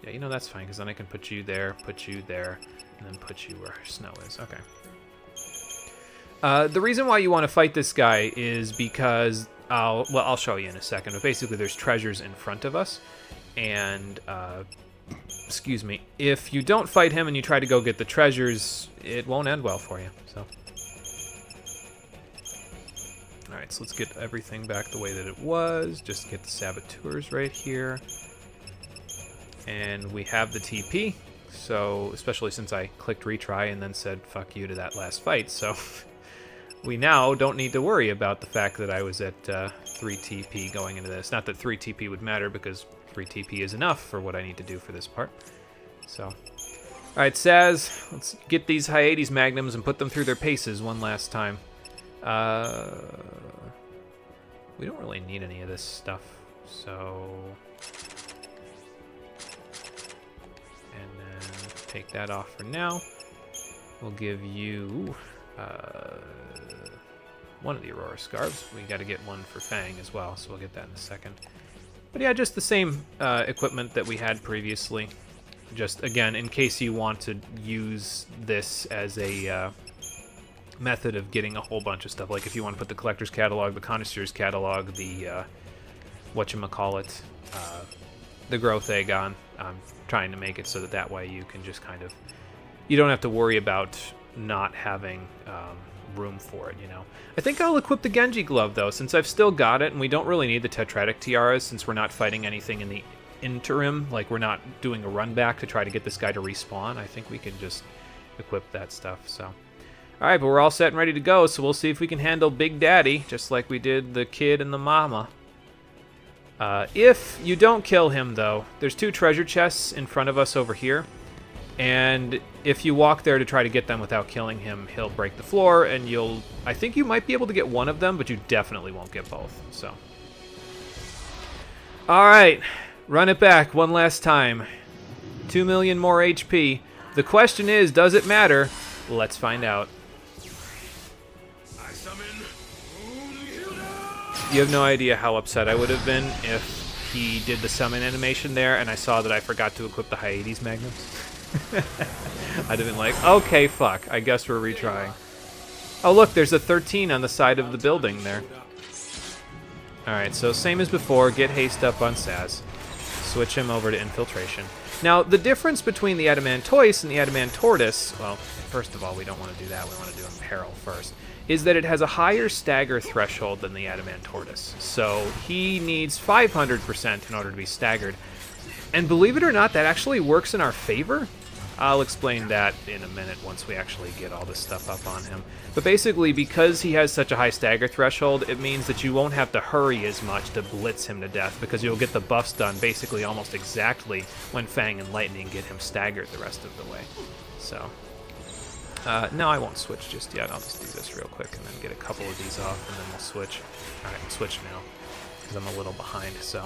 Yeah, you know, that's fine, because then I can put you there, and then put you where Snow is. Okay. The reason why you want to fight this guy is because, I'll show you in a second, but basically there's treasures in front of us, and, excuse me, if you don't fight him and you try to go get the treasures, it won't end well for you, so. Alright, so let's get everything back the way that it was. Just get the saboteurs right here. And we have the TP, so especially since I clicked retry and then said fuck you to that last fight, so we now don't need to worry about the fact that I was at 3 TP going into this. Not that 3 TP would matter, because 3 TP is enough for what I need to do for this part. So, alright, Saz, let's get these Hyades Magnums and put them through their paces one last time. We don't really need any of this stuff, so... And then take that off for now. We'll give you one of the Aurora Scarves. We got to get one for Fang as well, so we'll get that in a second. But yeah, just the same equipment that we had previously. Just, again, in case you want to use this as a method of getting a whole bunch of stuff. Like if you want to put the Collector's Catalog, the Connoisseur's Catalog, the, whatchamacallit, the Growth Egg on. I'm trying to make it so that way you can just kind of... You don't have to worry about not having room for it, you know. I think I'll equip the Genji Glove, though, since I've still got it, and we don't really need the Tetratic Tiaras since we're not fighting anything in the interim. Like, we're not doing a run back to try to get this guy to respawn. I think we can just equip that stuff, so... Alright, but we're all set and ready to go, so we'll see if we can handle Big Daddy, just like we did the kid and the mama. If you don't kill him, though, there's 2 treasure chests in front of us over here. And if you walk there to try to get them without killing him, he'll break the floor, and you'll... I think you might be able to get one of them, but you definitely won't get both, so... Alright, run it back one last time. 2 million more HP. The question is, does it matter? Let's find out. You have no idea how upset I would have been if he did the summon animation there and I saw that I forgot to equip the Hyades Magnums. I'd have been like, okay, fuck, I guess we're retrying. Oh, look, there's a 13 on the side of the building there. Alright, so same as before, get haste up on Saz. Switch him over to Infiltration. Now, the difference between the Adamantoise and the Adamantortoise, well, first of all, we don't want to do that, we want to do Imperil first, is that it has a higher stagger threshold than the Adamantortoise. So he needs 500% in order to be staggered. And believe it or not, that actually works in our favor. I'll explain that in a minute once we actually get all this stuff up on him. But basically, because he has such a high stagger threshold, it means that you won't have to hurry as much to blitz him to death, because you'll get the buffs done basically almost exactly when Fang and Lightning get him staggered the rest of the way. So... no, I won't switch just yet. I'll just do this real quick and then get a couple of these off, and then we'll switch. Alright, we'll switch now, because I'm a little behind, so...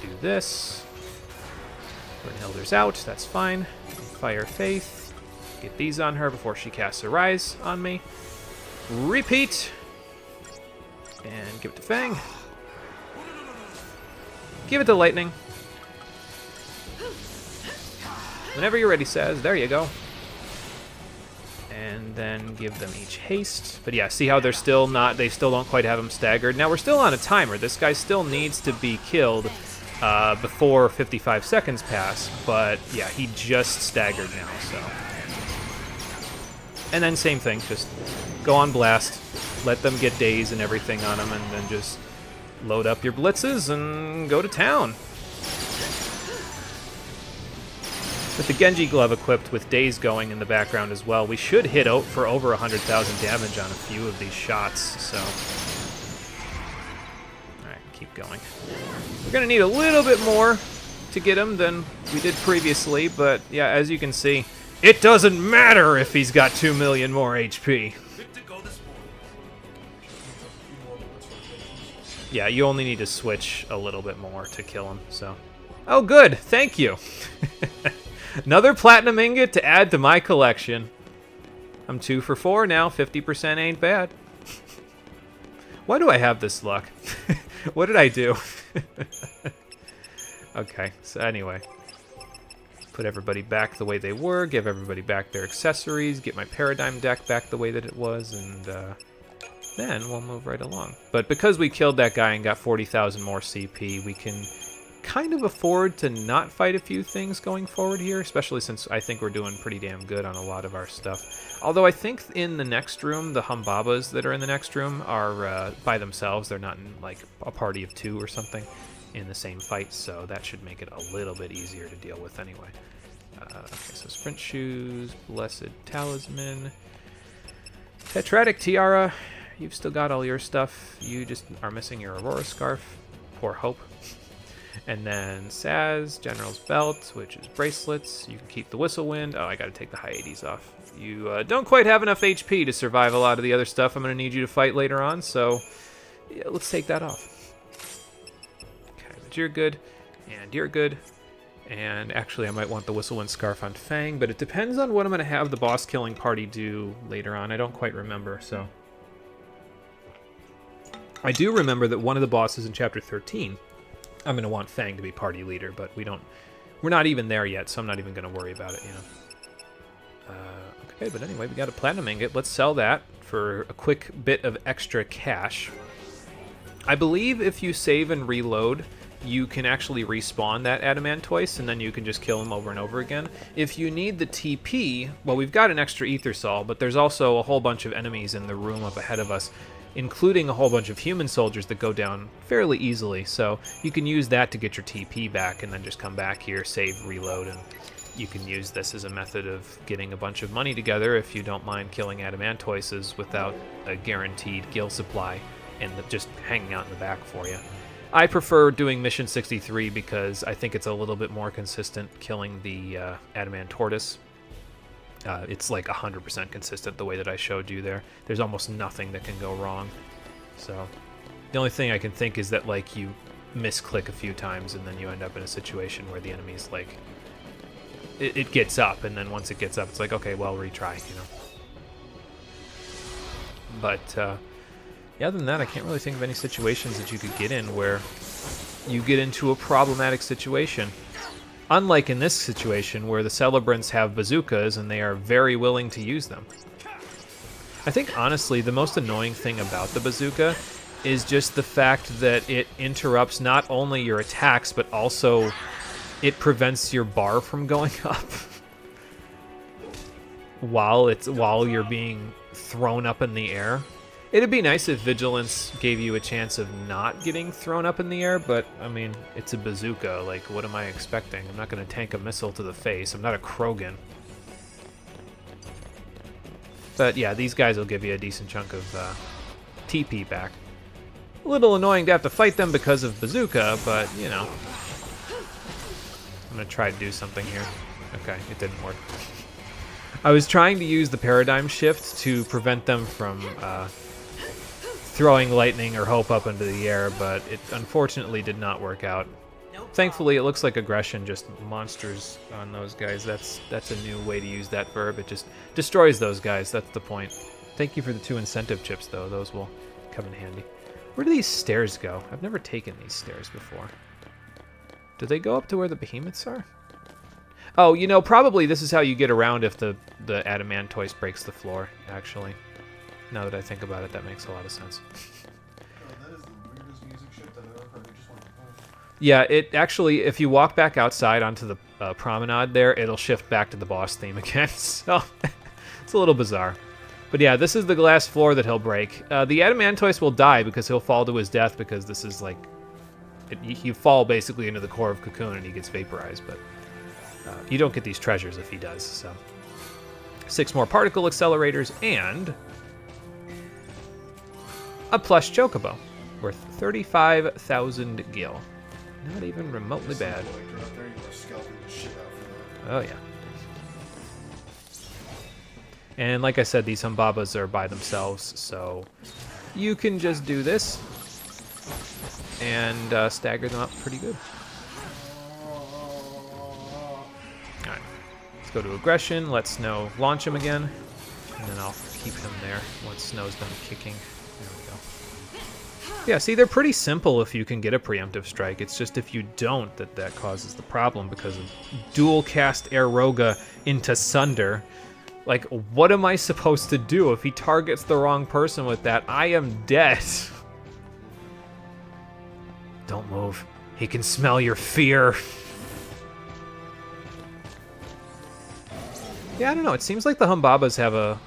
do this. Brynhilder's out, that's fine. Fire Faith. Get these on her before she casts a Rise on me. Repeat. And give it to Fang. Give it to Lightning. Whenever you're ready, Saz. There you go. And then give them each haste. But yeah, see how they're still not, they still don't quite have them staggered. Now we're still on a timer. This guy still needs to be killed before 55 seconds pass. But yeah, he just staggered now, so. And then same thing, just go on blast. Let them get daze and everything on them, and then just load up your blitzes and go to town. With the Genji glove equipped with daze going in the background as well, we should hit out for over 100,000 damage on a few of these shots, so. Alright, keep going. We're going to need a little bit more to get him than we did previously, but yeah, as you can see, it doesn't matter if he's got 2 million more HP. Yeah, you only need to switch a little bit more to kill him, so. Oh, good. Thank you. Another platinum ingot to add to my collection. I'm 2 for 4 now. 50% ain't bad. Why do I have this luck? What did I do? Okay, so anyway. Put everybody back the way they were. Give everybody back their accessories. Get my Paradigm deck back the way that it was, and then we'll move right along. But because we killed that guy and got 40,000 more CP, we can kind of afford to not fight a few things going forward here, especially since I think we're doing pretty damn good on a lot of our stuff. Although I think in the next room, the Humbabas that are in the next room are by themselves. They're not in like a party of 2 or something in the same fight, so that should make it a little bit easier to deal with anyway. Okay, so Sprint Shoes, Blessed Talisman, Tetratic Tiara. You've still got all your stuff. You just are missing your Aurora Scarf. Poor Hope. And then Saz, General's Belt, which is bracelets. You can keep the Whistle Wind. Oh, I gotta take the high 80s off. You don't quite have enough HP to survive a lot of the other stuff I'm gonna need you to fight later on, so yeah, let's take that off. Okay, but you're good, and you're good. And actually, I might want the Whistle Wind Scarf on Fang, but it depends on what I'm gonna have the boss killing party do later on. I don't quite remember, so. I do remember that one of the bosses in Chapter 13, I'm going to want Fang to be party leader, but we're not even there yet, so I'm not even going to worry about it, you know. Okay, but anyway, we got a platinum ingot. Let's sell that for a quick bit of extra cash. I believe if you save and reload, you can actually respawn that adamant twice, and then you can just kill him over and over again. If you need the TP, well, we've got an extra Ether Sol, but there's also a whole bunch of enemies in the room up ahead of us, including a whole bunch of human soldiers that go down fairly easily, so you can use that to get your TP back and then just come back here, save, reload, and you can use this as a method of getting a bunch of money together if you don't mind killing adamantoises without a guaranteed gil supply and just hanging out in the back for you. I prefer doing Mission 63 because I think it's a little bit more consistent killing the adamant tortoise. It's like 100% consistent the way that I showed you there. There's almost nothing that can go wrong. So the only thing I can think is that like you misclick a few times and then you end up in a situation where the enemy's like, it gets up, and then once it gets up, it's like, okay, well, retry, you know. But yeah, other than that, I can't really think of any situations that you could get in where you get into a problematic situation. Unlike in this situation, where the Celebrants have bazookas and they are very willing to use them. I think, honestly, the most annoying thing about the bazooka is just the fact that it interrupts not only your attacks, but also it prevents your bar from going up while you're being thrown up in the air. It'd be nice if Vigilance gave you a chance of not getting thrown up in the air, but, I mean, it's a bazooka. Like, what am I expecting? I'm not going to tank a missile to the face. I'm not a Krogan. But, yeah, these guys will give you a decent chunk of TP back. A little annoying to have to fight them because of bazooka, but, you know. I'm going to try to do something here. Okay, it didn't work. I was trying to use the paradigm shift to prevent them from throwing lightning or hope up into the air, but it unfortunately did not work out. Thankfully, it looks like aggression just monsters on those guys. That's a new way to use that verb. It just destroys those guys. That's the point. Thank you for the 2 incentive chips, though. Those will come in handy. Where do these stairs go? I've never taken these stairs before. Do they go up to where the behemoths are? Oh, you know, probably this is how you get around if the adamantoise breaks the floor, actually. Now that I think about it, that makes a lot of sense. That is the weirdest music shit that I've ever heard. Just went, Yeah, it actually, if you walk back outside onto the promenade there, it'll shift back to the boss theme again. So it's a little bizarre. But yeah, this is the glass floor that he'll break. The adamantoise will die because he'll fall to his death because this is like... you fall basically into the core of Cocoon and he gets vaporized, but you don't get these treasures if he does, so... 6 more particle accelerators and... a plush chocobo worth 35,000 gil. Not even remotely bad. Oh yeah. And like I said, these Humbabas are by themselves, so you can just do this and stagger them up pretty good. Alright, let's go to aggression, let Snow launch him again, and then I'll keep him there once Snow's done kicking. There we go. Yeah, see, they're pretty simple if you can get a preemptive strike. It's just if you don't that causes the problem because of dual cast Aeroga into Sunder. Like, what am I supposed to do if he targets the wrong person with that? I am dead. Don't move. He can smell your fear. Yeah, I don't know. It seems like the Humbabas have a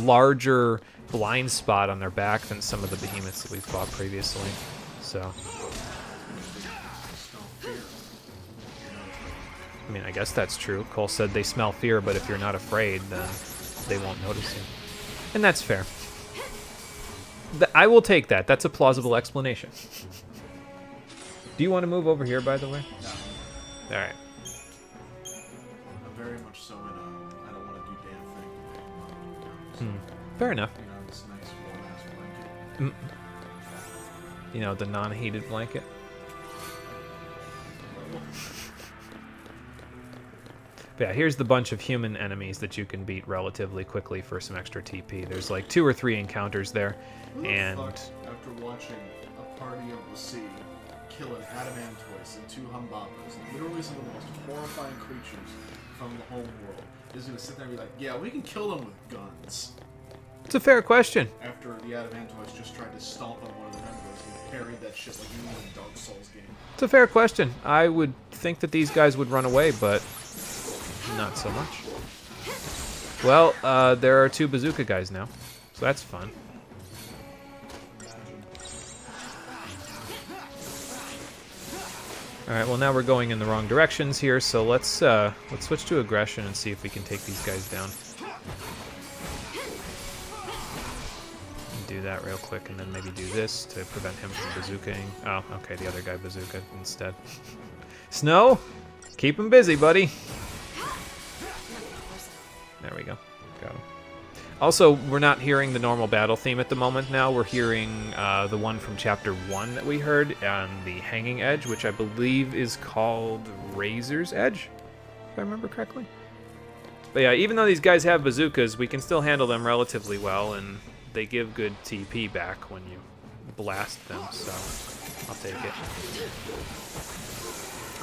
larger blind spot on their back than some of the behemoths that we've fought previously. So, I mean, I guess that's true. Cole said they smell fear, but if you're not afraid, then they won't notice you. And that's fair. I will take that. That's a plausible explanation. Do you want to move over here, by the way? No. All right. I'm very much so in a I don't want to do damn thing. Fair enough. You know, this nice warm-ass blanket. You know, the non-heated blanket. But yeah, here's the bunch of human enemies that you can beat relatively quickly for some extra TP. There's like 2 or 3 encounters there, and After watching a party of the sea kill an adamantoise and 2 Humbabas, literally some of the most horrifying creatures from the home world, is going to sit there and be like, yeah, we can kill them with guns. it's a fair question. After the adamantoise just tried to stomp on one of the members and parried that shit like you know in a Dark Souls game. It's a fair question. I would think that these guys would run away, but not so much. Well, there are 2 bazooka guys now, so that's fun. All right, well now we're going in the wrong directions here, so let's switch to aggression and see if we can take these guys down. Do that real quick, and then maybe do this to prevent him from bazookaing. Oh, okay, the other guy bazooka instead. Snow, keep him busy, buddy. There we go. Got him. Also, we're not hearing the normal battle theme at the moment now. We're hearing the one from Chapter 1 that we heard on the Hanging Edge, which I believe is called Razor's Edge, if I remember correctly. But yeah, even though these guys have bazookas, we can still handle them relatively well, and they give good TP back when you blast them, so I'll take it.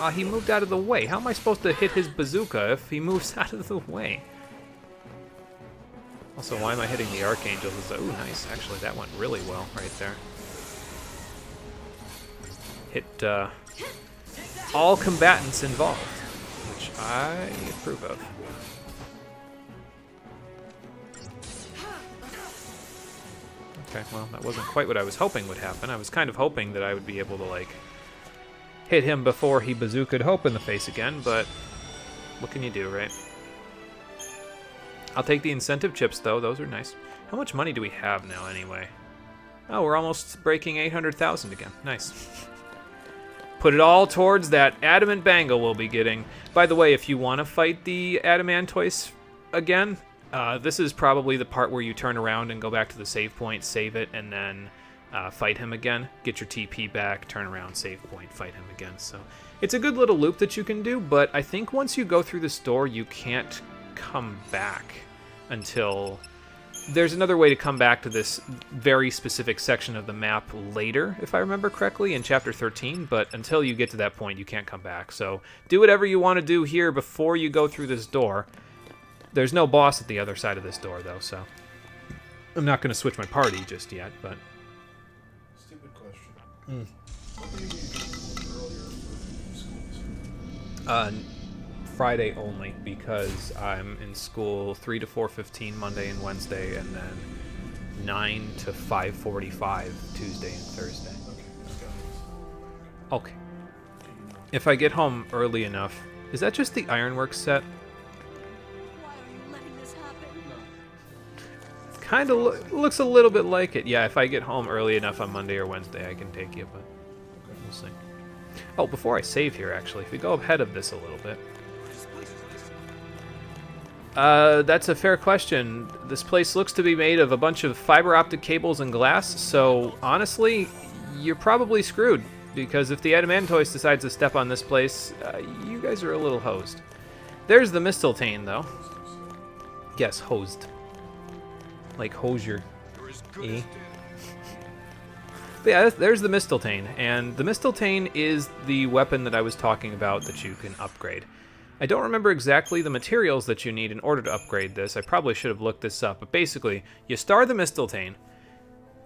Ah, he moved out of the way. How am I supposed to hit his bazooka if he moves out of the way? Also, why am I hitting the Archangel? Ooh, nice. Actually, that went really well right there. Hit all combatants involved, which I approve of. Okay, well, that wasn't quite what I was hoping would happen. I was kind of hoping that I would be able to, like, hit him before he bazookaed Hope in the face again, but what can you do, right? I'll take the incentive chips, though. Those are nice. How much money do we have now, anyway? Oh, we're almost breaking 800,000 again. Nice. Put it all towards that adamant bangle we'll be getting. By the way, if you want to fight the adamantoise again, this is probably the part where you turn around and go back to the save point, save it, and then fight him again, get your TP back, turn around, save point, fight him again. So it's a good little loop that you can do, but I think once you go through this door, you can't come back until... There's another way to come back to this very specific section of the map later, if I remember correctly, in Chapter 13, but until you get to that point, you can't come back. So do whatever you want to do here before you go through this door. There's no boss at the other side of this door, though, so... I'm not going to switch my party just yet, but... Stupid question. What do you need earlier? Friday only, because I'm in school 3 to 4:15 Monday and Wednesday, and then 9 to 5:45 Tuesday and Thursday. Okay. If I get home early enough... Is that just the Ironworks set? Kind of looks a little bit like it. Yeah, if I get home early enough on Monday or Wednesday, I can take you, but we'll see. Oh, before I save here, actually, if we go ahead of this a little bit... that's a fair question. This place looks to be made of a bunch of fiber optic cables and glass, so honestly, you're probably screwed, because if the Adamantoise decides to step on this place, you guys are a little hosed. There's the Mistletoe, though. Yes, hosed. Like hosier. Eh? But yeah, there's the Mistletoe, and the Mistletoe is the weapon that I was talking about that you can upgrade. I don't remember exactly the materials that you need in order to upgrade this. I probably should have looked this up, but basically, you star the Mistletoe,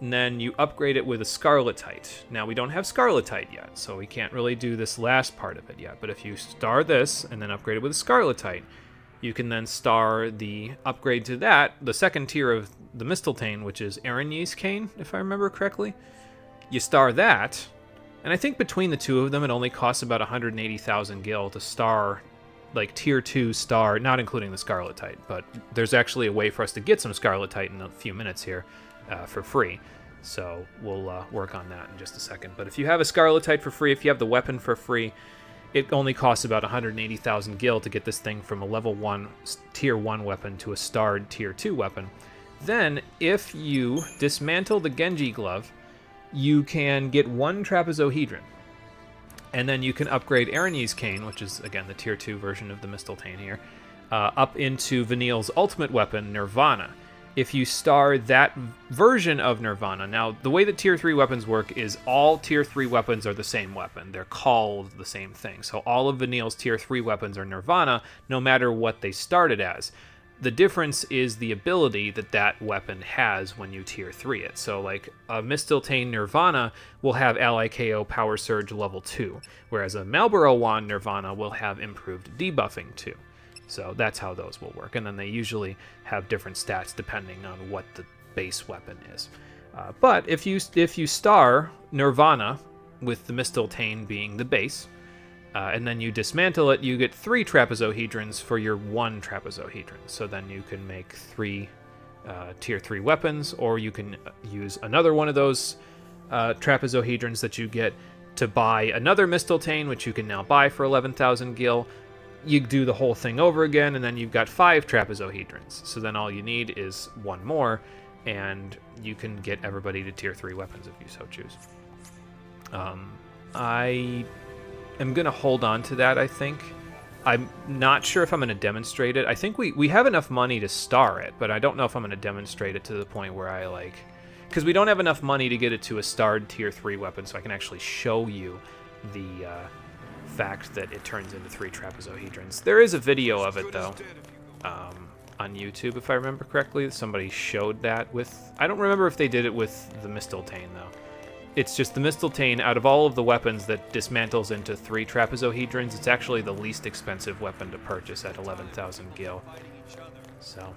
and then you upgrade it with a Scarletite. Now, we don't have Scarletite yet, so we can't really do this last part of it yet, but if you star this and then upgrade it with a Scarletite, you can then star the upgrade to that, the second tier of the Mistletoe, which is Arany's Cane, if I remember correctly. You star that, and I think between the two of them, it only costs about 180,000 gil to star... like tier 2 star, not including the Scarletite, but there's actually a way for us to get some Scarletite in a few minutes here for free. So we'll work on that in just a second. But if you have a Scarletite for free, if you have the weapon for free, it only costs about 180,000 gil to get this thing from a level 1 tier 1 weapon to a starred tier 2 weapon. Then, if you dismantle the Genji glove, you can get 1 trapezohedron. And then you can upgrade Arany's Cane, which is, again, the tier 2 version of the Mistletoe here, up into Vanille's ultimate weapon, Nirvana. If you star that version of Nirvana... Now, the way that tier 3 weapons work is all tier 3 weapons are the same weapon. They're called the same thing. So all of Vanille's tier 3 weapons are Nirvana, no matter what they started as. The difference is the ability that that weapon has when you tier 3 it. So, like, a Mistletoe Nirvana will have Ally KO Power Surge level 2, whereas a Malboro Wand Nirvana will have improved debuffing 2. So that's how those will work. And then they usually have different stats depending on what the base weapon is. But if you star Nirvana, with the Mistletoe being the base, and then you dismantle it, you get 3 trapezohedrons for your 1 trapezohedron. So then you can make 3 tier 3 weapons, or you can use another one of those trapezohedrons that you get to buy another Mistletoe, which you can now buy for 11,000 gil. You do the whole thing over again, and then you've got 5 trapezohedrons. So then all you need is 1 more, and you can get everybody to tier 3 weapons if you so choose. I'm going to hold on to that, I think. I'm not sure if I'm going to demonstrate it. I think we have enough money to star it, but I don't know if I'm going to demonstrate it to the point where I, like... Because we don't have enough money to get it to a starred tier 3 weapon, so I can actually show you the fact that it turns into 3 trapezohedrons. There is a video of it, though, on YouTube, if I remember correctly. Somebody showed that with... I don't remember if they did it with the Mistletoe, though. It's just the Mistletoe, out of all of the weapons that dismantles into 3 trapezohedrons, it's actually the least expensive weapon to purchase at 11,000 gil. So.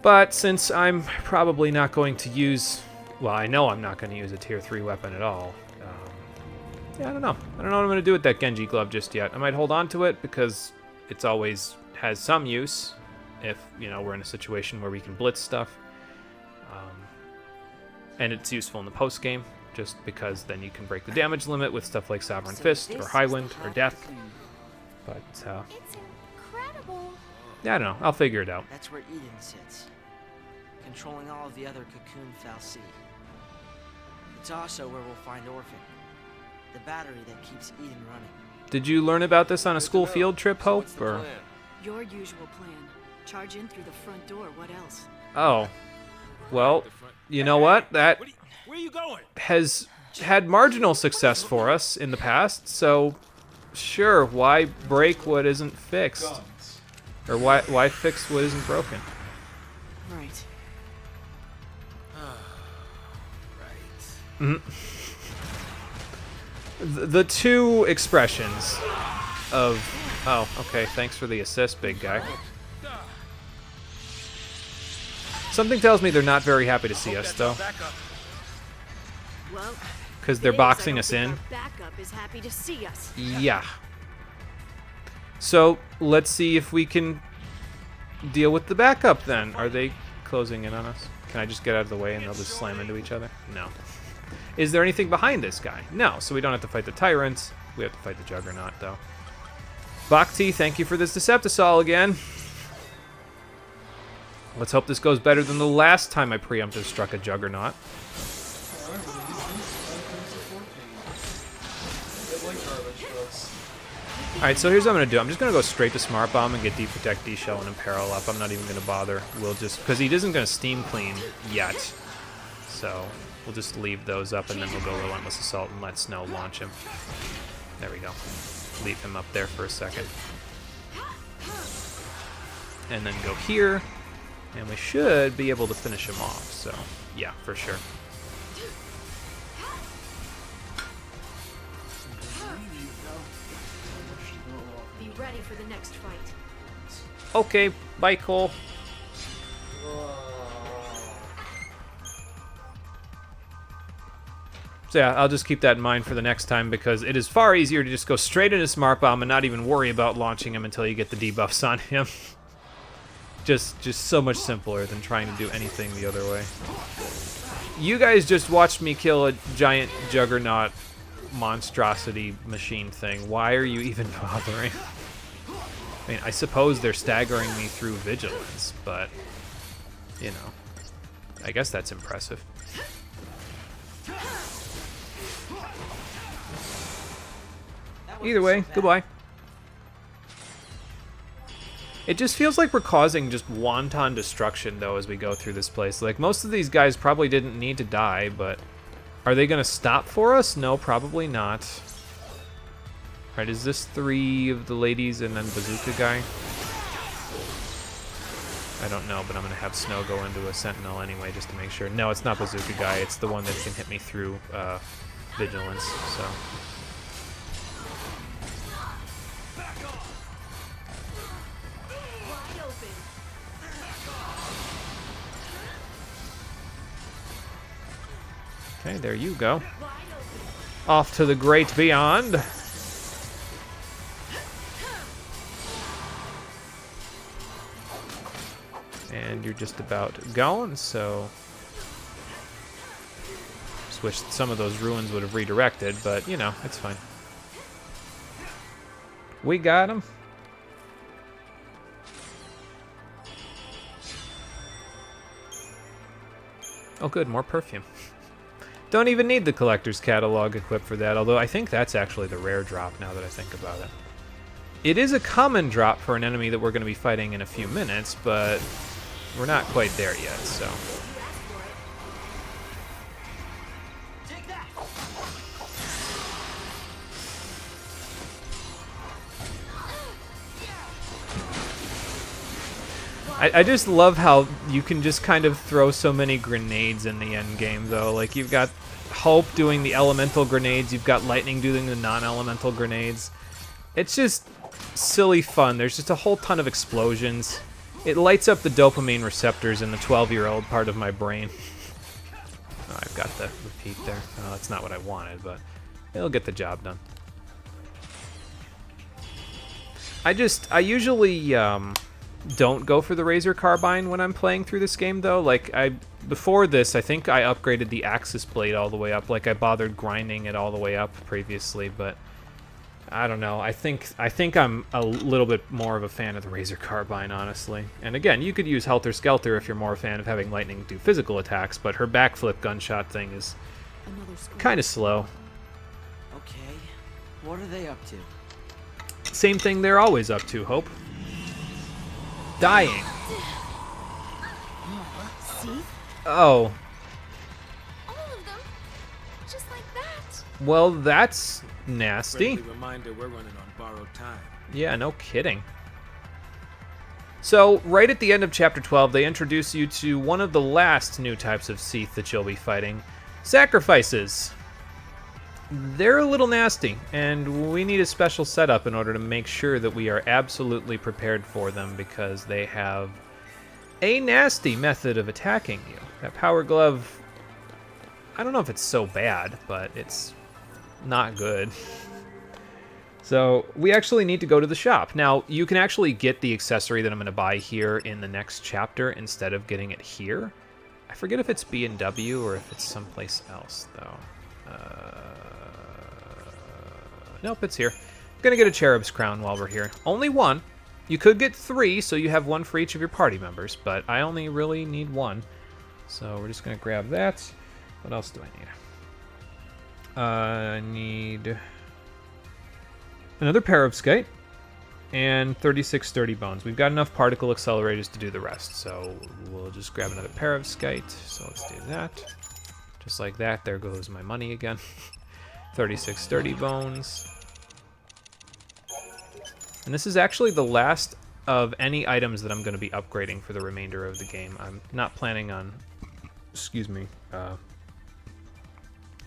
But since I'm probably not going to use... Well, I know I'm not going to use a tier 3 weapon at all. Yeah, I don't know. I don't know what I'm going to do with that Genji glove just yet. I might hold on to it because it's always has some use if, you know, we're in a situation where we can blitz stuff. And it's useful in the post-game, just because then you can break the damage limit with stuff like Sovereign Fist, or High Wind, or Death. But, It's incredible. yeah, I don't know. I'll figure it out. That's where Eden sits. controlling all of the other Cocoon Fal'Cie. It's also where we'll find Orphan, the battery that keeps Eden running. Did you learn about this on a school field trip, Hope? Or Your usual plan. Charge in through the front door. What else? oh, well, you know what? That Where are you going? has had marginal success for us in the past. So, sure, why break what isn't fixed, or why fix what isn't broken? Right. Mhm. The two expressions of, oh, okay, thanks for the assist, big guy. Something tells me they're not very happy to see us, though, Well, because they're boxing us in. backup is happy to see us. Yeah. So let's see if we can deal with the backup then. Are they closing in on us? Can I just get out of the way and they'll just slam into each other? No. Is there anything behind this guy? No, so we don't have to fight the tyrants. We have to fight the Juggernaut, though. Bhakti, thank you for this Deceptisol again. Let's hope this goes better than the last time I preemptive struck a Juggernaut. Alright, so here's what I'm going to do. I'm just going to go straight to Smart Bomb and get Deep Protect, D-Shell, and Imperil up. I'm not even going to bother. We'll just... because he isn't going to Steam Clean yet. So we'll just leave those up, and then we'll go Relentless Assault and let Snow launch him. There we go. Leave him up there for a second. And then go here. And we should be able to finish him off. So, yeah, for sure. Be ready for the next fight. Okay, bye, Cole. So yeah, I'll just keep that in mind for the next time, because it is far easier to just go straight into Smart Bomb and not even worry about launching him until you get the debuffs on him. just so much simpler than trying to do anything the other way. You guys just watched me kill a giant Juggernaut monstrosity machine thing. Why are you even bothering? I mean, I suppose they're staggering me through vigilance, but, you know, I guess that's impressive. Either way, goodbye. It just feels like we're causing just wanton destruction, though, as we go through this place. Like, most of these guys probably didn't need to die, but are they going to stop for us? No, probably not. Alright, is this 3 of the ladies and then Bazooka guy? I don't know, but I'm going to have Snow go into a Sentinel anyway, just to make sure. No, it's not Bazooka guy. It's the one that can hit me through Vigilance, so... Okay, there you go. Off to the great beyond. And you're just about gone, so... Just wish some of those ruins would have redirected, but, you know, it's fine. We got him. Oh good, more perfume. Don't even need the collector's catalog equipped for that, although I think that's actually the rare drop now that I think about it. It is a common drop for an enemy that we're going to be fighting in a few minutes, but we're not quite there yet, so... I just love how you can just kind of throw so many grenades in the end game, though. Like, you've got Hope doing the elemental grenades, you've got Lightning doing the non-elemental grenades. It's just silly fun. There's just a whole ton of explosions. It lights up the dopamine receptors in the 12-year-old part of my brain. Oh, I've got the repeat there. Oh, that's not what I wanted, but it'll get the job done. I usually, don't go for the Razor Carbine when I'm playing through this game, though. Like, before this, I think I upgraded the Axis Blade all the way up. Like, I bothered grinding it all the way up previously, but I don't know. I think I'm a little bit more of a fan of the Razor Carbine, honestly. And again, you could use Helter Skelter if you're more a fan of having lightning do physical attacks, but her backflip gunshot thing is kind of slow. Okay, what are they up to? Same thing they're always up to, Hope. Dying. See? Oh. All of them? Just like that? Well, that's nasty. Friendly reminder we're running on borrowed time. Yeah, no kidding. So, right at the end of Chapter 12, they introduce you to one of the last new types of Seath that you'll be fighting. Sacrifices. They're a little nasty, and we need a special setup in order to make sure that we are absolutely prepared for them, because they have a nasty method of attacking you. That Power Glove, I don't know if it's so bad, but it's not good. So we actually need to go to the shop. Now, you can actually get the accessory that I'm going to buy here in the next chapter instead of getting it here. I forget if it's B&W or if it's someplace else, though. Nope, it's here. I'm going to get a Cherub's Crown while we're here. Only one. You could get 3, so you have 1 for each of your party members, but I only really need 1. So we're just going to grab that. What else do I need? I need another Perovskite and 36 sturdy bones. We've got enough particle accelerators to do the rest, so we'll just grab another Perovskite. So let's do that. Just like that, there goes my money again. 36 sturdy bones. And this is actually the last of any items that I'm going to be upgrading for the remainder of the game. I'm not planning on... Excuse me. Well,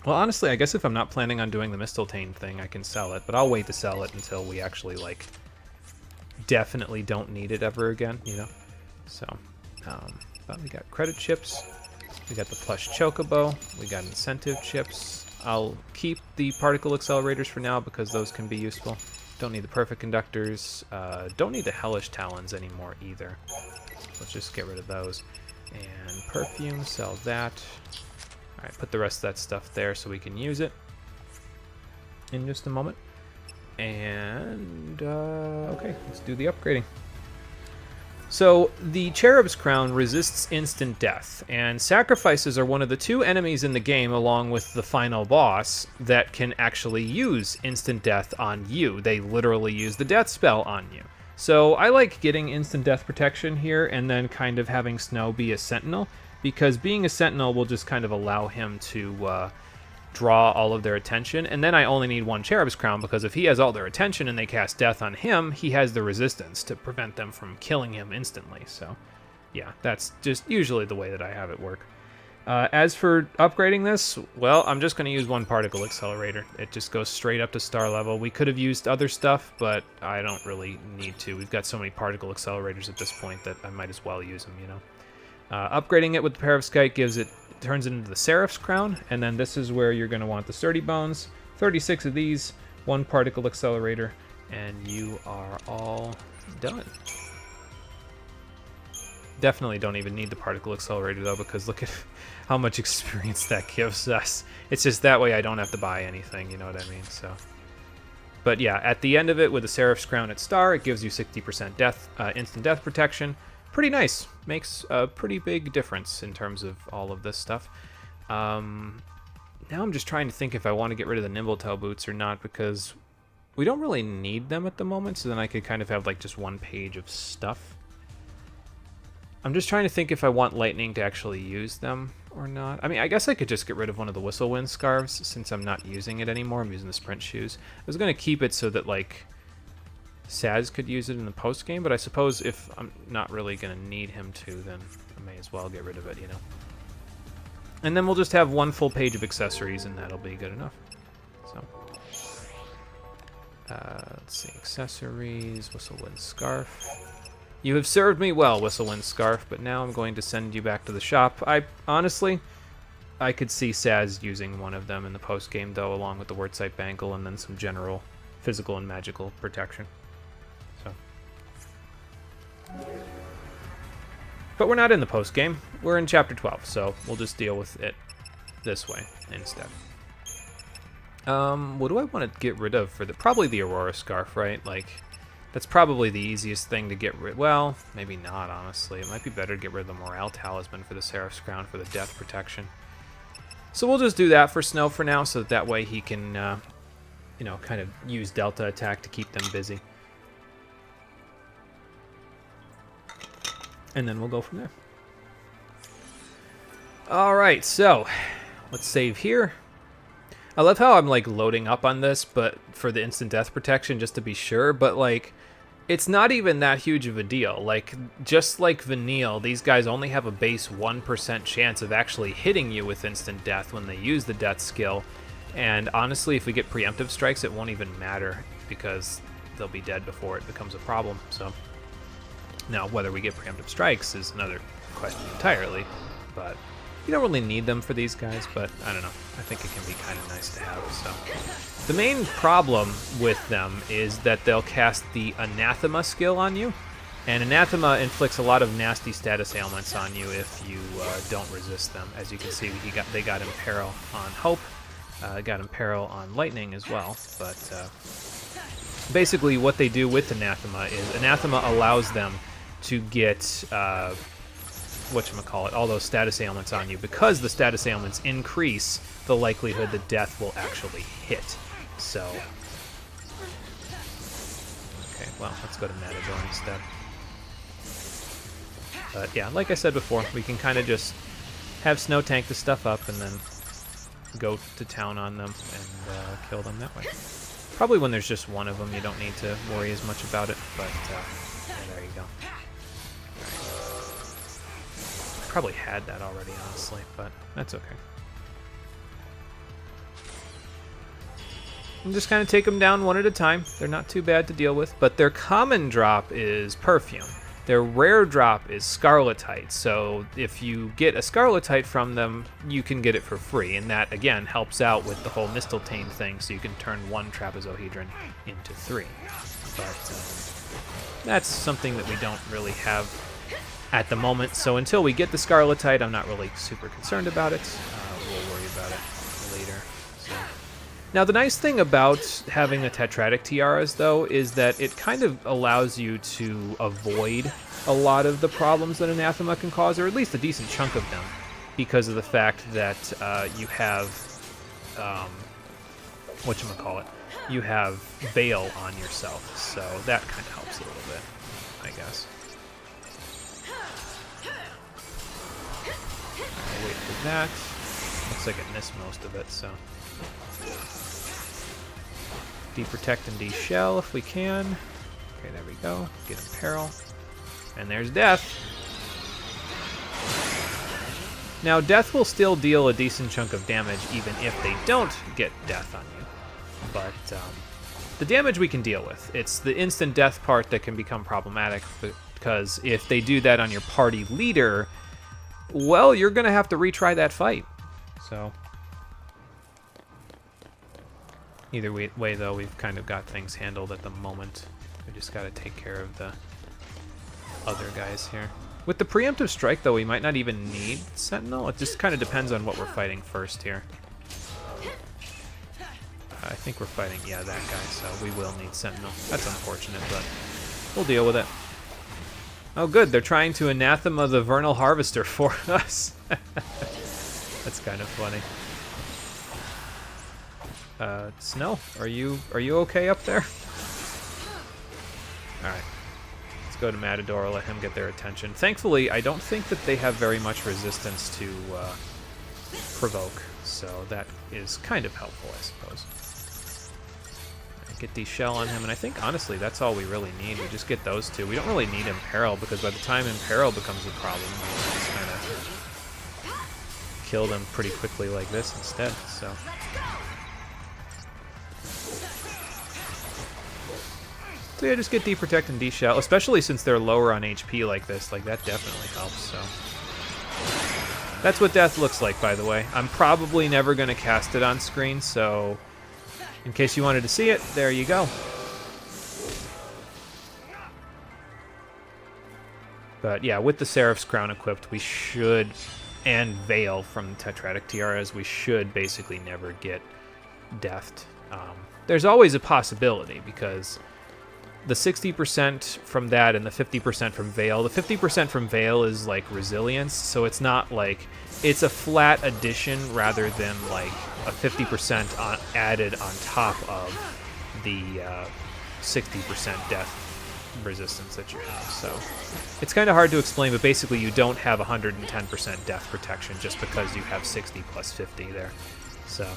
honestly, I guess if I'm not planning on doing the Mistletoe thing, I can sell it. But I'll wait to sell it until we actually, like, definitely don't need it ever again, you know? So, but we got credit chips. We got the plush chocobo. We got incentive chips. I'll keep the particle accelerators for now because those can be useful. Don't need the perfect conductors. Don't need the hellish talons anymore either. Let's just get rid of those. And perfume, sell that. Alright, put the rest of that stuff there so we can use it in just a moment. And, okay, let's do the upgrading. So, the Cherub's Crown resists instant death, and sacrifices are one of the 2 enemies in the game, along with the final boss, that can actually use instant death on you. They literally use the death spell on you. So, I like getting instant death protection here, and then kind of having Snow be a sentinel, because being a sentinel will just kind of allow him to draw all of their attention, and then I only need 1 Cherub's Crown, because if he has all their attention and they cast death on him, he has the resistance to prevent them from killing him instantly. So yeah, that's just usually the way that I have it work. As for upgrading this, well, I'm just going to use 1 particle accelerator. It just goes straight up to star level. We could have used other stuff, but I don't really need to. We've got so many particle accelerators at this point that I might as well use them, you know. Upgrading it with the Perovskite turns it into the Seraph's Crown, and then this is where you're going to want the sturdy bones. 36 of these, 1 particle accelerator, and you are all done. Definitely don't even need the particle accelerator though, because look at how much experience that gives us. It's just that way I don't have to buy anything, you know what I mean? So, but yeah, at the end of it with the Seraph's Crown at star, it gives you 60% death, instant death protection. Pretty nice. Makes a pretty big difference in terms of all of this stuff. Now I'm just trying to think if I want to get rid of the Nimbletail boots or not, because we don't really need them at the moment, so then I could kind of have like just 1 page of stuff. I'm just trying to think if I want Lightning to actually use them or not. I mean, I guess I could just get rid of one of the Whistlewind scarves since I'm not using it anymore. I'm using the sprint shoes. I was going to keep it so that, like, Saz could use it in the post-game, but I suppose if I'm not really going to need him to, then I may as well get rid of it, you know. And then we'll just have 1 full page of accessories, and that'll be good enough. So, let's see, accessories, Whistlewind scarf. You have served me well, Whistlewind scarf, but now I'm going to send you back to the shop. Honestly, I could see Saz using one of them in the post-game, though, along with the Wordsight Bangle and then some general physical and magical protection. So, but we're not in the post-game. We're in Chapter 12, so we'll just deal with it this way instead. What do I want to get rid of for the... Probably the Aurora Scarf, right? Like, that's probably the easiest thing to get rid... Well, maybe not, honestly. It might be better to get rid of the Morale Talisman for the Seraph's Crown for the death protection. So we'll just do that for Snow for now, so that way he can, you know, kind of use Delta attack to keep them busy. And then we'll go from there. Alright, so let's save here. I love how I'm like loading up on this, but for the instant death protection just to be sure, but like it's not even that huge of a deal. Like just like Vanille, these guys only have a base 1% chance of actually hitting you with instant death when they use the death skill. And honestly, if we get preemptive strikes, it won't even matter because they'll be dead before it becomes a problem. So now whether we get preemptive strikes is another question entirely, but you don't really need them for these guys, but I don't know. I think it can be kind of nice to have. So the main problem with them is that they'll cast the Anathema skill on you, and Anathema inflicts a lot of nasty status ailments on you if you don't resist them. As you can see, they got Imperil on Hope, got Imperil on Lightning as well, but basically what they do with Anathema is Anathema allows them to get whatchamacallit, all those status ailments on you, because the status ailments increase the likelihood that death will actually hit. So, okay, well, let's go to Matador instead. But yeah, like I said before, we can kind of just have Snow tank the stuff up and then go to town on them and kill them that way. Probably when there's just one of them, you don't need to worry as much about it, but yeah, there you go. Probably had that already, honestly, but that's okay. And just kind of take them down one at a time. They're not too bad to deal with, but their common drop is Perfume. Their rare drop is Scarletite, so if you get a Scarletite from them, you can get it for free, and that, again, helps out with the whole Mistletoe thing, so you can turn one Trapezohedron into 3. But that's something that we don't really have at the moment, so until we get the Scarletite, I'm not really super concerned about it. We'll worry about it later. So. Now, the nice thing about having the Tetratic Tiaras, though, is that it kind of allows you to avoid a lot of the problems that Anathema can cause, or at least a decent chunk of them, because of the fact that you have, whatchamacallit, you have Veil on yourself, so that kind of helps a little bit, I guess. I'll wait for that. Looks like it missed most of it, so. Deprotect and de-shell if we can. Okay, there we go. Get Imperil. And there's Death. Now, Death will still deal a decent chunk of damage even if they don't get Death on you. But the damage we can deal with. It's the instant death part that can become problematic, because if they do that on your party leader, well, you're going to have to retry that fight. So, either way, though, we've kind of got things handled at the moment. We just got to take care of the other guys here. With the preemptive strike, though, we might not even need Sentinel. It just kind of depends on what we're fighting first here. I think we're fighting, yeah, that guy, so we will need Sentinel. That's unfortunate, but we'll deal with it. Oh, good, they're trying to Anathema the Vernal Harvester for us. That's kind of funny. Snow, are you okay up there? Alright. Let's go to Matador, let him get their attention. Thankfully, I don't think that they have very much resistance to provoke, so that is kind of helpful, I suppose. Get de-shell on him, and I think, honestly, that's all we really need. We just get those two. We don't really need Imperil, because by the time Imperil becomes a problem, we can just kind of kill them pretty quickly like this instead, so. So yeah, just get de-protect and de-shell, especially since they're lower on HP like this. Like, that definitely helps, so. That's what Death looks like, by the way. I'm probably never going to cast it on screen, so in case you wanted to see it, there you go. But yeah, with the Seraph's Crown equipped, we should, and Veil from Tetratic Tiaras, we should basically never get deathed. There's always a possibility because the 60% from that and the 50% from Veil. The 50% from Veil is like resilience, so it's not like it's a flat addition rather than like a 50% added on top of the 60% death resistance that you have. So it's kind of hard to explain, but basically you don't have 110% death protection just because you have 60 plus 50 there. So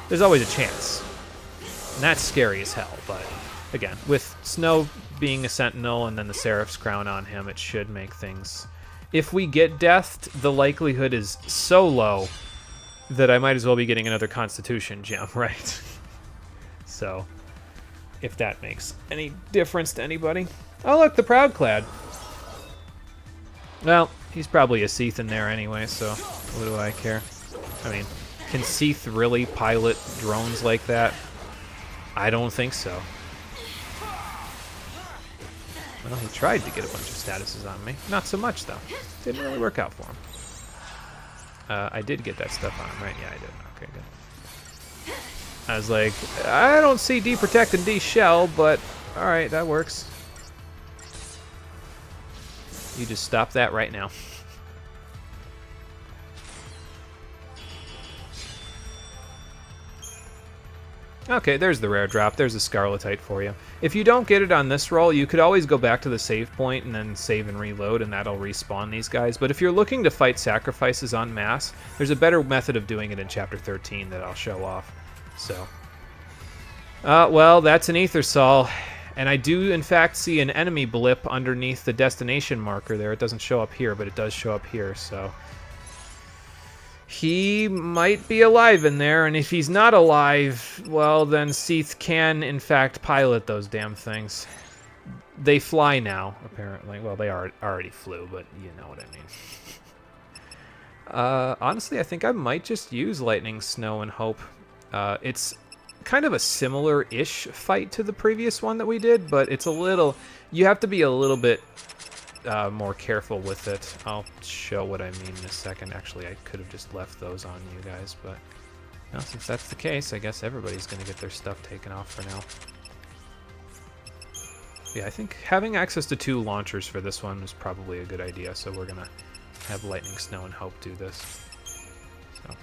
there's always a chance. And that's scary as hell, but again, with Snow being a Sentinel and then the Seraph's Crown on him, it should make things... If we get deathed, the likelihood is so low that I might as well be getting another Constitution gem, right? So, if that makes any difference to anybody. Oh look, the Proudclad. Well, he's probably a Seath in there anyway, so what do I care? I mean, can Seath really pilot drones like that? I don't think so. Well, he tried to get a bunch of statuses on me. Not so much, though. Didn't really work out for him. I did get that stuff on him, right? Yeah, I did. Okay, good. I was like, I don't see D-Protect and D-Shell, but alright, that works. You just stop that right now. Okay, there's the rare drop. There's a Scarletite for you. If you don't get it on this roll, you could always go back to the save point and then save and reload, and that'll respawn these guys. But if you're looking to fight sacrifices en masse, there's a better method of doing it in Chapter 13 that I'll show off. So, well, that's an Aethersol, and I do, in fact, see an enemy blip underneath the destination marker there. It doesn't show up here, but it does show up here, so... He might be alive in there, and if he's not alive, well, then Seath can, in fact, pilot those damn things. They fly now, apparently. Well, they already flew, but you know what I mean. Honestly, I think I might just use Lightning, Snow, and Hope. It's kind of a similar-ish fight to the previous one that we did, but it's a little... You have to be a little bit... more careful with it. I'll show what I mean in a second. Actually, I could have just left those on you guys, but well, since that's the case, I guess everybody's going to get their stuff taken off for now. Yeah, I think having access to 2 launchers for this one is probably a good idea, so we're going to have Lightning, Snow, and Hope do this. So.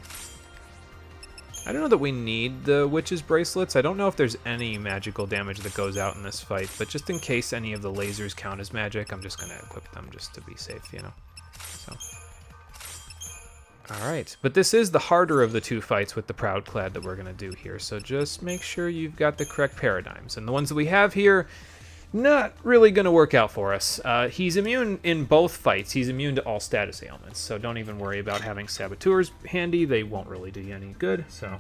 I don't know that we need the Witch's Bracelets. I don't know if there's any magical damage that goes out in this fight, but just in case any of the lasers count as magic, I'm just going to equip them just to be safe, you know? So. Alright, but this is the harder of the 2 fights with the Proudclad that we're going to do here, so just make sure you've got the correct paradigms. And the ones that we have here, not really going to work out for us. He's immune in both fights. He's immune to all status ailments, so don't even worry about having Saboteurs handy. They won't really do you any good, so...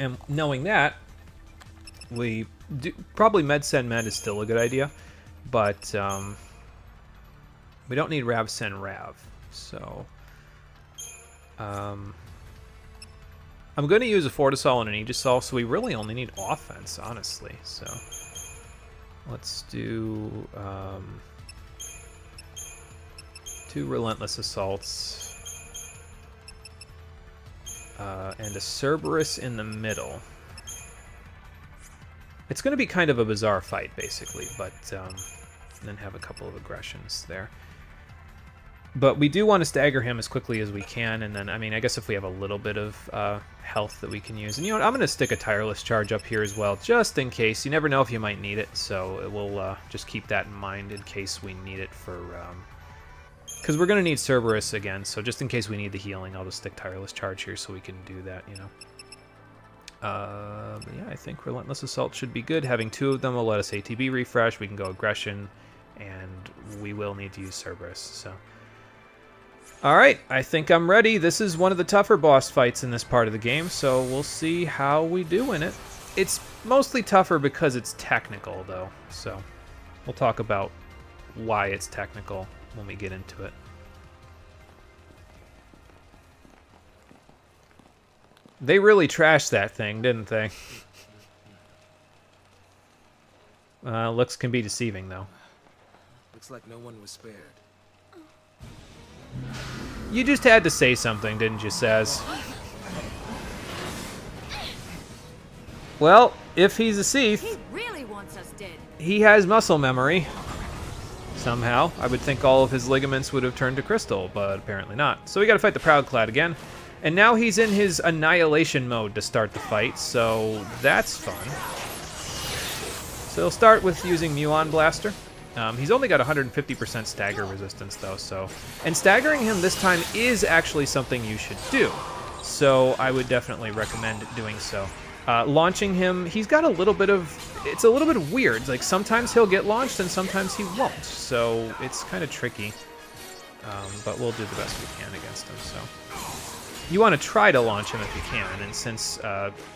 And knowing that, we do... Probably Med Send Med is still a good idea, but we don't need Rav Send Rav, so... I'm going to use a Fortisol and an Aegisol, so we really only need offense, honestly. So let's do 2 Relentless Assaults and a Cerberus in the middle. It's going to be kind of a bizarre fight, basically, but then have a couple of aggressions there. But we do want to stagger him as quickly as we can, and then, I mean, I guess if we have a little bit of health that we can use. And you know what, I'm going to stick a Tireless Charge up here as well, just in case. You never know if you might need it, so we'll just keep that in mind in case we need it for... Because we're going to need Cerberus again, so just in case we need the healing, I'll just stick Tireless Charge here so we can do that, you know. But yeah, I think Relentless Assault should be good. Having 2 of them will let us ATB refresh, we can go Aggression, and we will need to use Cerberus, so... Alright, I think I'm ready. This is one of the tougher boss fights in this part of the game, so we'll see how we do in it. It's mostly tougher because it's technical, though, so we'll talk about why it's technical when we get into it. They really trashed that thing, didn't they? Looks can be deceiving, though. Looks like no one was spared. You just had to say something, didn't you, Saz? Well, if he's a Seath, He really wants us dead. he has muscle memory. Somehow. I would think all of his ligaments would have turned to crystal, but apparently not. So we gotta fight the Proudclad again. And now he's in his annihilation mode to start the fight, so that's fun. So he'll start with using Muon Blaster. He's only got 150% stagger resistance though, so... And staggering him this time is actually something you should do. So I would definitely recommend doing so. Launching him, he's got a little bit of... It's a little bit weird. Like, sometimes he'll get launched and sometimes he won't. So it's kind of tricky. But we'll do the best we can against him, so... You want to try to launch him if you can, and since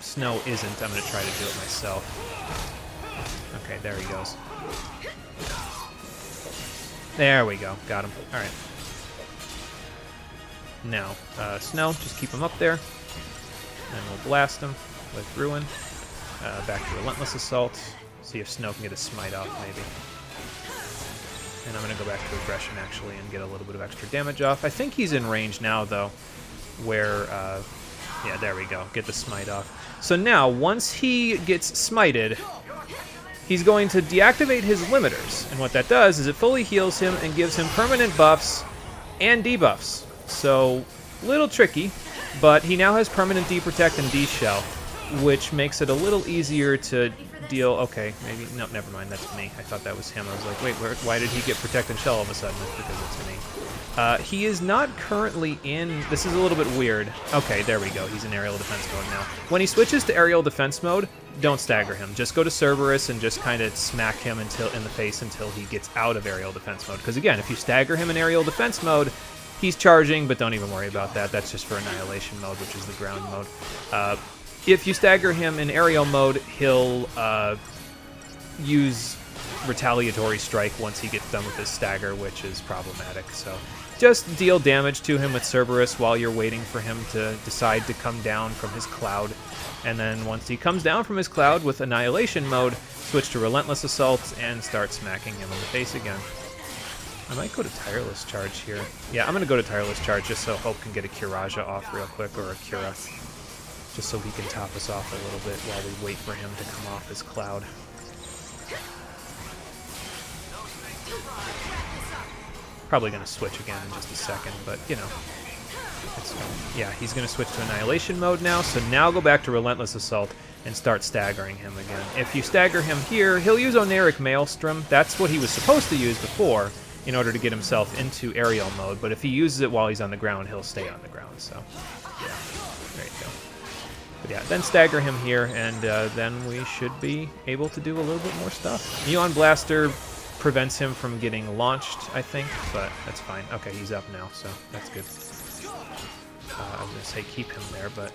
Snow isn't, I'm going to try to do it myself. Okay, there he goes. There we go. Got him. All right. Now, Snow, just keep him up there. And we'll blast him with Ruin. Back to Relentless Assault. See if Snow can get a smite off, maybe. And I'm going to go back to Aggression, actually, and get a little bit of extra damage off. I think he's in range now, though, where... yeah, there we go. Get the smite off. So now, once he gets smited, he's going to deactivate his limiters. And what that does is it fully heals him and gives him permanent buffs and debuffs. So, little tricky, but he now has permanent D-Protect and D-Shell, which makes it a little easier to deal... Okay, maybe... No, never mind, that's me. I thought that was him. I was like, wait, why did he get Protect and Shell all of a sudden? It's because it's me. He is not currently in... This is a little bit weird. Okay, there we go. He's in aerial defense mode now. When he switches to aerial defense mode, don't stagger him. Just go to Cerberus and just kind of smack him in the face until he gets out of aerial defense mode. Because again, if you stagger him in aerial defense mode, he's charging, but don't even worry about that. That's just for annihilation mode, which is the ground mode. If you stagger him in aerial mode, he'll use retaliatory strike once he gets done with his stagger, which is problematic. So just deal damage to him with Cerberus while you're waiting for him to decide to come down from his cloud. And then once he comes down from his cloud with annihilation mode, switch to Relentless Assault and start smacking him in the face again. I might go to Tireless Charge here. Yeah, I'm going to go to Tireless Charge just so Hope can get a Kiraja off real quick, or a Kira. Just so he can top us off a little bit while we wait for him to come off his cloud. Probably going to switch again in just a second, but, you know. It's fine. Yeah, he's going to switch to Annihilation mode now, so now go back to Relentless Assault and start staggering him again. If you stagger him here, he'll use Oneric Maelstrom. That's what he was supposed to use before in order to get himself into aerial mode, but if he uses it while he's on the ground, he'll stay on the ground, so yeah, there you go. But yeah, then stagger him here, and then we should be able to do a little bit more stuff. Muon Blaster prevents him from getting launched, I think, but that's fine. Okay, he's up now, so that's good. I was going to say keep him there, but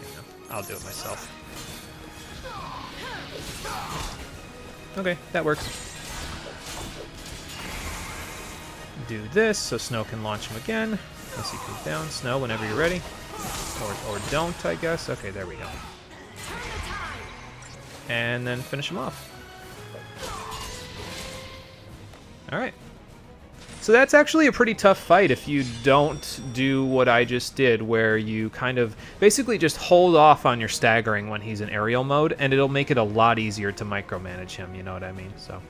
you know, I'll do it myself. Okay, that works. Do this so Snow can launch him again. Once he comes down, Snow, whenever you're ready. Or don't, I guess. Okay, there we go. And then finish him off. Alright. So that's actually a pretty tough fight if you don't do what I just did, where you kind of basically just hold off on your staggering when he's in aerial mode, and it'll make it a lot easier to micromanage him, you know what I mean? So,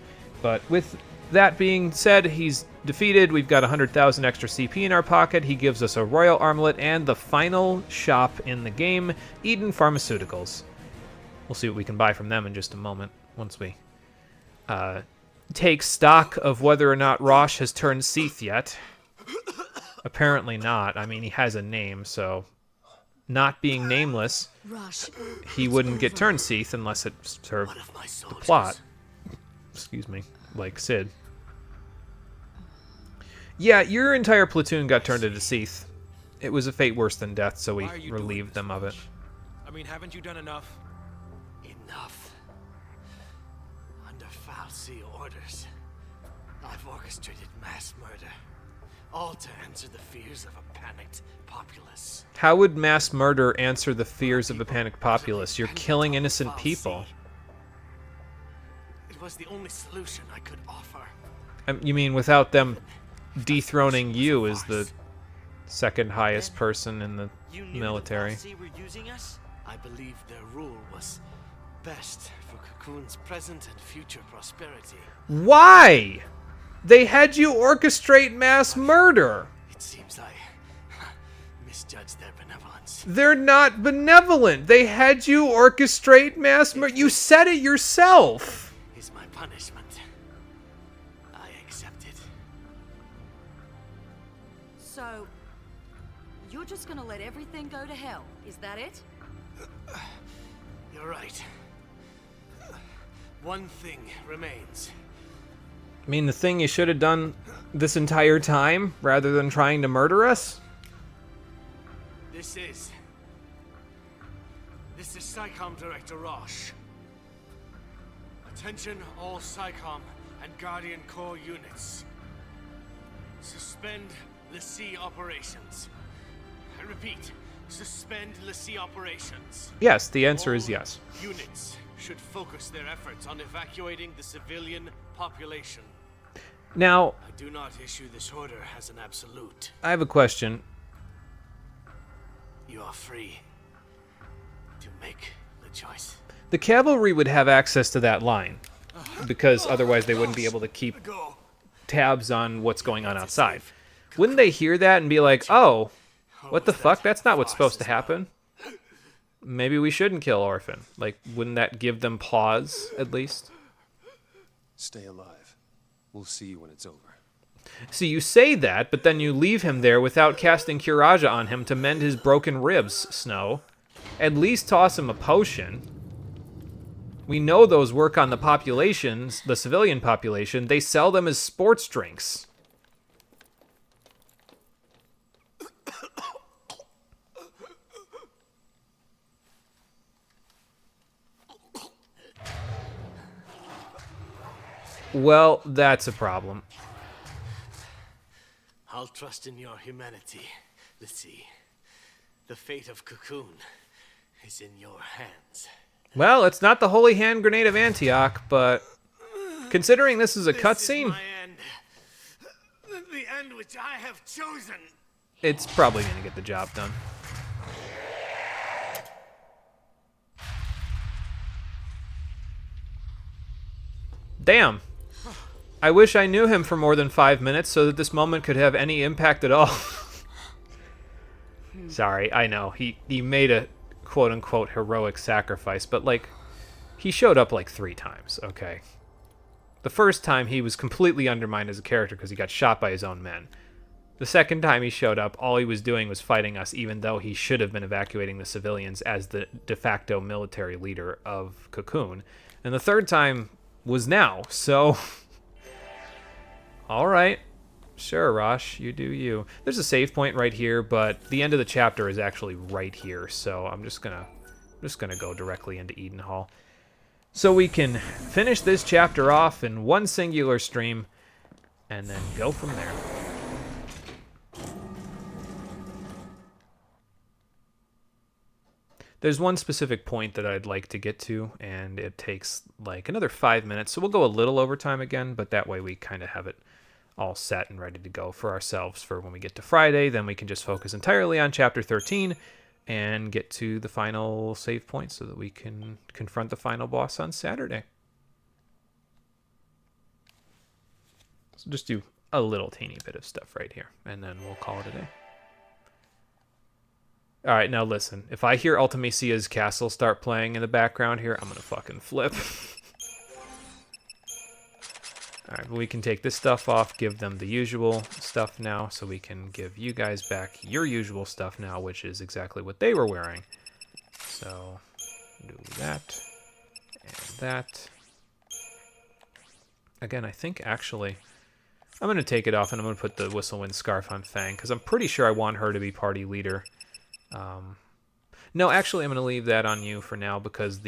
but with that being said, he's defeated. We've got 100,000 extra CP in our pocket. He gives us a Royal Armlet and the final shop in the game, Eden Pharmaceuticals. We'll see what we can buy from them in just a moment, once we take stock of whether or not Rosh has turned Seath yet. Apparently not. I mean, he has a name, so not being nameless, he wouldn't get turned Seath unless it served the plot. Excuse me, like Sid. Yeah, your entire platoon got turned into Seath. It was a fate worse than death, so we relieved them of it. I mean, haven't you done enough? Enough. Under Falsi orders, I've orchestrated mass murder, all to answer the fears of a panicked populace. How would mass murder answer the fears of a panicked populace? You're killing innocent people. It was the only solution I could offer. You mean without them dethroning you as the second highest person in the military? Were using us? I believe their rule was best for Cocoon's present and future prosperity. Why? They had you orchestrate mass murder. It seems I misjudged their benevolence. They're not benevolent. They had you orchestrate mass murder. You said it yourself. Is my punishment. I accept it. So, you're just gonna let everything go to hell, is that it? You're right. One thing remains. I mean, the thing you should have done this entire time, rather than trying to murder us? This is SciComm Director Roche. Attention all SciComm and Guardian Corps units. Suspend LaCie operations. I repeat, suspend LaCie operations. Yes, the answer is yes. Units should focus their efforts on evacuating the civilian population. Now, I do not issue this order as an absolute. I have a question. You are free to make the choice. The cavalry would have access to that line, because otherwise they wouldn't be able to keep tabs on what's going on outside. Wouldn't they hear that and be like, oh, what the fuck? That's not what's supposed to happen. Maybe we shouldn't kill Orphan. Like, wouldn't that give them pause, at least? Stay alive. We'll see you when it's over. See, you say that, but then you leave him there without casting Curaja on him to mend his broken ribs, Snow. At least toss him a potion. We know those work on the populations, the civilian population. They sell them as sports drinks. Well, that's a problem. I'll trust in your humanity, LaCie. The fate of Cocoon is in your hands. Well, it's not the Holy Hand Grenade of Antioch, but considering this is a cutscene, The end which I have chosen. It's probably going to get the job done. Damn. I wish I knew him for more than 5 minutes so that this moment could have any impact at all. Sorry, I know. He made a quote-unquote heroic sacrifice, but, like, he showed up, like, 3 times, okay? The first time, he was completely undermined as a character because he got shot by his own men. The second time he showed up, all he was doing was fighting us, even though he should have been evacuating the civilians as the de facto military leader of Cocoon. And the third time was now, so... Alright. Sure, Rosh, you do you. There's a save point right here, but the end of the chapter is actually right here, so I'm just gonna go directly into Eden Hall. So we can finish this chapter off in one singular stream, and then go from there. There's one specific point that I'd like to get to, and it takes like another 5 minutes, so we'll go a little over time again, but that way we kind of have it all set and ready to go for ourselves for when we get to Friday. Then we can just focus entirely on Chapter 13 and get to the final save point so that we can confront the final boss on Saturday. So just do a little teeny bit of stuff right here, and then we'll call it a day. All right, now listen. If I hear Ultimecia's castle start playing in the background here, I'm going to fucking flip. All right, but we can take this stuff off, give them the usual stuff now, so we can give you guys back your usual stuff now, which is exactly what they were wearing. So, do that, and that. Again, I think actually, I'm going to take it off, and I'm going to put the Whistlewind scarf on Fang, because I'm pretty sure I want her to be party leader. No, actually, I'm going to leave that on you for now, because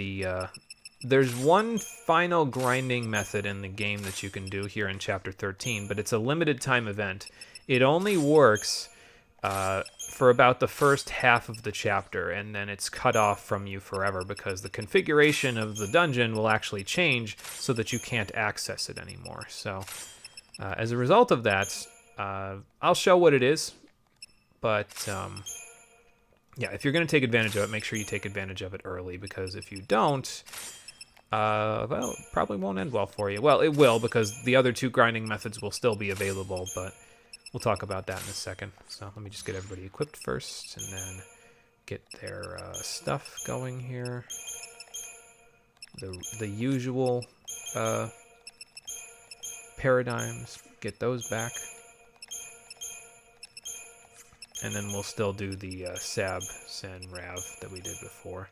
there's one final grinding method in the game that you can do here in Chapter 13, but it's a limited time event. It only works for about the first half of the chapter, and then it's cut off from you forever because the configuration of the dungeon will actually change so that you can't access it anymore. So as a result of that, I'll show what it is, but Yeah, if you're going to take advantage of it, make sure you take advantage of it early, because if you don't, well, it probably won't end well for you. Well, it will, because the other 2 grinding methods will still be available, but we'll talk about that in a second. So let me just get everybody equipped first, and then get their stuff going here. The usual paradigms, get those back. And then we'll still do the Sab, Sen, Rav that we did before,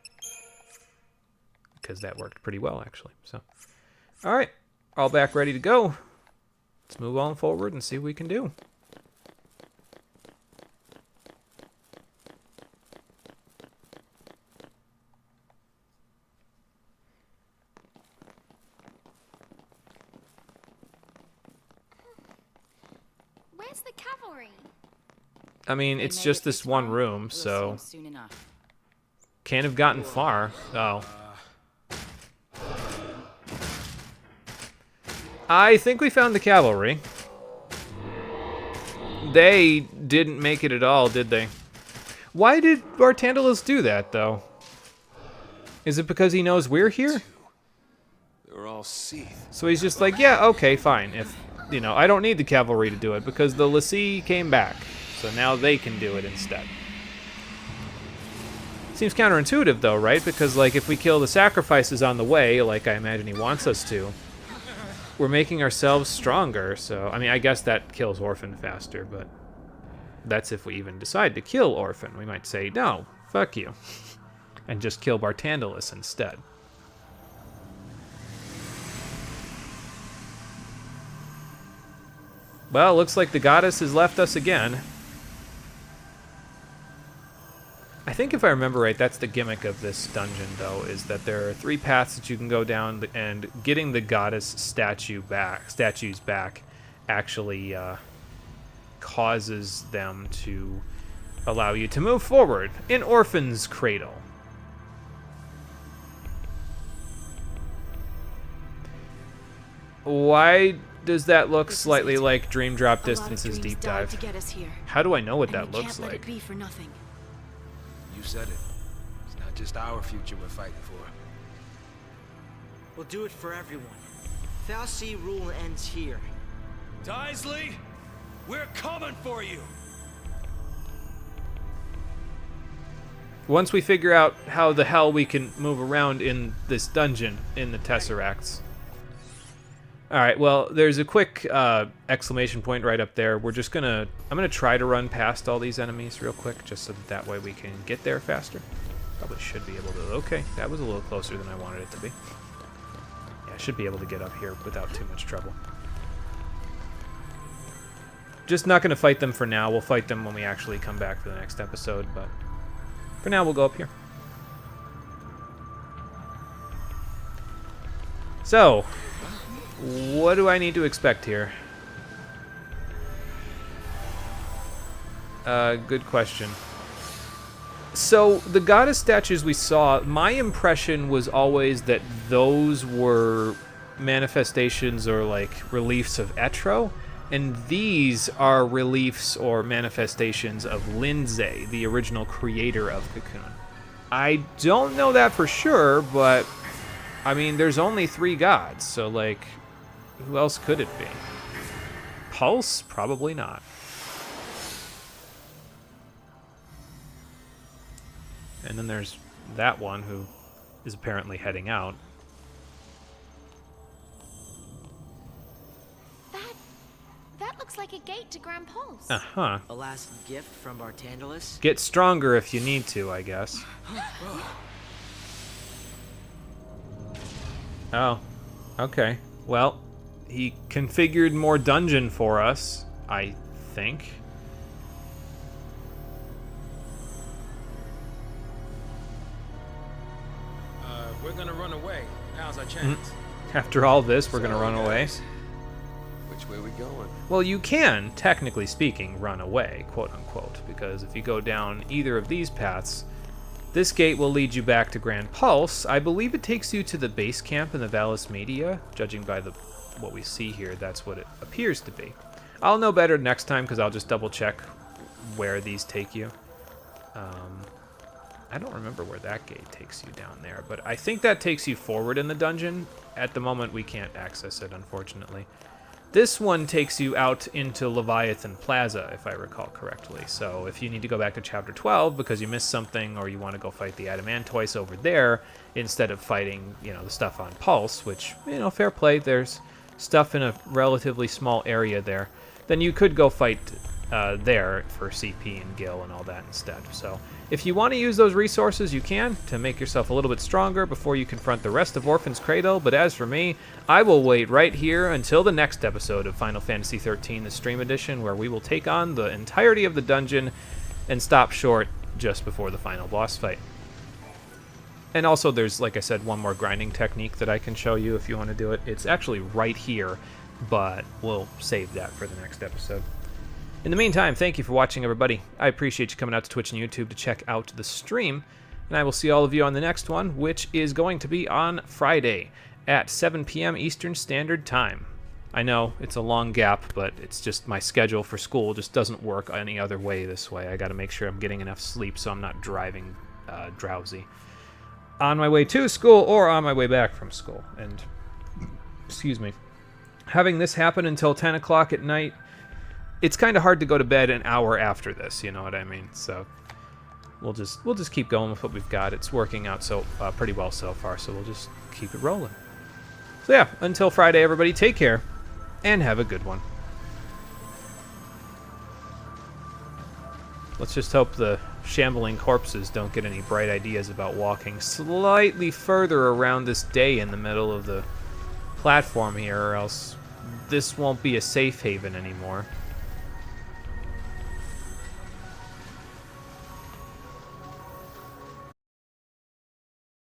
because that worked pretty well, actually. So, all right, all back ready to go. Let's move on forward and see what we can do. Where's the cavalry? I mean, it's just this one room, so can't have gotten far. Oh. I think we found the cavalry. They didn't make it at all, did they? Why did Bartandalus do that, though? Is it because he knows we're here? They're all Seath. So he's just like, yeah, okay, fine. If, you know, I don't need the cavalry to do it because the Lassie came back. So now they can do it instead. Seems counterintuitive, though, right? Because, like, if we kill the sacrifices on the way, like I imagine he wants us to, we're making ourselves stronger. So, I mean, I guess that kills Orphan faster, but that's if we even decide to kill Orphan. We might say, no, fuck you, and just kill Bartandalus instead. Well, looks like the goddess has left us again. I think if I remember right, that's the gimmick of this dungeon, though, is that there are 3 paths that you can go down, and getting the goddess statues back actually causes them to allow you to move forward in Orphan's Cradle. Why does that look slightly like Dream Drop Distance's Deep Dive? How do I know what that looks like? You said it. It's not just our future we're fighting for. We'll do it for everyone. Fal'Cie rule ends here. Daisley, we're coming for you. Once we figure out how the hell we can move around in this dungeon in the Tesseracts. Alright, well, there's a quick exclamation point right up there. I'm gonna try to run past all these enemies real quick, just so that way we can get there faster. Probably should be able to. Okay, that was a little closer than I wanted it to be. Yeah, I should be able to get up here without too much trouble. Just not gonna fight them for now. We'll fight them when we actually come back for the next episode, but for now we'll go up here. So, what do I need to expect here? Good question. So, the goddess statues we saw, my impression was always that those were manifestations or, like, reliefs of Etro, and these are reliefs or manifestations of Lindsay, the original creator of Cocoon. I don't know that for sure, but, I mean, there's only 3 gods, so, like, who else could it be? Pulse? Probably not. And then there's that one who is apparently heading out. That looks like a gate to Grand Pulse. Uh-huh. A last gift from Bartandalus? Get stronger if you need to, I guess. Oh. Okay. Well, he configured more dungeon for us, I think. We're gonna run away. Now's our chance. After all this, we're gonna run away. Which way we going? Well, you can, technically speaking, run away, quote unquote, because if you go down either of these paths, this gate will lead you back to Grand Pulse. I believe it takes you to the base camp in the Vallis Media. Judging by what we see here, that's what it appears to be. I'll know better next time because I'll just double check where these take you. I don't remember where that gate takes you down there, but I think that takes you forward in the dungeon. At the moment, we can't access it, unfortunately. This one takes you out into Leviathan Plaza, if I recall correctly. So if you need to go back to Chapter 12 because you missed something, or you want to go fight the Adamantoise over there instead of fighting, you know, the stuff on Pulse, which, you know, fair play, there's stuff in a relatively small area there, then you could go fight there for CP and Gil and all that instead. So if you want to use those resources, you can, to make yourself a little bit stronger before you confront the rest of Orphan's Cradle. But as for me, I will wait right here until the next episode of Final Fantasy XIII, the Stream Edition, where we will take on the entirety of the dungeon and stop short just before the final boss fight. And also there's, like I said, one more grinding technique that I can show you if you want to do it. It's actually right here, but we'll save that for the next episode. In the meantime, thank you for watching, everybody. I appreciate you coming out to Twitch and YouTube to check out the stream, and I will see all of you on the next one, which is going to be on Friday at 7 p.m. Eastern Standard Time. I know it's a long gap, but it's just my schedule for school just doesn't work any other way this way. I got to make sure I'm getting enough sleep so I'm not driving drowsy on my way to school or on my way back from school. And, excuse me, having this happen until 10 o'clock at night, it's kind of hard to go to bed an hour after this, you know what I mean? So we'll just keep going with what we've got. It's working out so pretty well so far, so we'll just keep it rolling. So yeah, until Friday, everybody, take care and have a good one. Let's just hope the shambling corpses don't get any bright ideas about walking slightly further around this day in the middle of the platform here, or else this won't be a safe haven anymore.